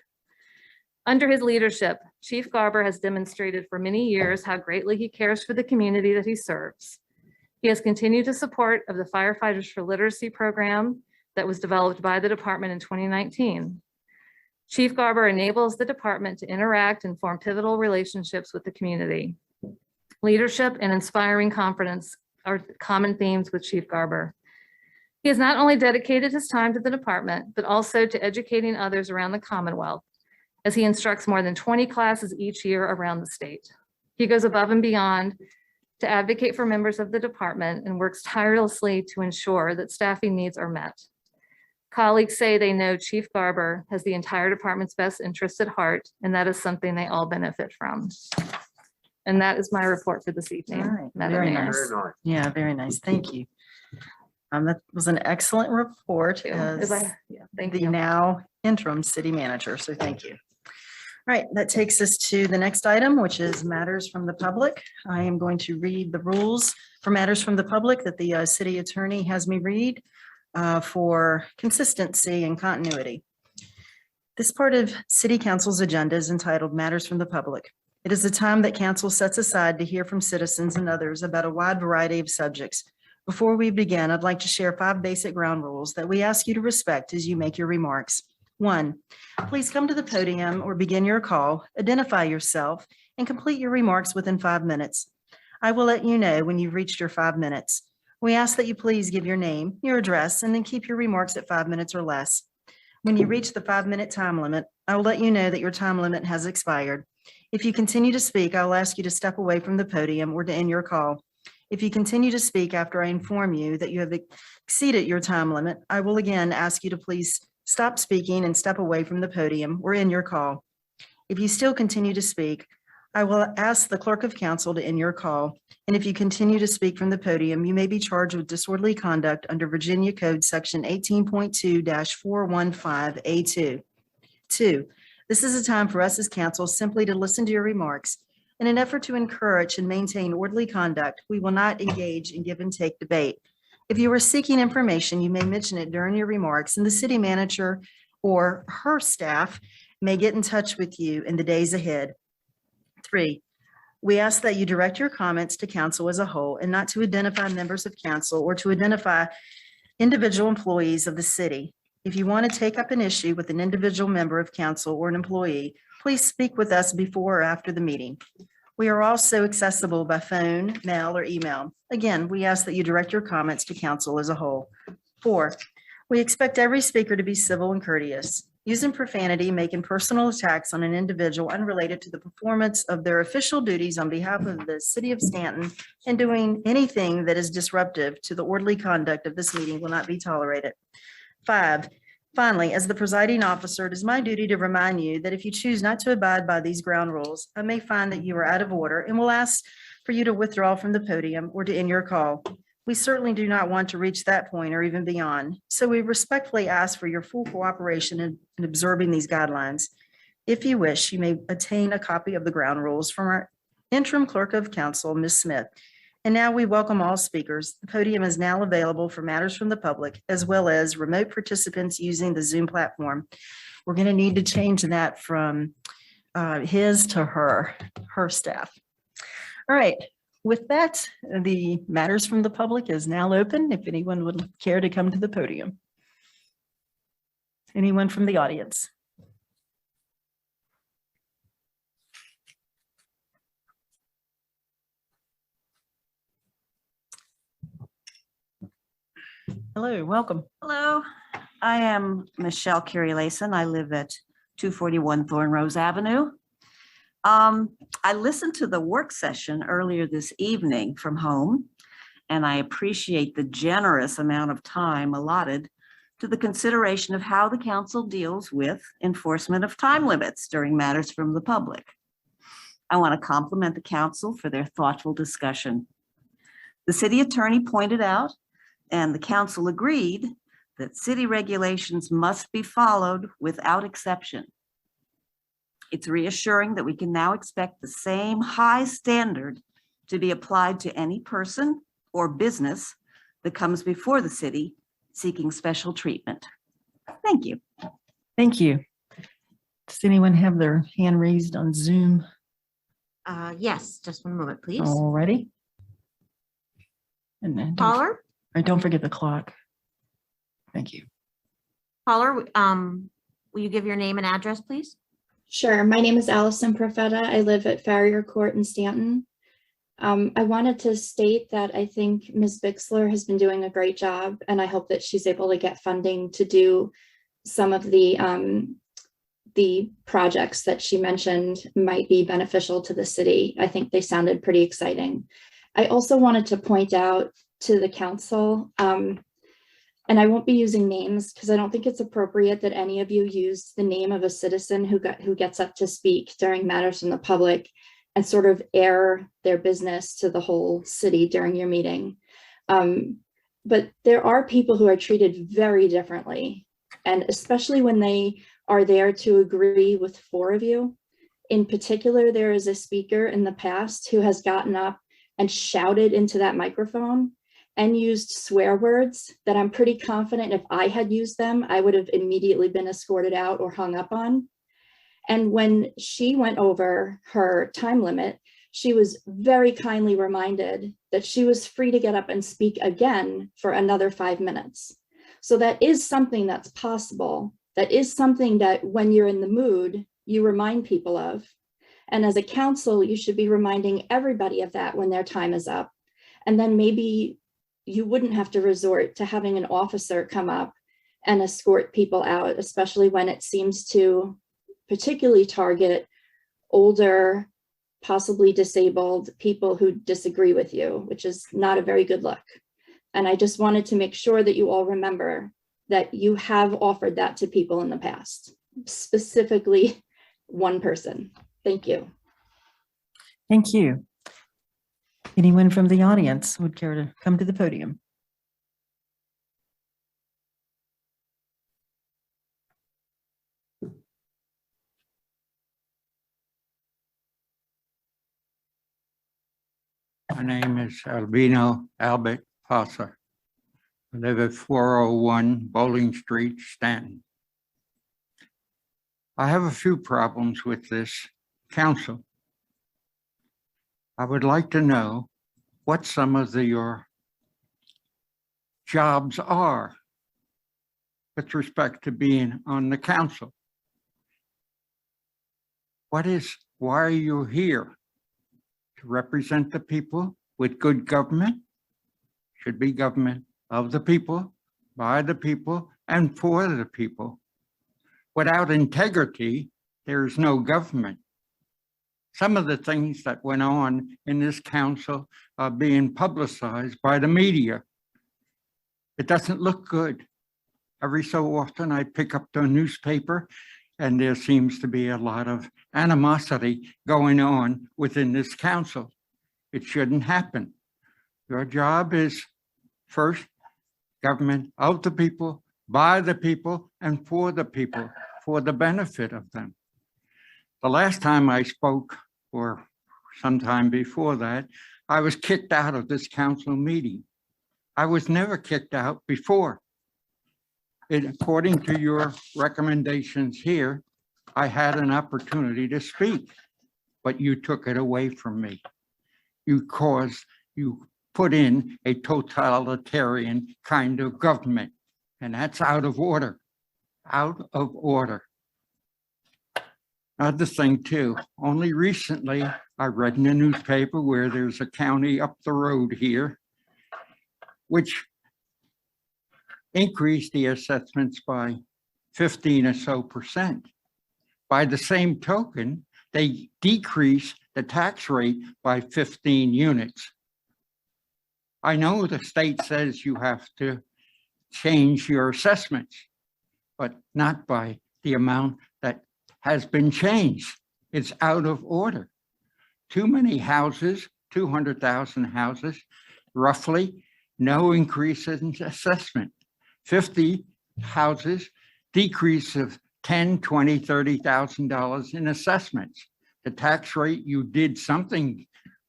Under his leadership, Chief Garber has demonstrated for many years how greatly he cares for the community that he serves. He has continued to support of the Firefighters for Literacy program that was developed by the department in 2019. Chief Garber enables the department to interact and form pivotal relationships with the community. Leadership and inspiring confidence are common themes with Chief Garber. He has not only dedicated his time to the department, but also to educating others around the Commonwealth, as he instructs more than 20 classes each year around the state. He goes above and beyond to advocate for members of the department and works tirelessly to ensure that staffing needs are met. Colleagues say they know Chief Garber has the entire department's best interest at heart, and that is something they all benefit from. And that is my report for this evening. All right, Madam very Mayor. nice. Yeah, very nice. Thank you. That was an excellent report as Thank the you. now interim city manager. So thank you. All right, that takes us to the next item, which is matters from the public. I am going to read the rules for matters from the public that the city attorney has me read for consistency and continuity. This part of City Council's agenda is entitled Matters from the Public. It is the time that council sets aside to hear from citizens and others about a wide variety of subjects. Before we begin, I'd like to share 5 basic ground rules that we ask you to respect as you make your remarks. 1, please come to the podium or begin your call, identify yourself, and complete your remarks within 5 minutes. I will let you know when you've reached your 5 minutes. We ask that you please give your name, your address, and then keep your remarks at 5 minutes or less. When you reach the 5-minute time limit, I will let you know that your time limit has expired. If you continue to speak, I'll ask you to step away from the podium or to end your call. If you continue to speak after I inform you that you have exceeded your time limit, I will again ask you to please stop speaking and step away from the podium or end your call. If you still continue to speak, I will ask the clerk of council to end your call. And if you continue to speak from the podium, you may be charged with disorderly conduct under Virginia Code Section 18.2-415A2. 2, this is a time for us as council simply to listen to your remarks. In an effort to encourage and maintain orderly conduct, we will not engage in give and take debate. If you are seeking information, you may mention it during your remarks, and the city manager or her staff may get in touch with you in the days ahead. 3, we ask that you direct your comments to council as a whole and not to identify members of council or to identify individual employees of the city. If you want to take up an issue with an individual member of council or an employee, please speak with us before or after the meeting. We are also accessible by phone, mail, or email. Again, we ask that you direct your comments to council as a whole. 4, we expect every speaker to be civil and courteous. Using profanity, making personal attacks on an individual unrelated to the performance of their official duties on behalf of the city of Staunton and doing anything that is disruptive to the orderly conduct of this meeting will not be tolerated. 5, Finally, as the presiding officer, it is my duty to remind you that if you choose not to abide by these ground rules, I may find that you are out of order and will ask for you to withdraw from the podium or to end your call. We certainly do not want to reach that point or even beyond, so we respectfully ask for your full cooperation in observing these guidelines. If you wish, you may obtain a copy of the ground rules from our interim clerk of council, Ms. Smith. And now we welcome all speakers. The podium is now available for matters from the public as well as remote participants using the Zoom platform. We're going to need to change that from his to her staff. All right, with that, the matters from the public is now open. If anyone would care to come to the podium. Anyone from the audience? Hello, welcome. Hello, I am Michelle Curie-Lason. I live at 241 Thorn Rose Avenue. I listened to the work session earlier this evening from home, and I appreciate the generous amount of time allotted to the consideration of how the council deals with enforcement of time limits during matters from the public. I want to compliment the council for their thoughtful discussion. The city attorney pointed out, and the council agreed, that city regulations must be followed without exception. It's reassuring that we can now expect the same high standard to be applied to any person or business that comes before the city seeking special treatment. Thank you. Thank you. Does anyone have their hand raised on Zoom Yes, just one moment, please. already? And then Caller, don't forget the clock. Thank you. caller, will you give your name and address, please? Sure. My name is Allison Profeta. I live at Farrier Court in Staunton. I wanted to state that I think Ms. Bixler has been doing a great job, and I hope that she's able to get funding to do some of the projects that she mentioned might be beneficial to the city. I think they sounded pretty exciting. I also wanted to point out to the council, and I won't be using names because I don't think it's appropriate that any of you use the name of a citizen who gets up to speak during matters from the public and sort of air their business to the whole city during your meeting. But there are people who are treated very differently, and especially when they are there to agree with four of you. In particular, there is a speaker in the past who has gotten up and shouted into that microphone and used swear words that I'm pretty confident if I had used them, I would have immediately been escorted out or hung up on. And when she went over her time limit, she was very kindly reminded that she was free to get up and speak again for another 5 minutes. So that is something that's possible. That is something that when you're in the mood, you remind people of. And as a council, you should be reminding everybody of that when their time is up. And then maybe you wouldn't have to resort to having an officer come up and escort people out, especially when it seems to particularly target older, possibly disabled people who disagree with you, which is not a very good look. And I just wanted to make sure that you all remember that you have offered that to people in the past, specifically one person. Thank you. Thank you. Anyone from the audience would care to come to the podium? My name is Albino Albert Passer. I live at 401 Bowling Street, Staunton. I have a few problems with this council. I would like to know what some of your jobs are with respect to being on the council. Why are you here? To represent the people with good government? Should be government of the people, by the people, and for the people. Without integrity, there is no government. Some of the things that went on in this council are being publicized by the media. It doesn't look good. every so often I pick up the newspaper and there seems to be a lot of animosity going on within this council. It shouldn't happen. Your job is first, government of the people, by the people, and for the people, for the benefit of them. The last time I spoke, or sometime before that, I was kicked out of this council meeting. I was never kicked out before. According to your recommendations here, I had an opportunity to speak, but you took it away from me. You put in a totalitarian kind of government, and that's out of order, out of order. Another thing too, only recently I read in the newspaper where there's a county up the road here, which increased the assessments by 15 or so %. By the same token, they decreased the tax rate by 15 units. I know the state says you have to change your assessments, but not by the amount that has been changed. It's out of order. Too many houses, 200,000 houses, roughly, no increase in assessment. 50 houses, decrease of $10,000, $20,000, $30,000 in assessments. The tax rate, you did something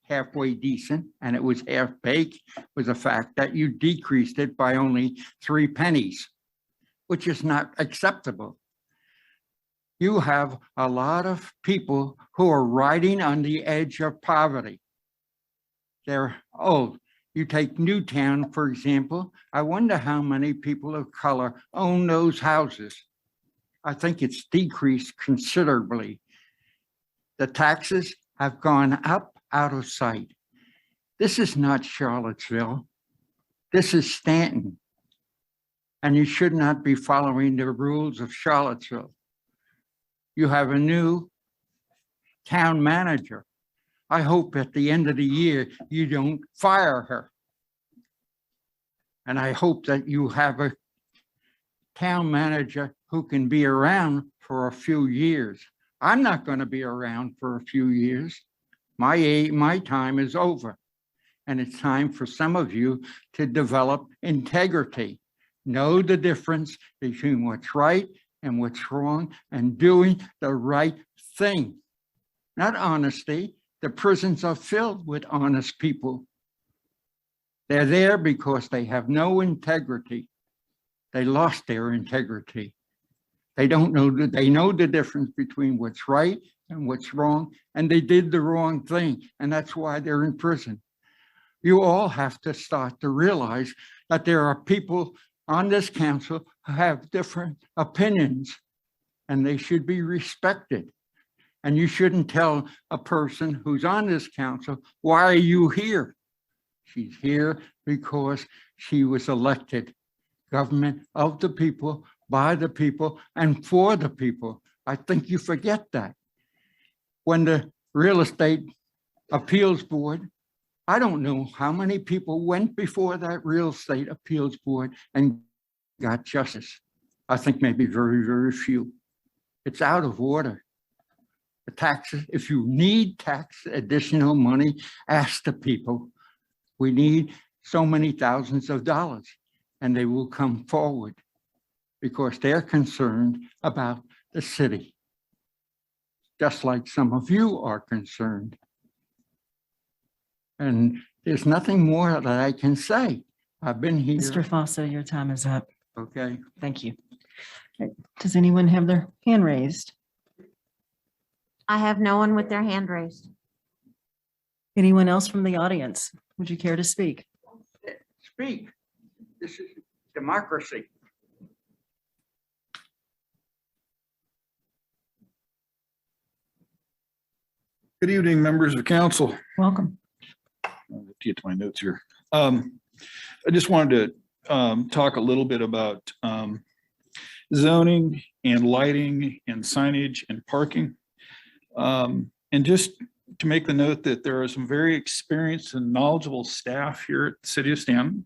halfway decent, and it was half baked, was the fact that you decreased it by only 3 pennies, which is not acceptable. You have a lot of people who are riding on the edge of poverty. They're old. You take Newtown, for example. I wonder how many people of color own those houses. I think it's decreased considerably. The taxes have gone up out of sight. This is not Charlottesville. This is Staunton. And you should not be following the rules of Charlottesville. You have a new town manager. I hope at the end of the year, you don't fire her. And I hope that you have a town manager who can be around for a few years. I'm not going to be around for a few years. My time is over. And it's time for some of you to develop integrity. Know the difference between what's right and what's wrong, and doing the right thing. Not honesty. The prisons are filled with honest people. They're there because they have no integrity. They lost their integrity. They don't know that they know the difference between what's right and what's wrong, and they did the wrong thing, and that's why they're in prison. You all have to start to realize that there are people on this council who have different opinions, and they should be respected. And you shouldn't tell a person who's on this council, why are you here? She's here because she was elected. Government of the people, by the people, and for the people. I think you forget that. When the Real Estate Appeals Board, I don't know how many people went before that Real Estate Appeals Board and got justice. I think maybe very, very few. It's out of order. The taxes, if you need additional money, ask the people. We need so many thousands of dollars, and they will come forward because they're concerned about the city, just like some of you are concerned. And there's nothing more that I can say. I've been here. Mr. Fosso, your time is up. Okay. Thank you. Does anyone have their hand raised? I have no one with their hand raised. Anyone else from the audience? Would you care to speak? Speak. This is democracy. Good evening, members of council. Welcome. I'll get to my notes here. I just wanted to talk a little bit about zoning and lighting and signage and parking. And just to make the note that there are some very experienced and knowledgeable staff here at the City of Staunton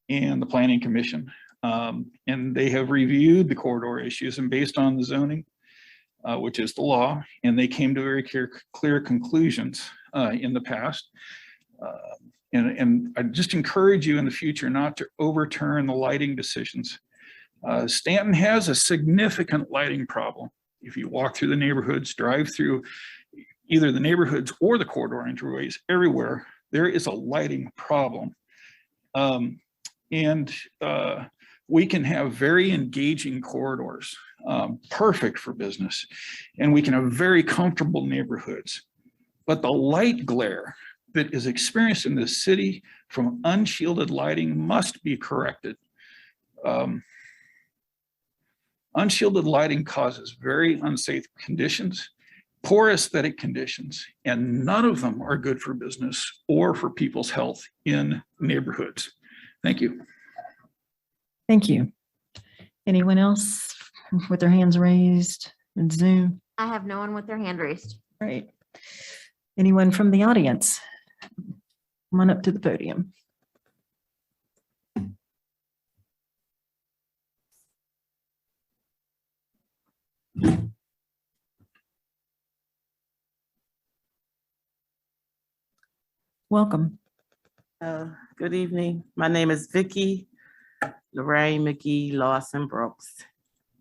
and the Planning Commission. And they have reviewed the corridor issues and based on the zoning, which is the law, and they came to very clear conclusions in the past. And I just encourage you in the future not to overturn the lighting decisions. Staunton has a significant lighting problem. If you walk through the neighborhoods, drive through either the neighborhoods or the corridor entryways, everywhere, there is a lighting problem. We can have very engaging corridors, perfect for business, and we can have very comfortable neighborhoods. But the light glare that is experienced in this city from unshielded lighting must be corrected. Unshielded lighting causes very unsafe conditions, poor aesthetic conditions, and none of them are good for business or for people's health in neighborhoods. Thank you. Thank you. Anyone else with their hands raised in Zoom? I have no one with their hand raised. Right. Anyone from the audience? Come on up to the podium. Welcome. Good evening. My name is Vicki Lorraine McGee Lawson Brooks,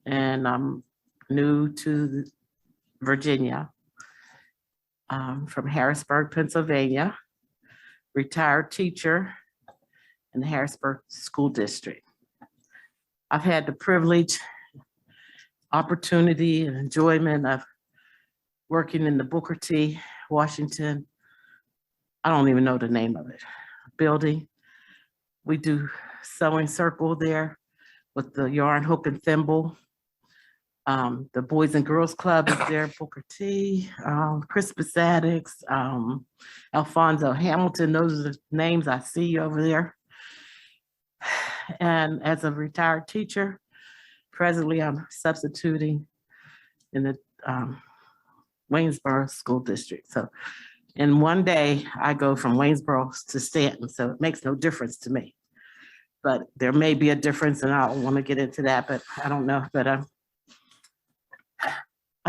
and I'm new to Virginia. I'm from Harrisburg, Pennsylvania, retired teacher in the Harrisburg School District. I've had the privilege, opportunity, and enjoyment of working in the Booker T. Washington, I don't even know the name of it, building. We do sewing circle there with the yarn hook and thimble. The Boys and Girls Club is there, Booker T, Crispus Addicts, Alfonso Hamilton, those are the names I see over there. And as a retired teacher, presently I'm substituting in the Waynesboro School District. So in one day, I go from Waynesboro to Staunton, so it makes no difference to me. But there may be a difference, and I don't want to get into that, but I don't know. But I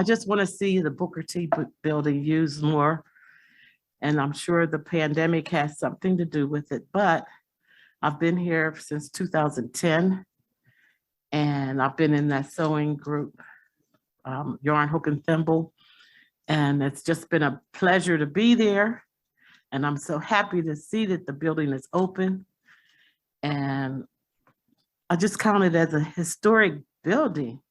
just want to see the Booker T building used more. And I'm sure the pandemic has something to do with it, but I've been here since 2010. And I've been in that sewing group, yarn hook and thimble. And it's just been a pleasure to be there. And I'm so happy to see that the building is open. And I just count it as a historic building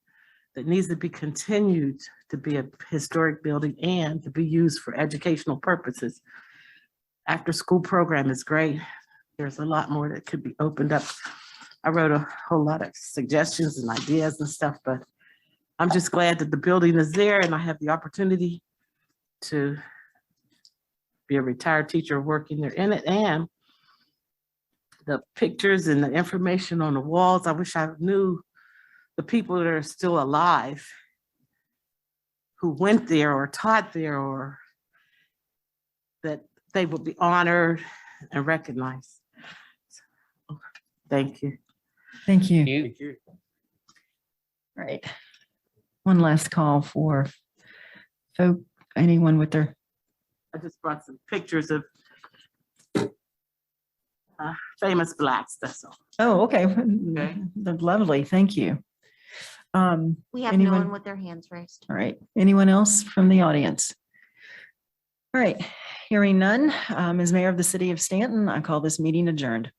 that needs to be continued to be a historic building and to be used for educational purposes. After school program is great. There's a lot more that could be opened up. I wrote a whole lot of suggestions and ideas and stuff, but I'm just glad that the building is there and I have the opportunity to be a retired teacher working there in it, and the pictures and the information on the walls. I wish I knew the people that are still alive who went there or taught there, or that they would be honored and recognized. Thank you. Thank you. Thank you. Right. One last call for anyone with their. I just brought some pictures of famous Blacks, that's all. Oh, okay. Okay. Lovely. Thank you. We have no Anyone? one with their hands raised. All right. Anyone else from the audience? All right. Hearing none, as mayor of the city of Staunton, I call this meeting adjourned.